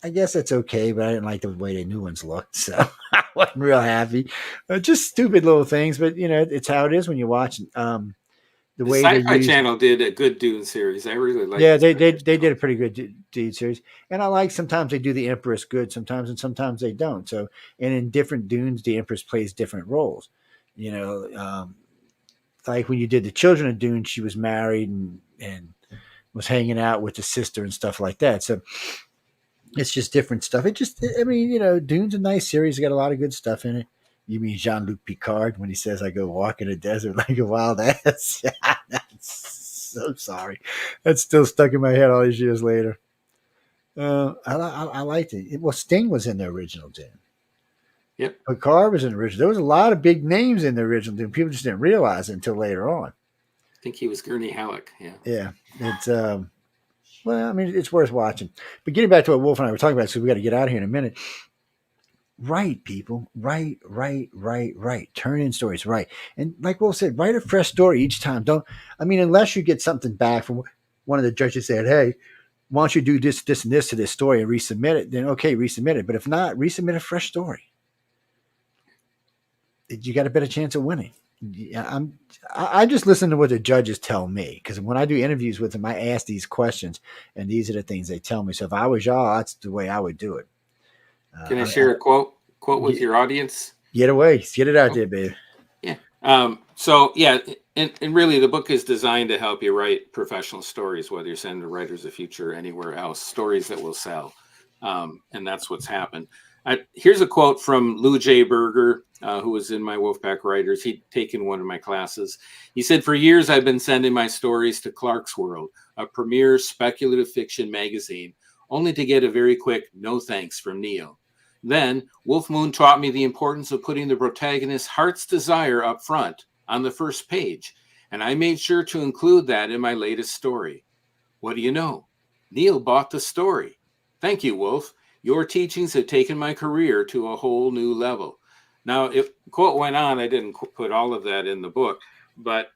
I guess that's okay, but I didn't like the way the new ones looked, so I wasn't real happy. Just stupid little things, but it's how it is when you watch. The way they Sci-Fi use, Channel did a good Dune series. I really like. yeah, they did a pretty good Dune series, and I like sometimes they do the Empress good sometimes, and sometimes they don't. So, and in different Dunes, the Empress plays different roles. Like when you did the Children of Dune, she was married and was hanging out with the sister and stuff like that. So it's just different stuff. I mean, Dune's a nice series. It got a lot of good stuff in it. You mean Jean-Luc Picard when he says, "I go walk in the desert like a wild ass"? So sorry. That's still stuck in my head all these years later. I liked it. Well, Sting was in the original Dune. Yep. Picard was in the original. There was a lot of big names in the original Dune. People just didn't realize it until later on. I think he was Gurney Halleck. Yeah. Yeah. It's well, I mean, it's worth watching. But getting back to what Wolf and I were talking about, so we got to get out of here in a minute. Write, people. Write. Turn in stories. Write. And like Wolf said, write a fresh story each time. Unless you get something back from one of the judges said, "Hey, why don't you do this, this, and this to this story and resubmit it?" Then okay, resubmit it. But if not, resubmit a fresh story. You got a better chance of winning. I just listen to what the judges tell me, because when I do interviews with them, I ask these questions, and these are the things they tell me. So if I was y'all, that's the way I would do it. Can I share a quote with your audience? Get it out there, baby. Yeah. So yeah, and really the book is designed to help you write professional stories, whether you're sending to Writers of the Future or anywhere else, stories that will sell. And that's what's happened. Here's a quote from Lou J. Berger, who was in my Wolfpack Writers. He'd taken one of my classes. He said, "For years, I've been sending my stories to Clark's World, a premier speculative fiction magazine, only to get a very quick no thanks from Neil. Then, Wolf Moon taught me the importance of putting the protagonist's heart's desire up front on the first page, and I made sure to include that in my latest story. What do you know? Neil bought the story. Thank you, Wolf. Your teachings have taken my career to a whole new level." Now, if quote went on, I didn't put all of that in the book, but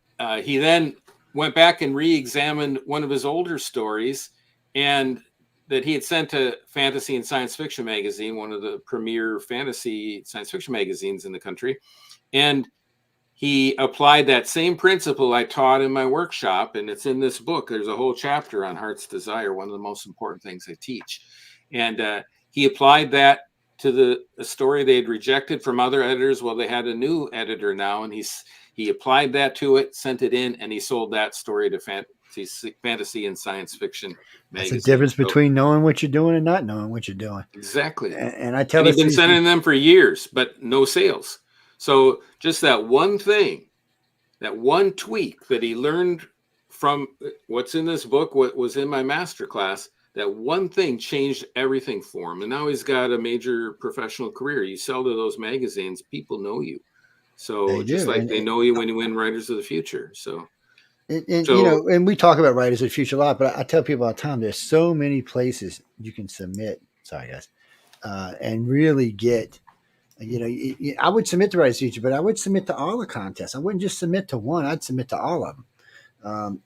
he then went back and re-examined one of his older stories, and that he had sent to Fantasy and Science Fiction magazine, one of the premier fantasy science fiction magazines in the country. And he applied that same principle I taught in my workshop, and it's in this book. There's a whole chapter on Heart's Desire, one of the most important things I teach. And he applied that to the story they had rejected from other editors. Well, they had a new editor now, and he applied that to it, sent it in, and he sold that story to Fantasy and Science Fiction magazine. That's the difference between knowing what you're doing and not knowing what you're doing. Exactly. And I tell he's been sending them for years, but no sales. So just that one thing, that one tweak that he learned from what's in this book, what was in my masterclass, that one thing changed everything for him. And now he's got a major professional career. You sell to those magazines, people know you. So just like they know you when you win Writers of the Future. So And So and we talk about writers of the future a lot, but I tell people all the time, there's so many places you can submit. Sorry, guys, and really get. I would submit to writers of the future, but I would submit to all the contests. I wouldn't just submit to one. I'd submit to all of them.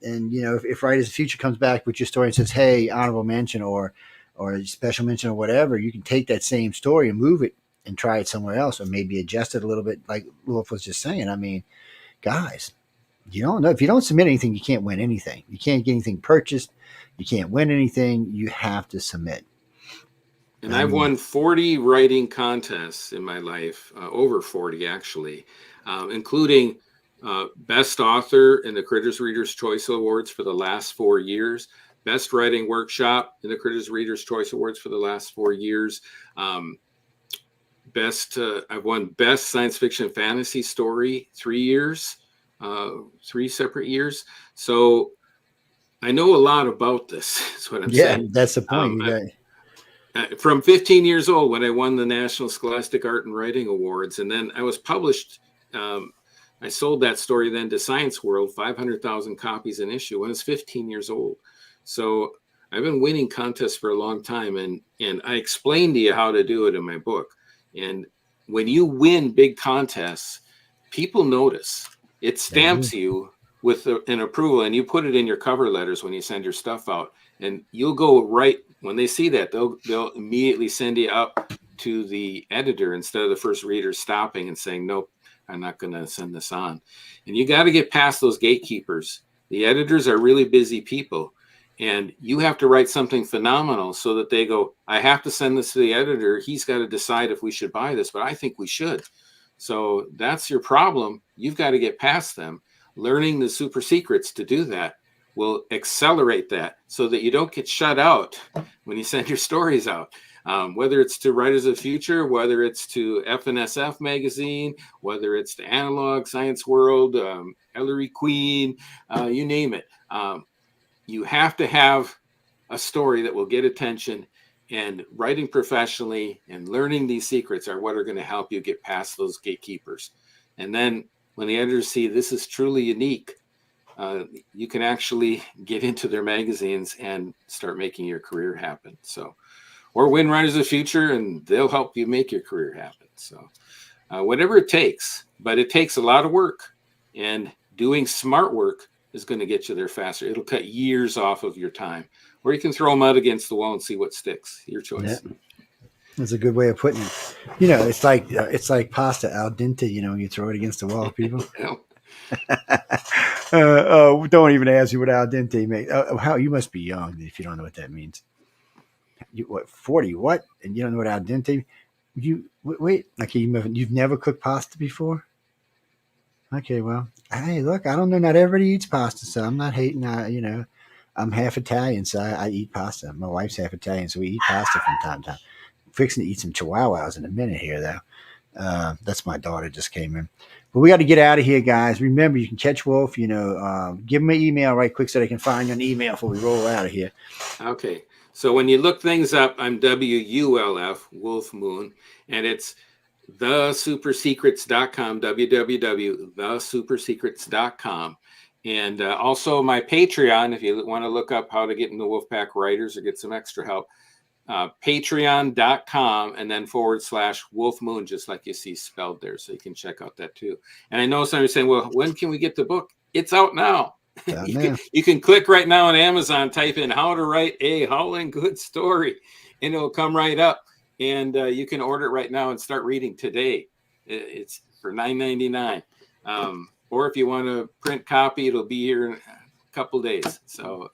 And if Writers of the Future comes back with your story and says, "Hey, honorable mention," or special mention or whatever, you can take that same story and move it and try it somewhere else, or maybe adjust it a little bit, like Wulf was just saying. I mean, guys, you don't know if you don't submit anything, you can't win anything. You can't get anything purchased. You can't win anything. You have to submit. and I've won 40 writing contests in my life, over 40 actually, including Best Author in the Critters Readers' Choice Awards for the last 4 years, Best Writing Workshop in the Critters Readers' Choice Awards for the last 4 years. I've won Best Science Fiction Fantasy Story 3 years, 3 separate years. So I know a lot about this, is what I'm saying. That's the point. From 15 years old when I won the National Scholastic Art and Writing Awards, and then I was published. I sold that story then to Science World, 500,000 copies an issue when I was 15 years old. So I've been winning contests for a long time, and I explained to you how to do it in my book. And when you win big contests, people notice. It stamps you with an approval, and you put it in your cover letters when you send your stuff out. And you'll go right when they see that, they'll immediately send you up to the editor instead of the first reader stopping and saying, "Nope, I'm not going to send this on." And you got to get past those gatekeepers. The editors are really busy people, and you have to write something phenomenal so that they go, "I have to send this to the editor. He's got to decide if we should buy this, but I think we should." So that's your problem. You've got to get past them. Learning the super secrets to do that will accelerate that so that you don't get shut out when you send your stories out. Whether it's to Writers of the Future, whether it's to FNSF magazine, whether it's to Analog, Science World, Ellery Queen, you name it. You have to have a story that will get attention, and writing professionally and learning these secrets are what are going to help you get past those gatekeepers. And then when the editors see this is truly unique, you can actually get into their magazines and start making your career happen. So, or win Writers of the Future, and they'll help you make your career happen. So, whatever it takes, but it takes a lot of work, and doing smart work is going to get you there faster. It'll cut years off of your time, or you can throw them out against the wall and see what sticks. Your choice. Yeah. That's a good way of putting it. It's like pasta al dente. When you throw it against the wall, people. Don't even ask me what al dente means. How you must be young if you don't know what that means. You 40? What? And you don't know what al dente? You wait. Okay, you've never cooked pasta before. Okay, well, hey, look, I don't know. Not everybody eats pasta, so I'm not hating. I'm half Italian, so I eat pasta. My wife's half Italian, so we eat pasta from time to time. I'm fixing to eat some chihuahuas in a minute here, though. That's my daughter just came in. But we got to get out of here, guys. Remember, you can catch Wulf. Give him an email right quick so they can find you an email before we roll out of here. Okay. So when you look things up, I'm WULF, Wulf Moon, and it's thesupersecrets.com, www.thesupersecrets.com. And also my Patreon, if you want to look up how to get into Wolfpack Writers or get some extra help, patreon.com and then /Wulf Moon, just like you see spelled there. So you can check out that too. And I know some are saying, well, when can we get the book? It's out now. You can click right now on Amazon, type in how to write a Howling good story, and it'll come right up. And you can order it right now and start reading today. It's for $9.99. Or if you want a print copy, it'll be here in a couple days. So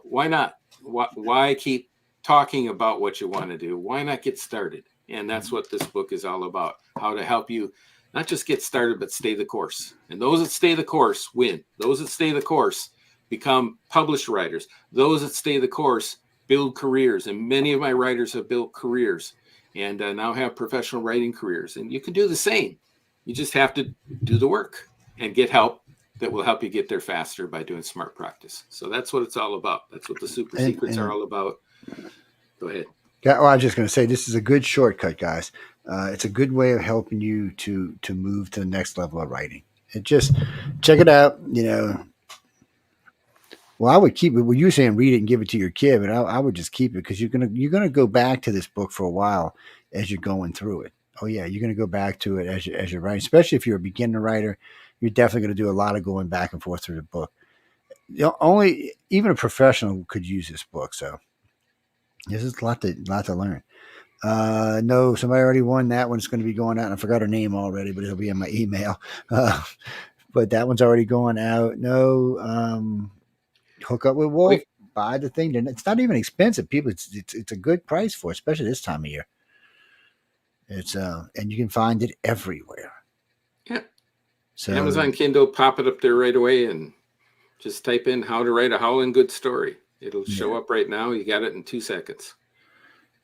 why not? Why keep talking about what you want to do? Why not get started? And that's what this book is all about, how to help you not just get started, but stay the course. And those that stay the course win. Those that stay the course become published writers. Those that stay the course build careers. And many of my writers have built careers and now have professional writing careers. And you can do the same. You just have to do the work and get help that will help you get there faster by doing smart practice. So that's what it's all about. That's what the super secrets are all about. Go ahead. Yeah, well, I was just going to say, this is a good shortcut, guys. It's a good way of helping you to move to the next level of writing. Just check it out. Well, I would keep it. Well, you're saying read it and give it to your kid, but I would just keep it because you're gonna go back to this book for a while as you're going through it. Oh yeah, you're gonna go back to it as you're writing, especially if you're a beginner writer. You're definitely gonna do a lot of going back and forth through the book. Only even a professional could use this book. So this is a lot to learn. No, somebody already won that one. It's going to be going out. And I forgot her name already, but it'll be in my email. But that one's already going out. No, hook up with Wolf. We, Buy the thing. It's not even expensive. People, it's a good price for it, especially this time of year. It's and you can find it everywhere. yeah, So Amazon Kindle, pop it up there right away and just type in how to write a Howling good story. It'll show up right now. You got it in 2 seconds.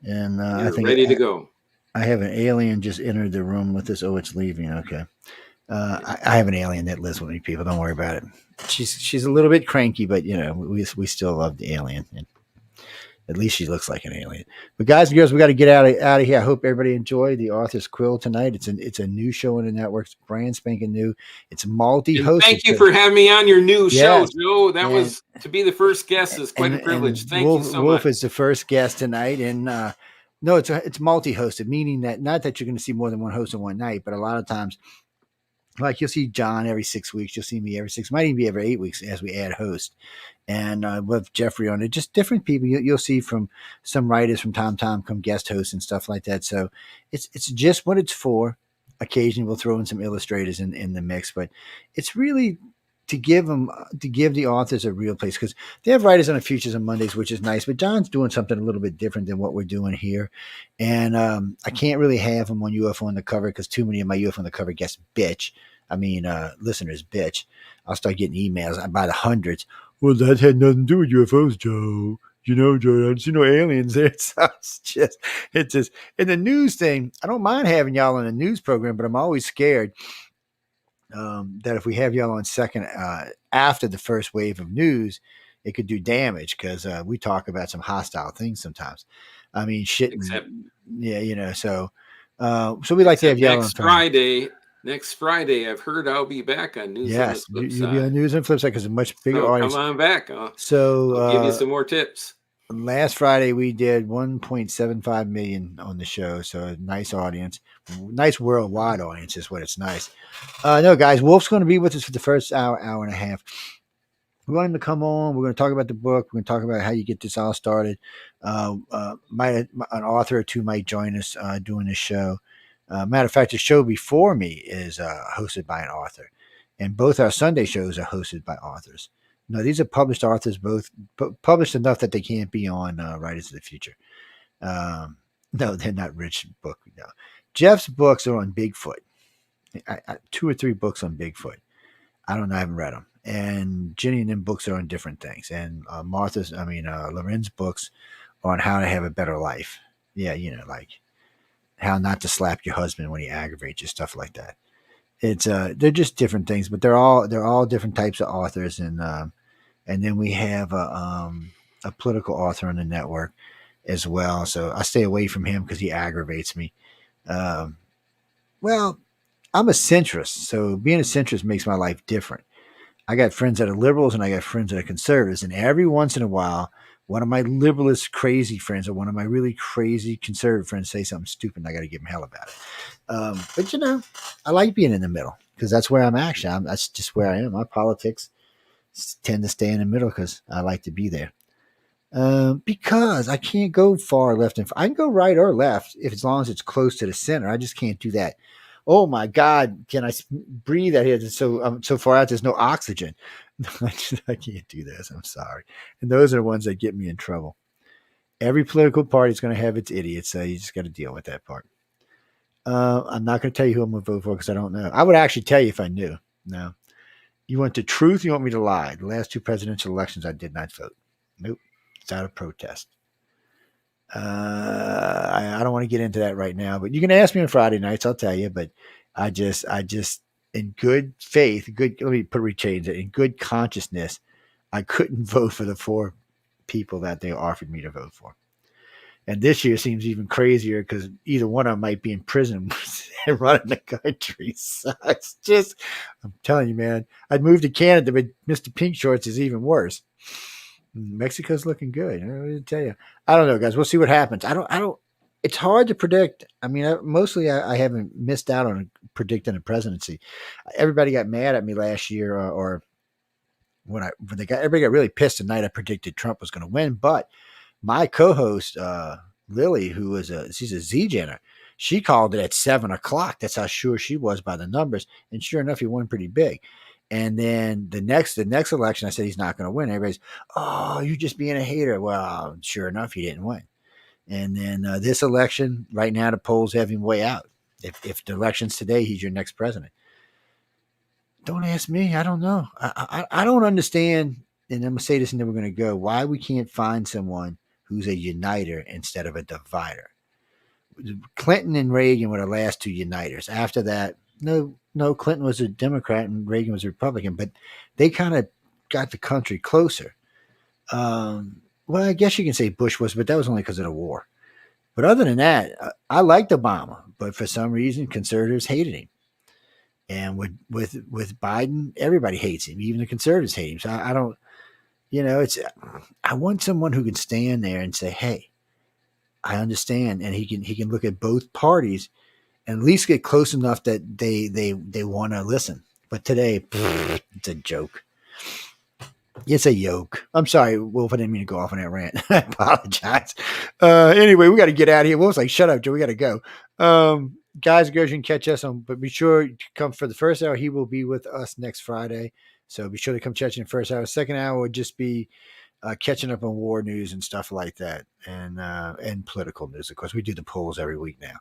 and You're I think ready to go. I have an alien just entered the room with us. Oh, it's leaving. Okay. I have an alien that lives with me. People, don't worry about it. She's a little bit cranky, but we still love the alien. And at least she looks like an alien. But guys and girls, we got to get out of here. I hope everybody enjoyed the Author's Quill tonight. It's a new show on the network. It's brand spanking new. It's multi-hosted. And thank you for having me on your new show, Yes. Joe. That And- was to be the first guest is quite a privilege. Thank you so Wolf much. is the first guest tonight, and no, it's multi-hosted, meaning that not that you're going to see more than one host in one night, but a lot of times, like you'll see John every 6 weeks, you'll see me every 6, might even be every 8 weeks as we add hosts, and with Jeffrey on it, just different people. You'll see from some writers from time to time come guest hosts and stuff like that. So it's just what it's for. Occasionally we'll throw in some illustrators in the mix, but it's really to give the authors a real place, because they have writers on the futures on Mondays, which is nice. But John's doing something a little bit different than what we're doing here, and I can't really have him on UFO on the cover because too many of my UFO on the cover guests bitch. I mean, listeners bitch. I'll start getting emails by the hundreds. Well, that had nothing to do with UFOs, Joe. Joe, I don't see no aliens there. It's just in the news thing. I don't mind having y'all on a news program, but I'm always scared that if we have y'all on second after the first wave of news, it could do damage because we talk about some hostile things sometimes. I mean, shit. Except, yeah, so we like to have y'all next Friday, I've heard I'll be back on News on the Flip you'll Side. be on News on the Flip Side because a much bigger audience. Come on back. I'll give you some more tips. Last Friday we did 1.75 million on the show, so a nice audience, nice worldwide audience is what it's nice. No, guys, Wolf's going to be with us for the first hour and a half. We want him to come on. We're going to talk about the book. We're going to talk about how you get this all started. An author or two might join us doing this show. Matter of fact, the show before me is hosted by an author, and both our Sunday shows are hosted by authors. No, these are published authors, both published enough that they can't be on Writers of the Future. No, they're not rich book. No, Jeff's books are on Bigfoot. 2 or 3 books on Bigfoot. I don't know. I haven't read them. And Ginny and them books are on different things. And Loren's books are on how to have a better life. Yeah, like how not to slap your husband when he aggravates you, stuff like that. It's they're just different things, but they're all different types of authors, and then we have a political author on the network as well. So I stay away from him because he aggravates me. Well, I'm a centrist, so being a centrist makes my life different. I got friends that are liberals and I got friends that are conservatives, and every once in a while, one of my liberalist crazy friends or one of my really crazy conservative friends say something stupid, and I got to give them hell about it. But I like being in the middle because that's where I'm actually. That's just where I am. My politics tend to stay in the middle because I like to be there. Because I can't go far left and I can go right or left if as long as it's close to the center. I just can't do that. Oh my God, can I breathe out here? So far out, there's no oxygen. I can't do this. I'm sorry. And those are the ones that get me in trouble. Every political party is going to have its idiots, so you just got to deal with that part. I'm not going to tell you who I'm going to vote for because I don't know. I would actually tell you if I knew. No. You want the truth? You want me to lie? The last 2 presidential elections, I did not vote. Nope. It's out of protest. I don't want to get into that right now, but you can ask me on Friday nights. I'll tell you. But I just, in good faith, let me rechange it. In good consciousness, I couldn't vote for the 4 people that they offered me to vote for. And this year seems even crazier because either one of them might be in prison and running the country. So it's just, I'm telling you, man, I'd move to Canada, but Mr. Pink Shorts is even worse. Mexico's looking good. I don't know what to tell you. I don't know, guys. We'll see what happens. I don't. It's hard to predict. I mean, mostly I haven't missed out on predicting a presidency. Everybody got mad at me last year, or when everybody got really pissed the night I predicted Trump was going to win. But my co-host Lily, she's a Z-Jenner, she called it at 7 o'clock. That's how sure she was by the numbers, and sure enough, he won pretty big. And then the next election, I said he's not going to win. Everybody's, oh, you're just being a hater. Well, sure enough, he didn't win. And then this election, right now, the polls have him way out. If the election's today, he's your next president. Don't ask me. I don't know. I don't understand. And I'm going to say this and then we're going to go. Why we can't find someone who's a uniter instead of a divider. Clinton and Reagan were the last two uniters. After that, no, Clinton was a Democrat and Reagan was a Republican, but they kind of got the country closer. Well, I guess you can say Bush was, but that was only because of the war. But other than that, I liked Obama, but for some reason, conservatives hated him. And with Biden, everybody hates him. Even the conservatives hate him. So I don't, I want someone who can stand there and say, "Hey, I understand," and he can look at both parties and at least get close enough that they want to listen. But today, it's a joke. It's a yoke. I'm sorry, Wolf. I didn't mean to go off on that rant. I apologize. Anyway, we got to get out of here. Wolf's like, "Shut up, Joe. We got to go." Guys, girls, you can catch us on, but be sure to come for the first hour. He will be with us next Friday. So be sure to come catch in the first hour. Second hour would just be catching up on war news and stuff like that, and political news. Of course, we do the polls every week now.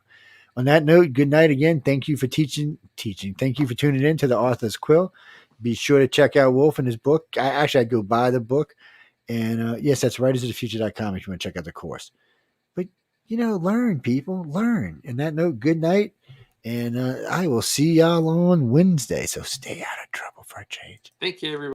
On that note, good night again. Thank you for teaching. Thank you for tuning in to the author's Quill. Be sure to check out Wolf and his book. I'd go buy the book. And yes, that's writersofthefuture.com if you want to check out the course. But, learn, people. Learn. And that note, good night. And I will see y'all on Wednesday. So stay out of trouble for a change. Thank you, everybody.